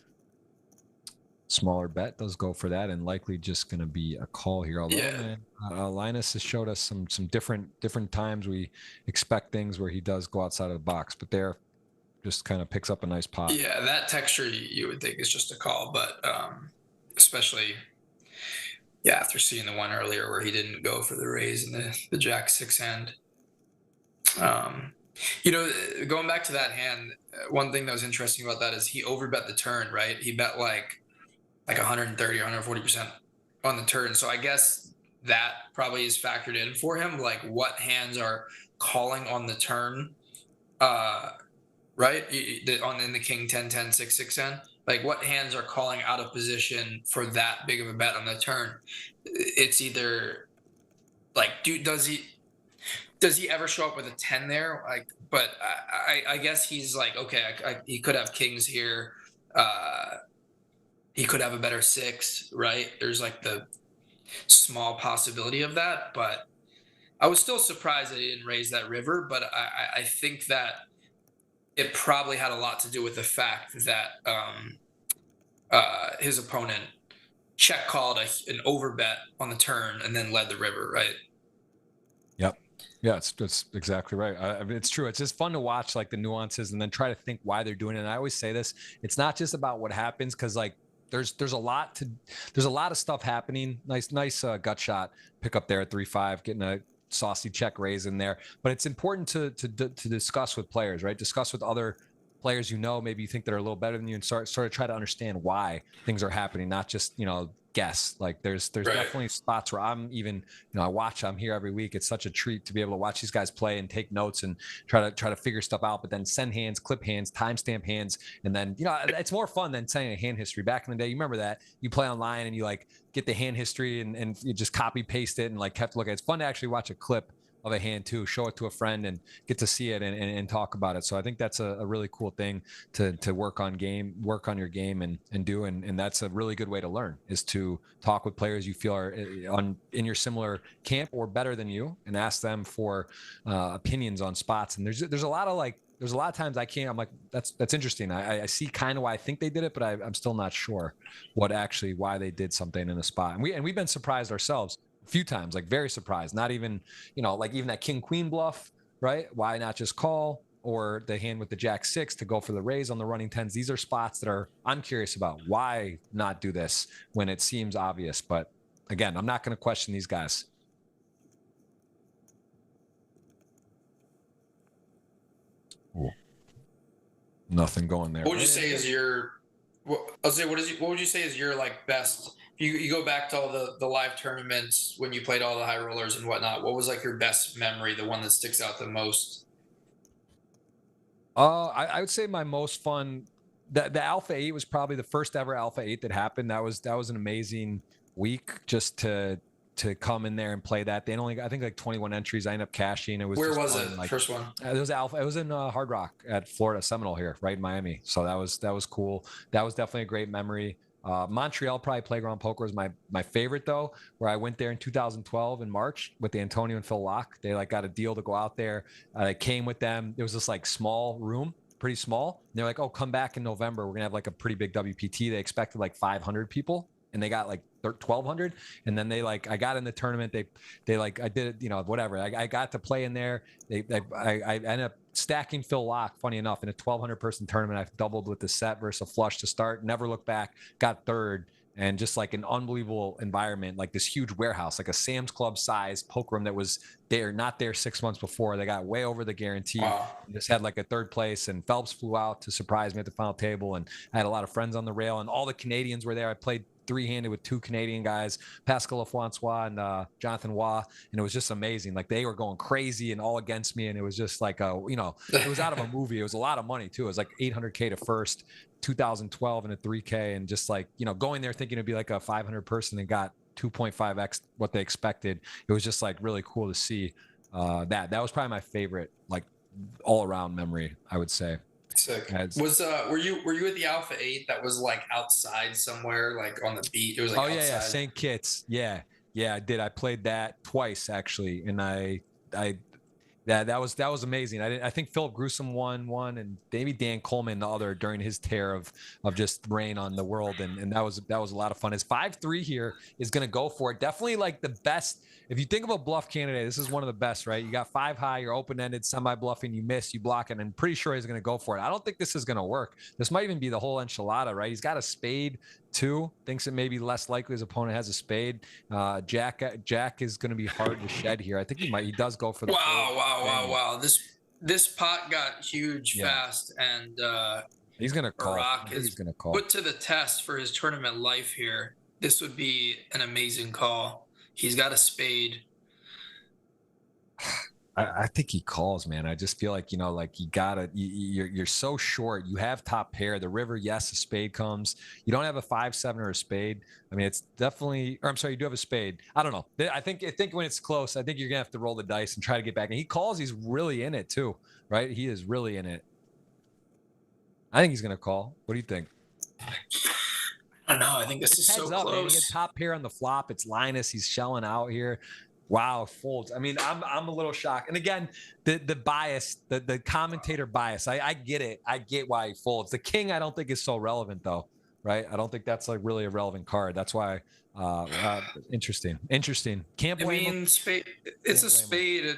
smaller bet does go for that, and likely just going to be a call here. Although, man, Linus has showed us some different times we expect things where he does go outside of the box, but there just kind of picks up a nice pot. Yeah, that texture you would think is just a call, but especially after seeing the one earlier where he didn't go for the raise in the Jack 6 hand. You know, going back to that hand, one thing that was interesting about that is he overbet the turn, right? He bet like 130 or 140% on the turn. So I guess that probably is factored in for him, like what hands are calling on the turn, right? In the King 10, 10, 6, 6, 10, like what hands are calling out of position for that big of a bet on the turn? It's either like, does he ever show up with a 10 there? Like, but I guess he's like, okay, he could have kings here. He could have a better 6, right? There's like the small possibility of that, but I was still surprised that he didn't raise that river. But I think that it probably had a lot to do with the fact that his opponent check called an overbet on the turn and then led the river, right? Yep. Yeah, it's exactly right. I mean, it's true. It's just fun to watch like the nuances and then try to think why they're doing it. And I always say this: it's not just about what happens, because like there's a lot of stuff happening. Nice gut shot pick up there at 3-5, getting a saucy check raise in there. But it's important to discuss with players, right? Discuss with other players maybe you think that are a little better than you, and sort of try to understand why things are happening, not just guess. Like there's right. Definitely spots where I'm even I'm here every week. It's such a treat to be able to watch these guys play and take notes and try to figure stuff out, but then send hands, clip hands, timestamp hands, and then it's more fun than sending a hand history. Back in the day, you remember that you play online and you like get the hand history and you just copy paste it and like have to look at it. It's fun to actually watch a clip of a hand too, show it to a friend and get to see it and talk about it. So I think that's a really cool thing to work on your game and do. And that's a really good way to learn, is to talk with players you feel are in your similar camp or better than you, and ask them for opinions on spots. And there's a lot of like there's a lot of times I can't. I'm like, that's interesting. I see kind of why I think they did it, but I'm still not sure why they did something in the spot. And we've been surprised ourselves a few times, like very surprised. Not even, like even that king queen bluff, right? Why not just call? Or the hand with the jack 6 to go for the raise on the running 10s. These are spots that I'm curious about. Why not do this when it seems obvious? But again, I'm not going to question these guys. Ooh. Nothing going there. What would you say is your? What would you say is your like best? You go back to all the live tournaments when you played all the high rollers and whatnot. What was like your best memory? The one that sticks out the most? I would say my most fun. The Alpha 8 was probably the first ever Alpha 8 that happened. That was an amazing week just to come in there and play that. They only, I think, like 21 entries. I ended up cashing. It was Where was fun. it? Like, First one. It was Alpha. It was in Hard Rock at Florida Seminole here, right in Miami. So that was cool. That was definitely a great memory. Montreal probably Playground Poker was my favorite though, where I went there in 2012 in March with the Antonio and Phil Locke. They like got a deal to go out there. I came with them. It was this like small room, pretty small. And they're like, oh, come back in November. We're gonna have like a pretty big WPT. They expected like 500 people, and they got like 1,200. And then I got in the tournament. They like, I did it, whatever. I got to play in there. I ended up stacking Phil Locke, funny enough, in a 1,200 person tournament. I doubled with the set versus a flush to start, never looked back, got third. And just like an unbelievable environment, like this huge warehouse, like a Sam's Club size poker room that was not there 6 months before. They got way over the guarantee. Wow. Just had like a third place, and Phelps flew out to surprise me at the final table. And I had a lot of friends on the rail, and all the Canadians were there. I played three-handed with two Canadian guys, Pascal Lafrancois and Jonathan Waugh, and it was just amazing. Like they were going crazy and all against me, and it was just like it was out of a movie. It was a lot of money too. It was like 800K to first, 2012 and a 3K, and just like going there thinking it'd be like a 500 person and got 2.5x what they expected. It was just like really cool to see. That was probably my favorite, like all around memory, I would say. Sick. Were you at the Alpha 8 that was like outside somewhere, like on the beach? It was like outside. St. Kitts. Yeah, I did. I played that twice actually, and that was amazing. I think Philip Gruesome won one, and maybe Dan Coleman the other during his tear of just rain on the world, and that was a lot of fun. His 5-3 here is going to go for it. Definitely like the best. If you think of a bluff candidate, this is one of the best, right? You got 5 high, you're open-ended, semi-bluffing, you miss, you block it, and I'm pretty sure he's going to go for it. I don't think this is going to work. This might even be the whole enchilada, right? He's got a spade too. Thinks it may be less likely his opponent has a spade. Jack is going to be hard to shed here. I think he does go for the wow. This pot got huge fast, and he's going to call. Barak He's going to call. Put to the test for his tournament life here. This would be an amazing call. He's got a spade. I think he calls, man. I just feel like, you're so short. You have top pair. The river, yes, a spade comes. You don't have a 5-7 or a spade. I mean, it's definitely, or I'm sorry, you do have a spade. I don't know. I think when it's close, I think you're going to have to roll the dice and try to get back. And he calls, he's really in it too, right? He is really in it. I think he's going to call. What do you think? I don't know. I think this is so close. Man. He had top pair on the flop. It's Linus. He's shelling out here. Wow, folds. I mean, I'm a little shocked. And again, the bias, the commentator bias. I get it. I get why he folds. The king, I don't think is so relevant though, right? I don't think that's like really a relevant card. That's why. Interesting. Can't blame him. Spade. It's a spade.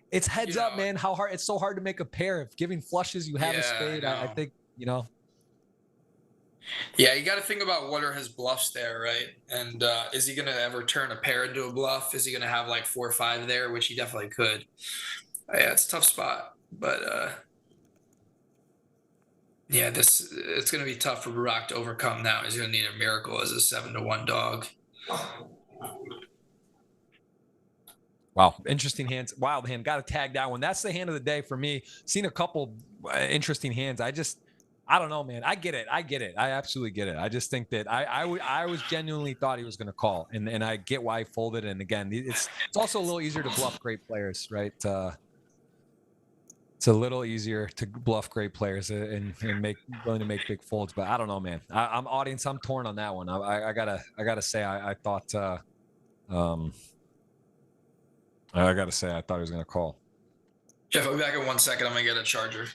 It's heads up, man. How hard? It's so hard to make a pair. If giving flushes, you have a spade. I think Yeah, you got to think about what are his bluffs there, right? And is he going to ever turn a pair into a bluff? Is he going to have like 4 or 5 there, which he definitely could? Yeah, it's a tough spot, but it's going to be tough for Barak to overcome now. He's going to need a miracle as a 7-1 dog. Wow, interesting hands. Wild hand. Got to tag that one. That's the hand of the day for me. Seen a couple interesting hands. I don't know, man. I get it. I absolutely get it. I just think that I was genuinely thought he was going to call, and I get why he folded. And again, it's also a little easier to bluff great players, right? It's a little easier to bluff great players and willing to make big folds. But I don't know, man. I'm torn on that one. I gotta say I thought he was going to call. Jeff, I'll be back in 1 second. I'm gonna get a charger.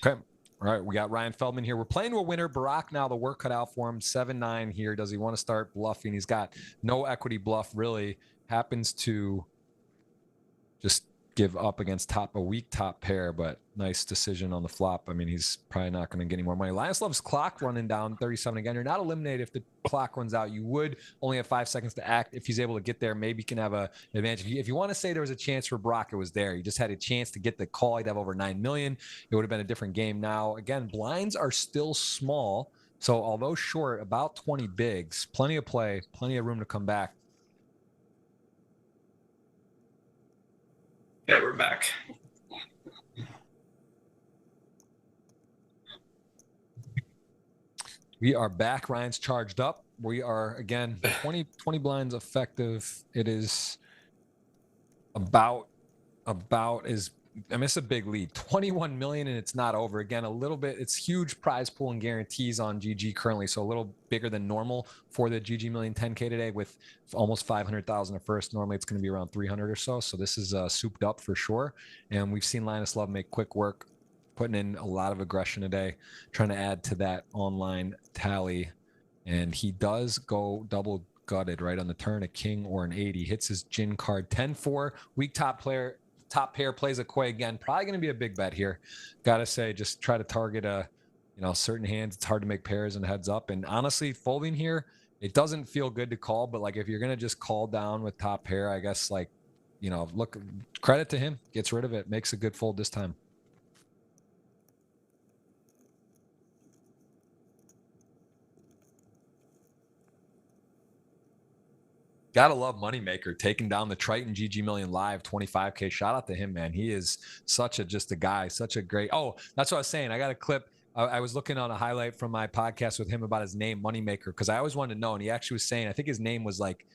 Okay. All right, we got Ryan Feldman here. We're playing to a winner. Barak now, the work cut out for him. 7-9 here. Does he want to start bluffing? He's got no equity bluff, really. Happens to just give up against a weak top pair, but nice decision on the flop. I mean, he's probably not going to get any more money. Linus loves clock running down 37 again. You're not eliminated if the clock runs out. You would only have 5 seconds to act. If he's able to get there, maybe he can have an advantage. If you want to say there was a chance for Barak, it was there. He just had a chance to get the call. He'd have over 9 million. It would have been a different game. Now, again, blinds are still small. So although short, about 20 bigs, plenty of play, plenty of room to come back. Yeah, we're back. We are back. Ryan's charged up. We are, again, 20 blinds effective. It is about is, I mean, it's a big lead, 21 million, and it's not over. Again, a little bit, it's huge prize pool and guarantees on GG currently, so a little bigger than normal for the GGMillion 10K today with almost 500,000 at first. Normally it's going to be around 300 or so. So this is souped up for sure. And we've seen Linus Love make quick work, putting in a lot of aggression today, trying to add to that online tally. And he does go double gutted right on the turn, a king or an 8. He hits his gin card 10-4, weak top pair, plays a quay again. Probably going to be a big bet here. Got to say, just try to target certain hands. It's hard to make pairs and heads up. And honestly, folding here, it doesn't feel good to call, but like if you're going to just call down with top pair, I guess look, credit to him, gets rid of it, makes a good fold this time. Gotta love Moneymaker taking down the Triton GGMillion Live 25K. Shout out to him, man. He is just a guy, such a great. Oh, that's what I was saying. I got a clip. I was looking on a highlight from my podcast with him about his name, Moneymaker, because I always wanted to know. And he actually was saying, I think his name was like,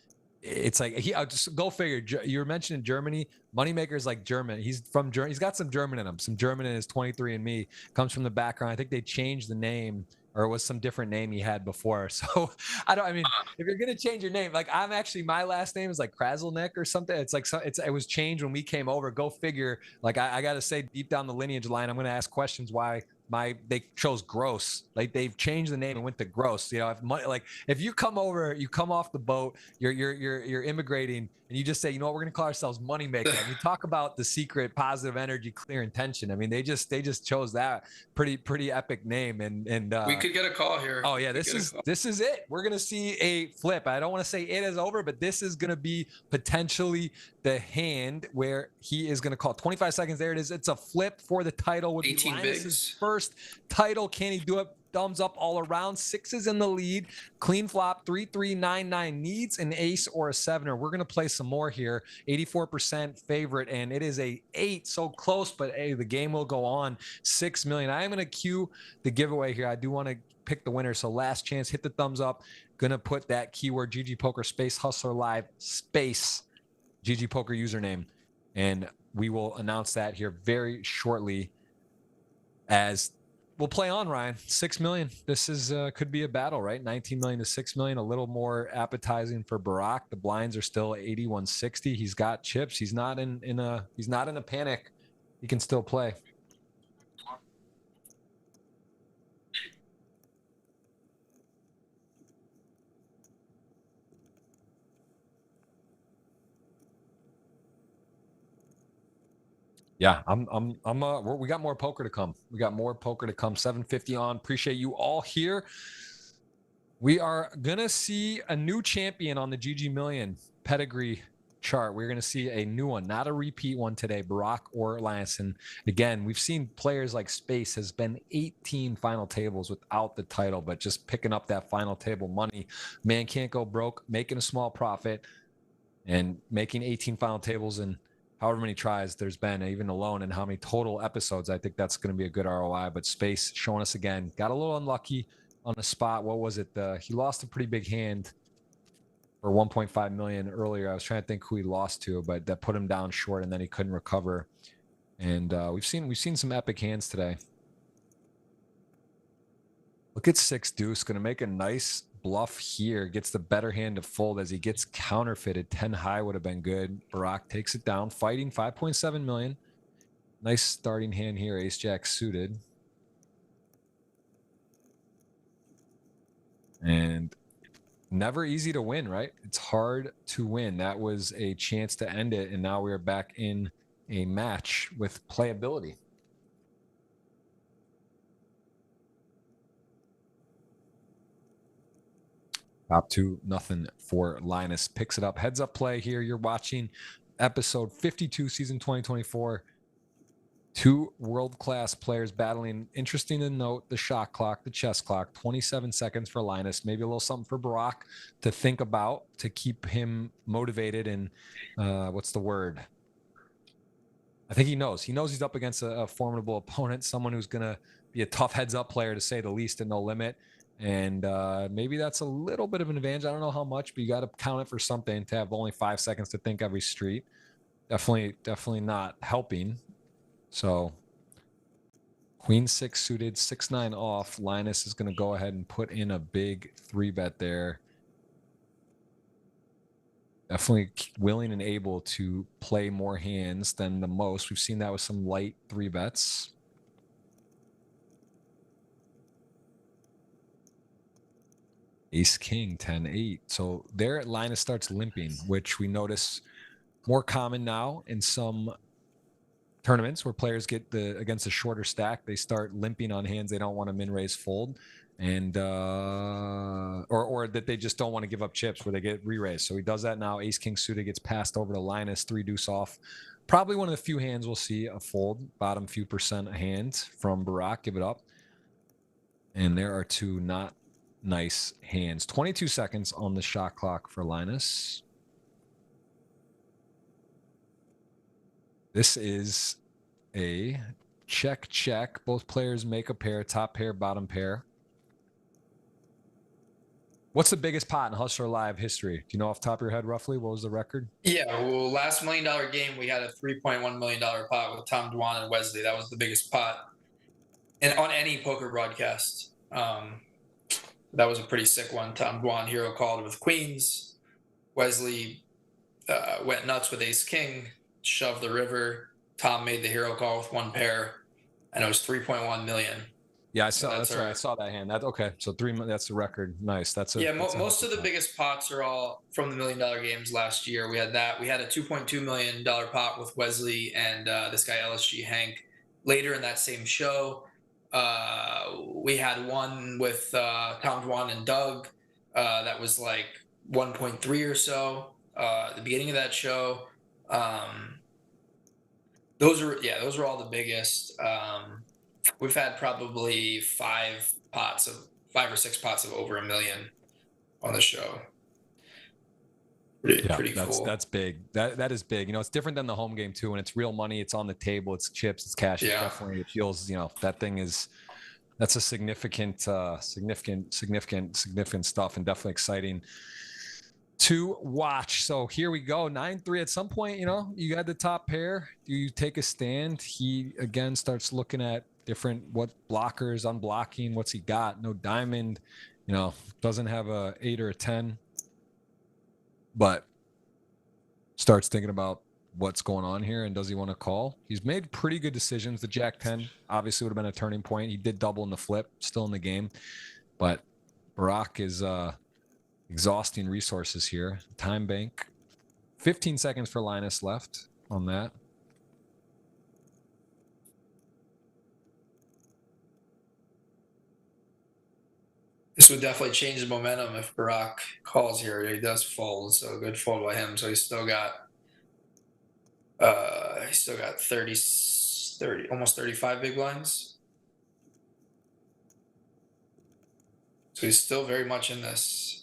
it's like just go figure. You were mentioning Germany. Moneymaker is like German. He's from Germany. He's got some German in him. Some German in his 23andMe. Comes from the background. I think they changed the name, or it was some different name he had before. So I mean, if you're gonna change your name, like my last name is like Kraselnik or something. It's like it was changed when we came over. Go figure. Like I gotta say, deep down the lineage line, I'm gonna ask questions why they chose Gross. Like they've changed the name and went to Gross. If you come over, you come off the boat, you're immigrating, and you just say, you know what, we're gonna call ourselves Moneymaker. I mean, talk about the secret positive energy, clear intention. I mean, they just chose that pretty epic name, and we could get a call here. Oh yeah, this is it. We're gonna see a flip. I don't want to say it is over, but this is gonna be potentially the hand where he is gonna call. 25 seconds. There it is. It's a flip for the title. With 18 bigs. First title. Can he do it? Thumbs up all around. 6 is in the lead. Clean flop. 3-3-9-9 needs an ace or a 7er. We're gonna play some more here. 84% favorite, and it is a 8. So close, but hey, the game will go on. 6 million. I am gonna cue the giveaway here. I do want to pick the winner. So last chance. Hit the thumbs up. Gonna put that keyword GGPoker space hustler live space GGPoker username, and we will announce that here very shortly. As we'll play on, Ryan. 6 million. This is could be a battle, right? 19 million to 6 million. A little more appetizing for Barak. The blinds are still 81-60. He's got chips. He's not in a panic. He can still play. Yeah, we got more poker to come. 750 on. Appreciate you all here. We are gonna see a new champion on the GGMillion pedigree chart. We're gonna see a new one, not a repeat one today, Barak or Linus. And again, we've seen players like Space has been 18 final tables without the title, but just picking up that final table money. Man can't go broke, making a small profit and making 18 final tables and however many tries there's been, even alone, and how many total episodes. I think that's going to be a good ROI. But Space showing us again, got a little unlucky on the spot. What was it? He lost a pretty big hand for 1.5 million earlier. I was trying to think who he lost to, but that put him down short, and then he couldn't recover. And we've seen some epic hands today. Look at 6 deuce, going to make a nice bluff here, gets the better hand to fold as he gets counterfeited. 10 high would have been good. Barak takes it down, fighting 5.7 million. Nice starting hand here, ace jack suited. And never easy to win, right? It's hard to win. That was a chance to end it, and now we are back in a match with playability. Top 2-0 for Linus. Picks it up. Heads up play here. You're watching episode 52, season 2024. Two world-class players battling. Interesting to note, the shot clock, the chess clock, 27 seconds for Linus. Maybe a little something for Barak to think about to keep him motivated. And what's the word? I think he knows. He knows he's up against a formidable opponent, someone who's going to be a tough heads-up player, to say the least, and no limit. And maybe that's a little bit of an advantage. I don't know how much, but you got to count it for something to have only 5 seconds to think every street. Definitely not helping. So queen 6 suited, 6-9 off. Linus is going to go ahead and put in a big 3-bet there. Definitely willing and able to play more hands than the most. We've seen that with some light 3-bets. Ace king 10-8. So there Linus starts limping, which we notice more common now in some tournaments where players get against a shorter stack. They start limping on hands they don't want to min raise fold, and or that they just don't want to give up chips where they get re-raised. So he does that now. Ace king suited gets passed over to Linus, 3 deuce off. Probably one of the few hands we'll see a fold, bottom few percent a hand from Barak. Give it up. And there are 2 not nice hands. 22 seconds on the shot clock for Linus. This is a check. Both players make a pair, top pair, bottom pair. What's the biggest pot in Hustler Live history? Do you know off the top of your head roughly? What was the record? Yeah, well, last $1 million game, we had a $3.1 million pot with Tom Dwan and Wesley. That was the biggest pot and on any poker broadcast. That was a pretty sick one. Tom Dwan hero called with queens. Wesley went nuts with ace king, shoved the river. Tom made the hero call with 1 pair, and it was 3.1 million. Yeah, I saw that's right. I saw that hand. Okay. So 3. That's the record. Nice. That's most of the biggest pots are all from the $1 million games last year. We had that. We had a $2.2 million pot with Wesley and this guy LSG Hank. Later in that same show, we had one with Tom Dwan and Doug. That was like 1.3 or so. At the beginning of that show. Those are all the biggest. We've had probably 5 or 6 pots of over $1 million on the show. Pretty cool. That's big. That is big. You know, it's different than the home game too. When it's real money, it's on the table, it's chips, it's cash. Yeah. It's definitely, it feels, you know, that's a significant stuff, and definitely exciting to watch. So here we go, 9-3. At some point, you know, you got the top pair. Do you take a stand? He again starts looking at different blockers, unblocking. What's he got? No diamond. You know, doesn't have a 8 or a 10, but starts thinking about what's going on here and does he want to call? He's made pretty good decisions. The Jack 10 obviously would have been a turning point. He did double in the flip, still in the game, but Barak is exhausting resources here. Time bank. 15 seconds for Linus left on that. This would definitely change the momentum if Barak calls here. He does fold, so a good fold by him. So he's still got 30, almost 35 big blinds. So he's still very much in this.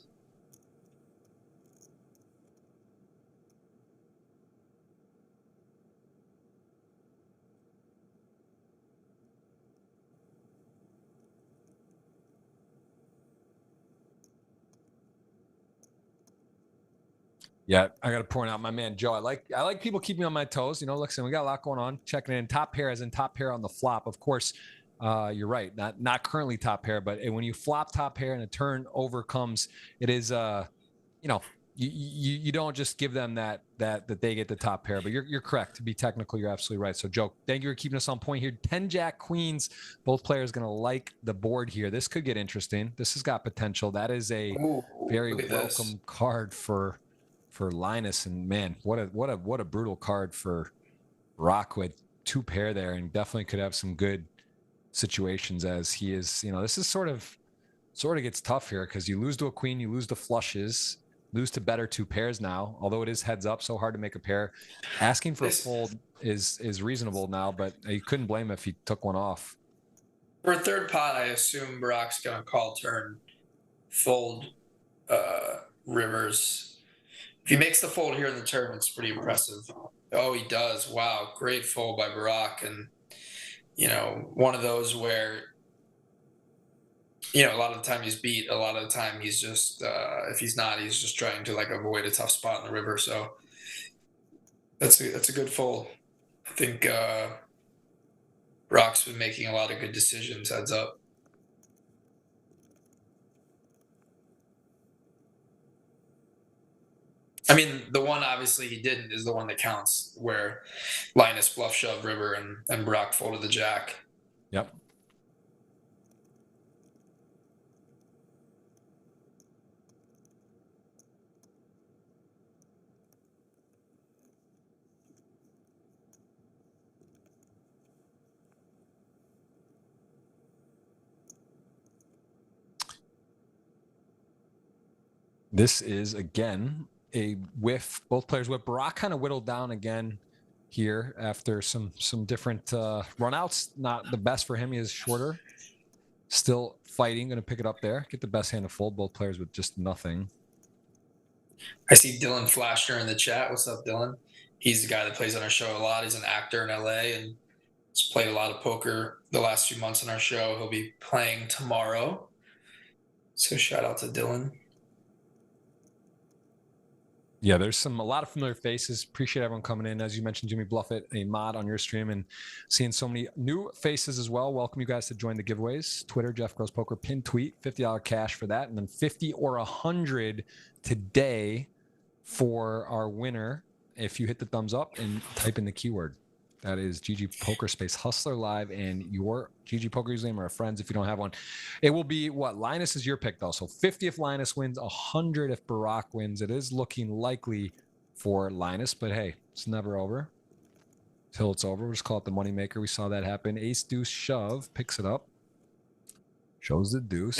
Yeah, I got to point out my man Joe. I like people keeping me on my toes. You know, listen, we got a lot going on. Checking in top pair, as in top pair on the flop. Of course, you're right. Not currently top pair, but when you flop top pair and a turn over comes, it is you know, you don't just give them that they get the top pair, but you're correct. To be technical, you're absolutely right. So Joe, thank you for keeping us on point here. 10 Jack Queens, both players going to like the board here. This could get interesting. This has got potential. That is a very welcome card for Linus, and man, what a brutal card for Barak with 2 pair there, and definitely could have some good situations as he is. This is sort of gets tough here because you lose to a queen, you lose to flushes. Lose to better 2 pairs now, although it is heads up, so hard to make a pair. Asking for a fold is reasonable now, but you couldn't blame him if he took one off. For a third pot, I assume Barak's going to call turn, fold rivers. If he makes the fold here in the turn, it's pretty impressive. Oh, he does. Wow, great fold by Barak. And, one of those where a lot of the time he's beat. A lot of the time he's just, if he's not, he's just trying to avoid a tough spot in the river. So that's a good fold. I think Barak's been making a lot of good decisions heads up. I mean, the one obviously he didn't is the one that counts, where Linus bluff shoved river and Barak folded the jack. Yep. This is, again, a whiff. Both players whiff. Barak kind of whittled down again here after some different runouts. Not the best for him. He is shorter. Still fighting. Going to pick it up there. Get the best hand to fold. Both players with just nothing. I see Dylan Flashner in the chat. What's up, Dylan? He's the guy that plays on our show a lot. He's an actor in LA and has played a lot of poker the last few months on our show. He'll be playing tomorrow. So shout out to Dylan. Yeah, there's a lot of familiar faces. Appreciate everyone coming in. As you mentioned, Jimmy Bluffett, a mod on your stream, and seeing so many new faces as well. Welcome you guys to join the giveaways. Twitter, Jeff Gross Poker, pin tweet, $50 cash for that, and then 50 or 100 today for our winner. If you hit the thumbs up and type in the keyword. That is GG Poker Space Hustler Live, and your GG Poker username or friends if you don't have one. It will be what? Linus is your pick, though. So 50 if Linus wins, 100 if Barak wins. It is looking likely for Linus, but hey, it's never over till it's over. We'll just call it the moneymaker. We saw that happen. Ace, deuce, shove, picks it up. Shows the deuce.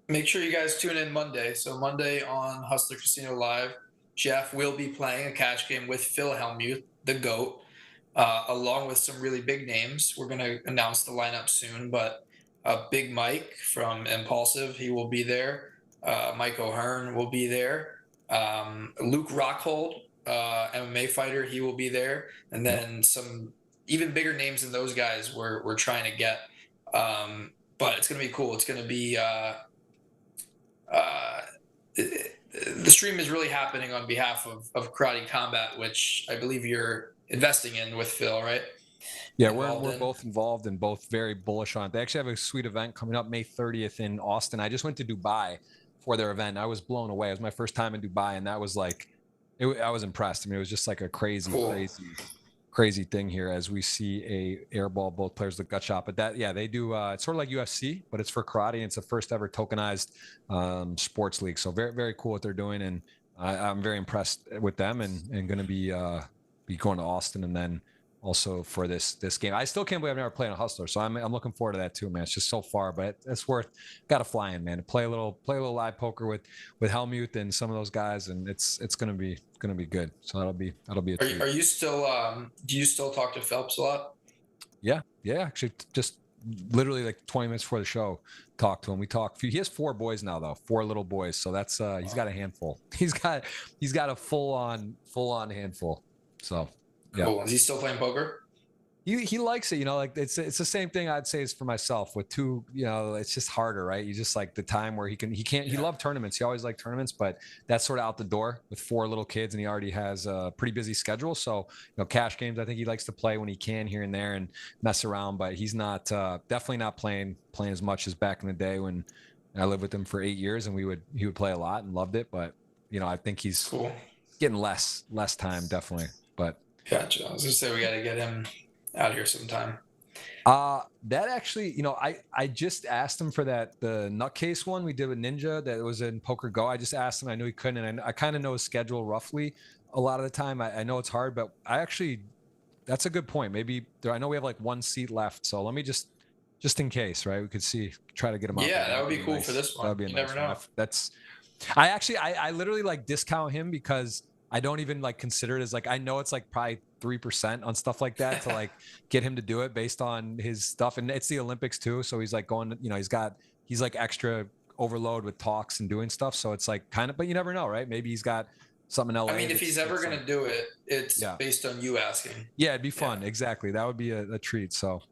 Make sure you guys tune in Monday. So Monday on Hustler Casino Live, Jeff will be playing a cash game with Phil Hellmuth, the GOAT. Along with some really big names. We're going to announce the lineup soon, but Big Mike from Impulsive, he will be there. Mike O'Hearn will be there. Luke Rockhold, MMA fighter, he will be there. And then some even bigger names than those guys we're trying to get. But it's going to be cool. It's going to be the stream is really happening on behalf of Karate Combat, which I believe you're investing in with Phil, right? Yeah, we're both involved and both very bullish on it. They actually have a sweet event coming up May 30th in Austin. I just went to Dubai for their event. I was blown away. It was my first time in Dubai, and that was like, I was impressed. I mean, it was just like a crazy thing here as we see a airball, both players look gut shot. But that, yeah, they do. It's sort of like UFC, but it's for karate. And it's the first ever tokenized sports league. So very, very cool what they're doing, and I'm very impressed with them, and going to be going to Austin, and then also for this game. I still can't believe I've never played a Hustler, so I'm looking forward to that too, man. It's just so far, but it's worth. Got to fly in, man. Play a little live poker with Hellmuth and some of those guys, and it's gonna be good. So that'll be a treat. Are you still? Do you still talk to Phelps a lot? Yeah. Actually, just literally like 20 minutes before the show, talked to him. We talked. He has 4 boys now, though, 4 little boys. So that's he's got a handful. He's got a full on handful. So, yeah. Cool. Is he still playing poker? He likes it, like it's the same thing I'd say is for myself with 2, it's just harder, right? You just like the time where he loved tournaments. He always liked tournaments, but that's sort of out the door with 4 little kids, and he already has a pretty busy schedule. So, cash games, I think he likes to play when he can here and there and mess around, but he's not, definitely not playing as much as back in the day when I lived with him for 8 years, and he would play a lot and loved it, but you know, I think he's Cool. getting less time, definitely. But Gotcha. I was gonna say we got to get him out here sometime. that actually, you know, I just asked him for the nutcase one we did with Ninja that was in Poker Go. I just asked him. I knew he couldn't, and I kind of know his schedule roughly. A lot of the time, I know it's hard, but I actually, that's a good point. Maybe I know we have like one seat left, so let me just in case, right? We could try to get him out. Yeah, there. that would be cool nice. for this one. That would be a You nice never one. know. That's I literally like discount him because I don't even like consider it as like, I know it's like probably 3% on stuff like that to like get him to do it based on his stuff. And it's the Olympics too. So he's like going, you know, he's like extra overload with talks and doing stuff. So it's like kind of, but you never know, right? Maybe he's got something in LA. I mean, if he's ever going to do it, it's based on you asking. Yeah, it'd be fun. Yeah. Exactly. That would be a treat. So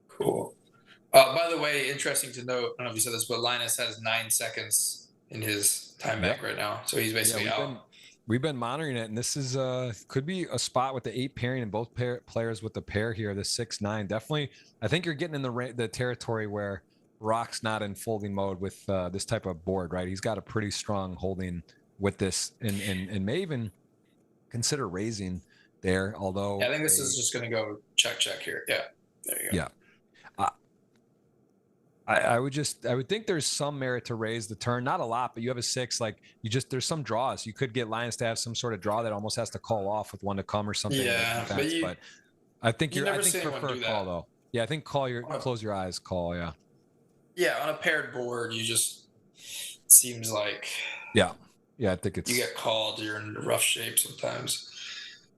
cool. By the way, interesting to note, I don't know if you said this, but Linus has 9 seconds in his time bank right now. So he's basically out. We've been monitoring it, and this is could be a spot with the 8 pairing and both players with the pair here, the 6-9. Definitely, I think you're getting in the territory where Rock's not in folding mode with this type of board, right? He's got a pretty strong holding with this, and may even consider raising there. Although I think this is just going to go check here. Yeah, there you go. Yeah. I would think there's some merit to raise the turn, not a lot, but you have a 6, like there's some draws. You could get Linus to have some sort of draw that almost has to call off with 1 to come or something. Yeah, but I think I prefer call though. Yeah, I think close your eyes, call. Yeah. Yeah, on a paired board, you just seems like. Yeah, I think it's. You get called. You're in rough shape sometimes,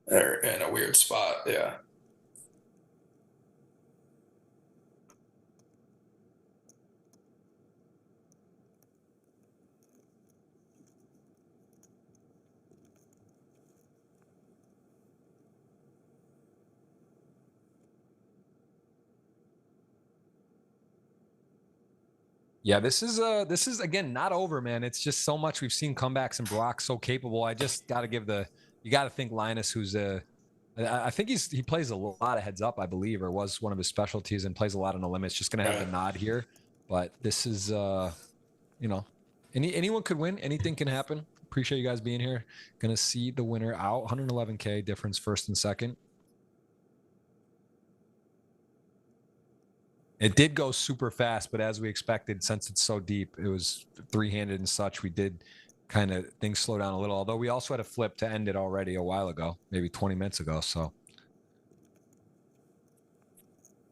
or in a weird spot. Yeah. Yeah, this is again not over, man. It's just so much we've seen comebacks and Barak so capable. I just got to you got to think Linus, who's I think he plays a lot of heads up, I believe, or was one of his specialties, and plays a lot on the limits. Just gonna have the nod here, but this is you know, anyone could win. Anything can happen. Appreciate you guys being here. Gonna see the winner out. 111K difference first and second. It did go super fast, but as we expected, since it's so deep, it was 3-handed and such. We did kind of things slow down a little, although we also had a flip to end it already a while ago, maybe 20 minutes ago. So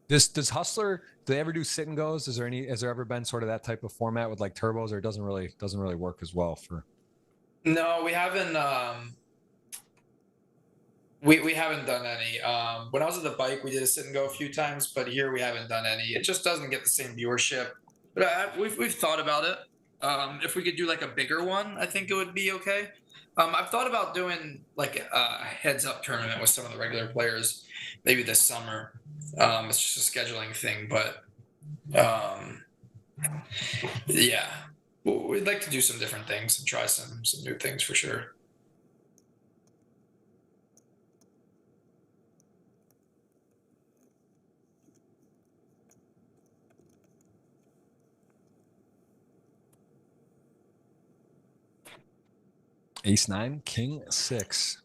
does Hustler, do they ever do sit and goes? Has there ever been sort of that type of format with like turbos, or it doesn't really work as well for? No, we haven't. We haven't done any. When I was at the bike, we did a sit and go a few times, but here we haven't done any. It just doesn't get the same viewership. But we've thought about it. If we could do like a bigger one, I think it would be okay. I've thought about doing like a heads up tournament with some of the regular players, maybe this summer. It's just a scheduling thing, but yeah, we'd like to do some different things and try some new things for sure. Ace-9, King-6.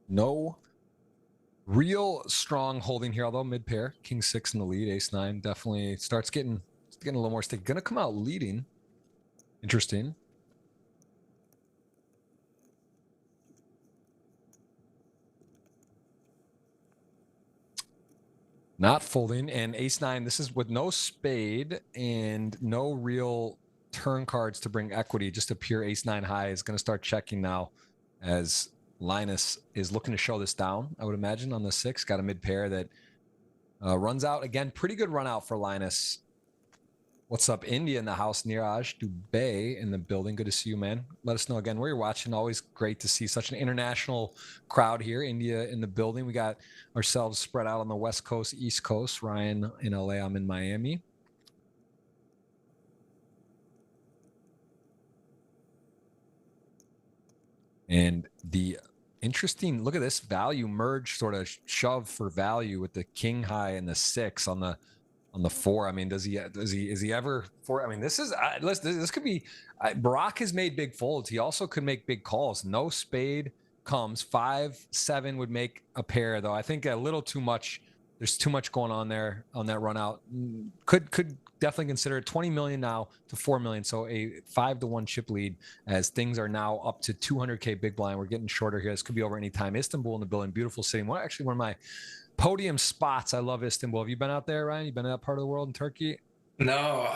No real strong holding here, although mid-pair. King-6 in the lead. Ace-9 definitely starts getting a little more sticky. Gonna come out leading. Interesting. Not folding. And Ace-9, this is with no spade and no real turn cards to bring equity, just a pure Ace-9 high is going to start checking now as Linus is looking to show this down, I would imagine, on the 6. Got a mid pair that runs out. Again, pretty good run out for Linus. What's up, India in the house? Niraj Dubey in the building. Good to see you, man. Let us know again where you're watching. Always great to see such an international crowd here. India in the building. We got ourselves spread out on the West Coast, East Coast. Ryan in LA. I'm in Miami. And the interesting, look at this value merge, sort of shove for value with the king high and the 6 on the on the 4. I mean, is he ever for? I mean, this is this could be. Barak has made big folds. He also could make big calls. No spade comes. 5-7 would make a pair, though. I think a little too much. There's too much going on there on that run out. Could definitely consider it. 20 million now to 4 million. So a 5-1 chip lead as things are now up to 200K big blind. We're getting shorter here. This could be over any time. Istanbul in the building. Beautiful city. Actually, one of my podium spots. I love Istanbul. Have you been out there, Ryan? You been in that part of the world in Turkey? No,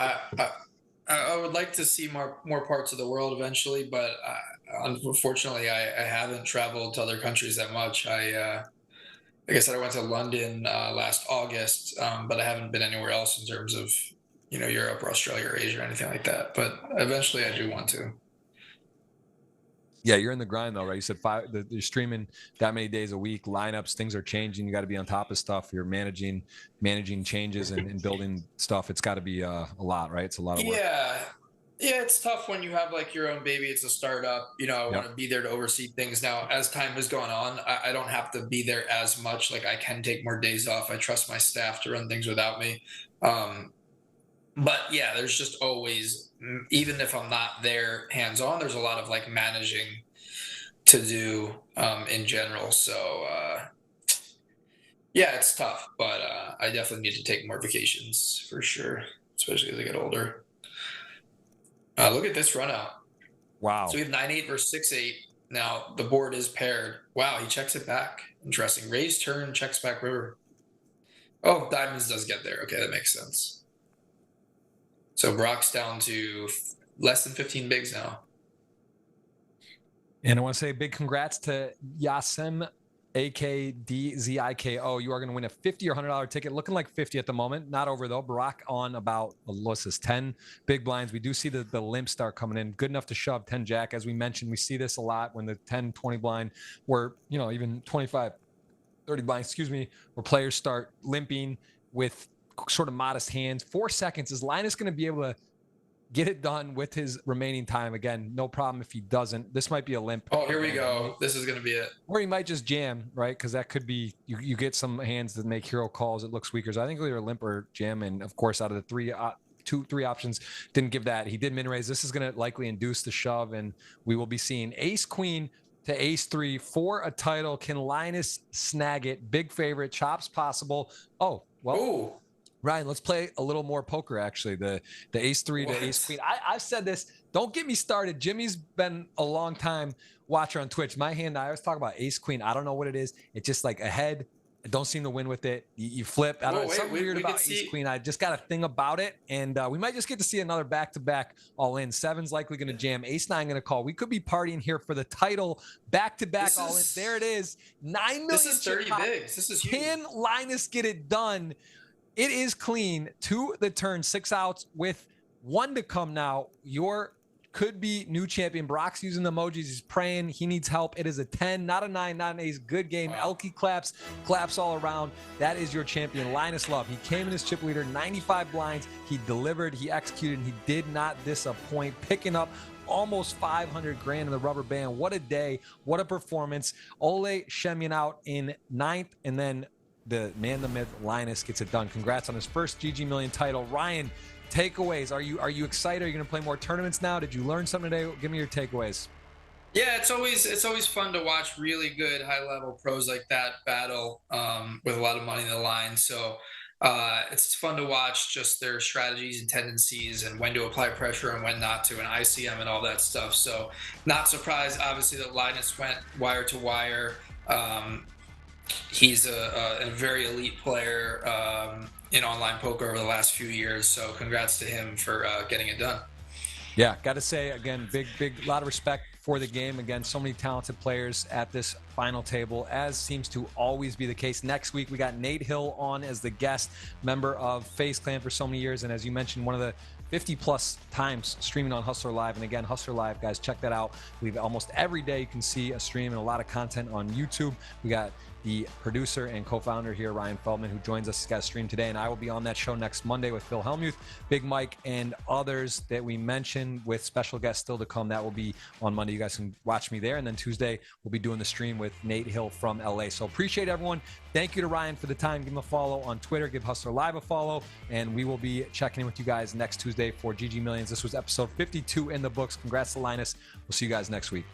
I would like to see more parts of the world eventually, but unfortunately, I haven't traveled to other countries that much. Like I said, I went to London last August, but I haven't been anywhere else in terms of, Europe or Australia or Asia or anything like that. But eventually I do want to. Yeah, you're in the grind though, right? You said you're streaming that many days a week, lineups, things are changing. You got to be on top of stuff. You're managing changes and building stuff. It's got to be a lot, right? It's a lot of work. Yeah, it's tough when you have like your own baby. It's a startup. I want to be there to oversee things. Now, as time has gone on, I don't have to be there as much. Like I can take more days off. I trust my staff to run things without me. But yeah, there's just always, even if I'm not there hands on, there's a lot of like managing to do in general. So yeah, it's tough, but I definitely need to take more vacations for sure, especially as I get older. Look at this run out. Wow. So we have 9-8 versus 6-8. Now the board is paired. Wow, he checks it back. Interesting. Raise turn, checks back river. Oh, diamonds does get there. Okay, that makes sense. So Barak's down to less than 15 bigs now. And I want to say a big congrats to Yasem, AKDZIKO. You are going to win a $50 or $100 ticket. Looking like 50 at the moment. Not over though. Barak on about, what's this, 10 big blinds. We do see the limp start coming in. Good enough to shove 10 jack. As we mentioned, we see this a lot when the 10, 20 blind were, even 25, 30 blinds, where players start limping with sort of modest hands. 4 seconds. Is Linus going to be able to get it done with his remaining time? Again, no problem if he doesn't. This might be a limp. Oh, here we go. This is going to be it. Or he might just jam, right? Because that could be, you get some hands that make hero calls. It looks weaker. So I think either limp or jam. And of course, out of the three options, didn't give that. He did min raise. This is going to likely induce the shove. And we will be seeing ace queen to ace 3 for a title. Can Linus snag it? Big favorite. Chops possible. Oh, well. Ooh. Ryan, let's play a little more poker, actually. The ace 3 to ace queen. I've said this. Don't get me started. Jimmy's been a long time watcher on Twitch. My hand, I always talk about ace queen. I don't know what it is. It's just like ahead. I don't seem to win with it. You flip. I don't know. Something weird about ace queen. I just got a thing about it. And we might just get to see another back-to-back all in. 7's likely going to jam. Ace 9 going to call. We could be partying here for the title. Back-to-back all in. There it is. 9 million. This is 30 bigs. This is huge. Can Linus get it done? It is clean to the turn, 6 outs with 1 to come now. Your could be new champion. Barak's using the emojis. He's praying. He needs help. It is a 10, not a 9, not an ace. Good game. Wow. ElkY claps all around. That is your champion, Linus Love. He came in as chip leader, 95 blinds. He delivered. He executed. And he did not disappoint, picking up almost 500 grand in the rubber band. What a day. What a performance. Ole Schemion out in 9th, and then the man, the myth, Linus gets it done. Congrats on his first GGMillion title. Ryan, takeaways. Are you excited? Are you going to play more tournaments now? Did you learn something today? Give me your takeaways. Yeah, it's always fun to watch really good high-level pros like that battle with a lot of money in the line. So it's fun to watch just their strategies and tendencies and when to apply pressure and when not to, and ICM and all that stuff. So not surprised, obviously, that Linus went wire to wire. He's a very elite player in online poker over the last few years. So congrats to him for getting it done. Yeah, got to say, again, big, lot of respect for the game. Again, so many talented players at this final table, as seems to always be the case. Next week, we got Nate Hill on as the guest, member of FaZe Clan for so many years. And as you mentioned, one of the 50+ times streaming on Hustler Live. And again, Hustler Live, guys, check that out. Almost every day you can see a stream and a lot of content on YouTube. We got the producer and co-founder here, Ryan Feldman, who joins us. He's got a stream today, and I will be on that show next Monday with Phil Hellmuth, Big Mike, and others that we mentioned, with special guests still to come. That will be on Monday. You guys can watch me there. And then Tuesday, we'll be doing the stream with Nate Hill from LA. So appreciate everyone. Thank you to Ryan for the time. Give him a follow on Twitter. Give Hustler Live a follow. And we will be checking in with you guys next Tuesday for GG Millions. This was episode 52 in the books. Congrats to Linus. We'll see you guys next week.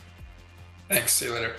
Thanks. See you later.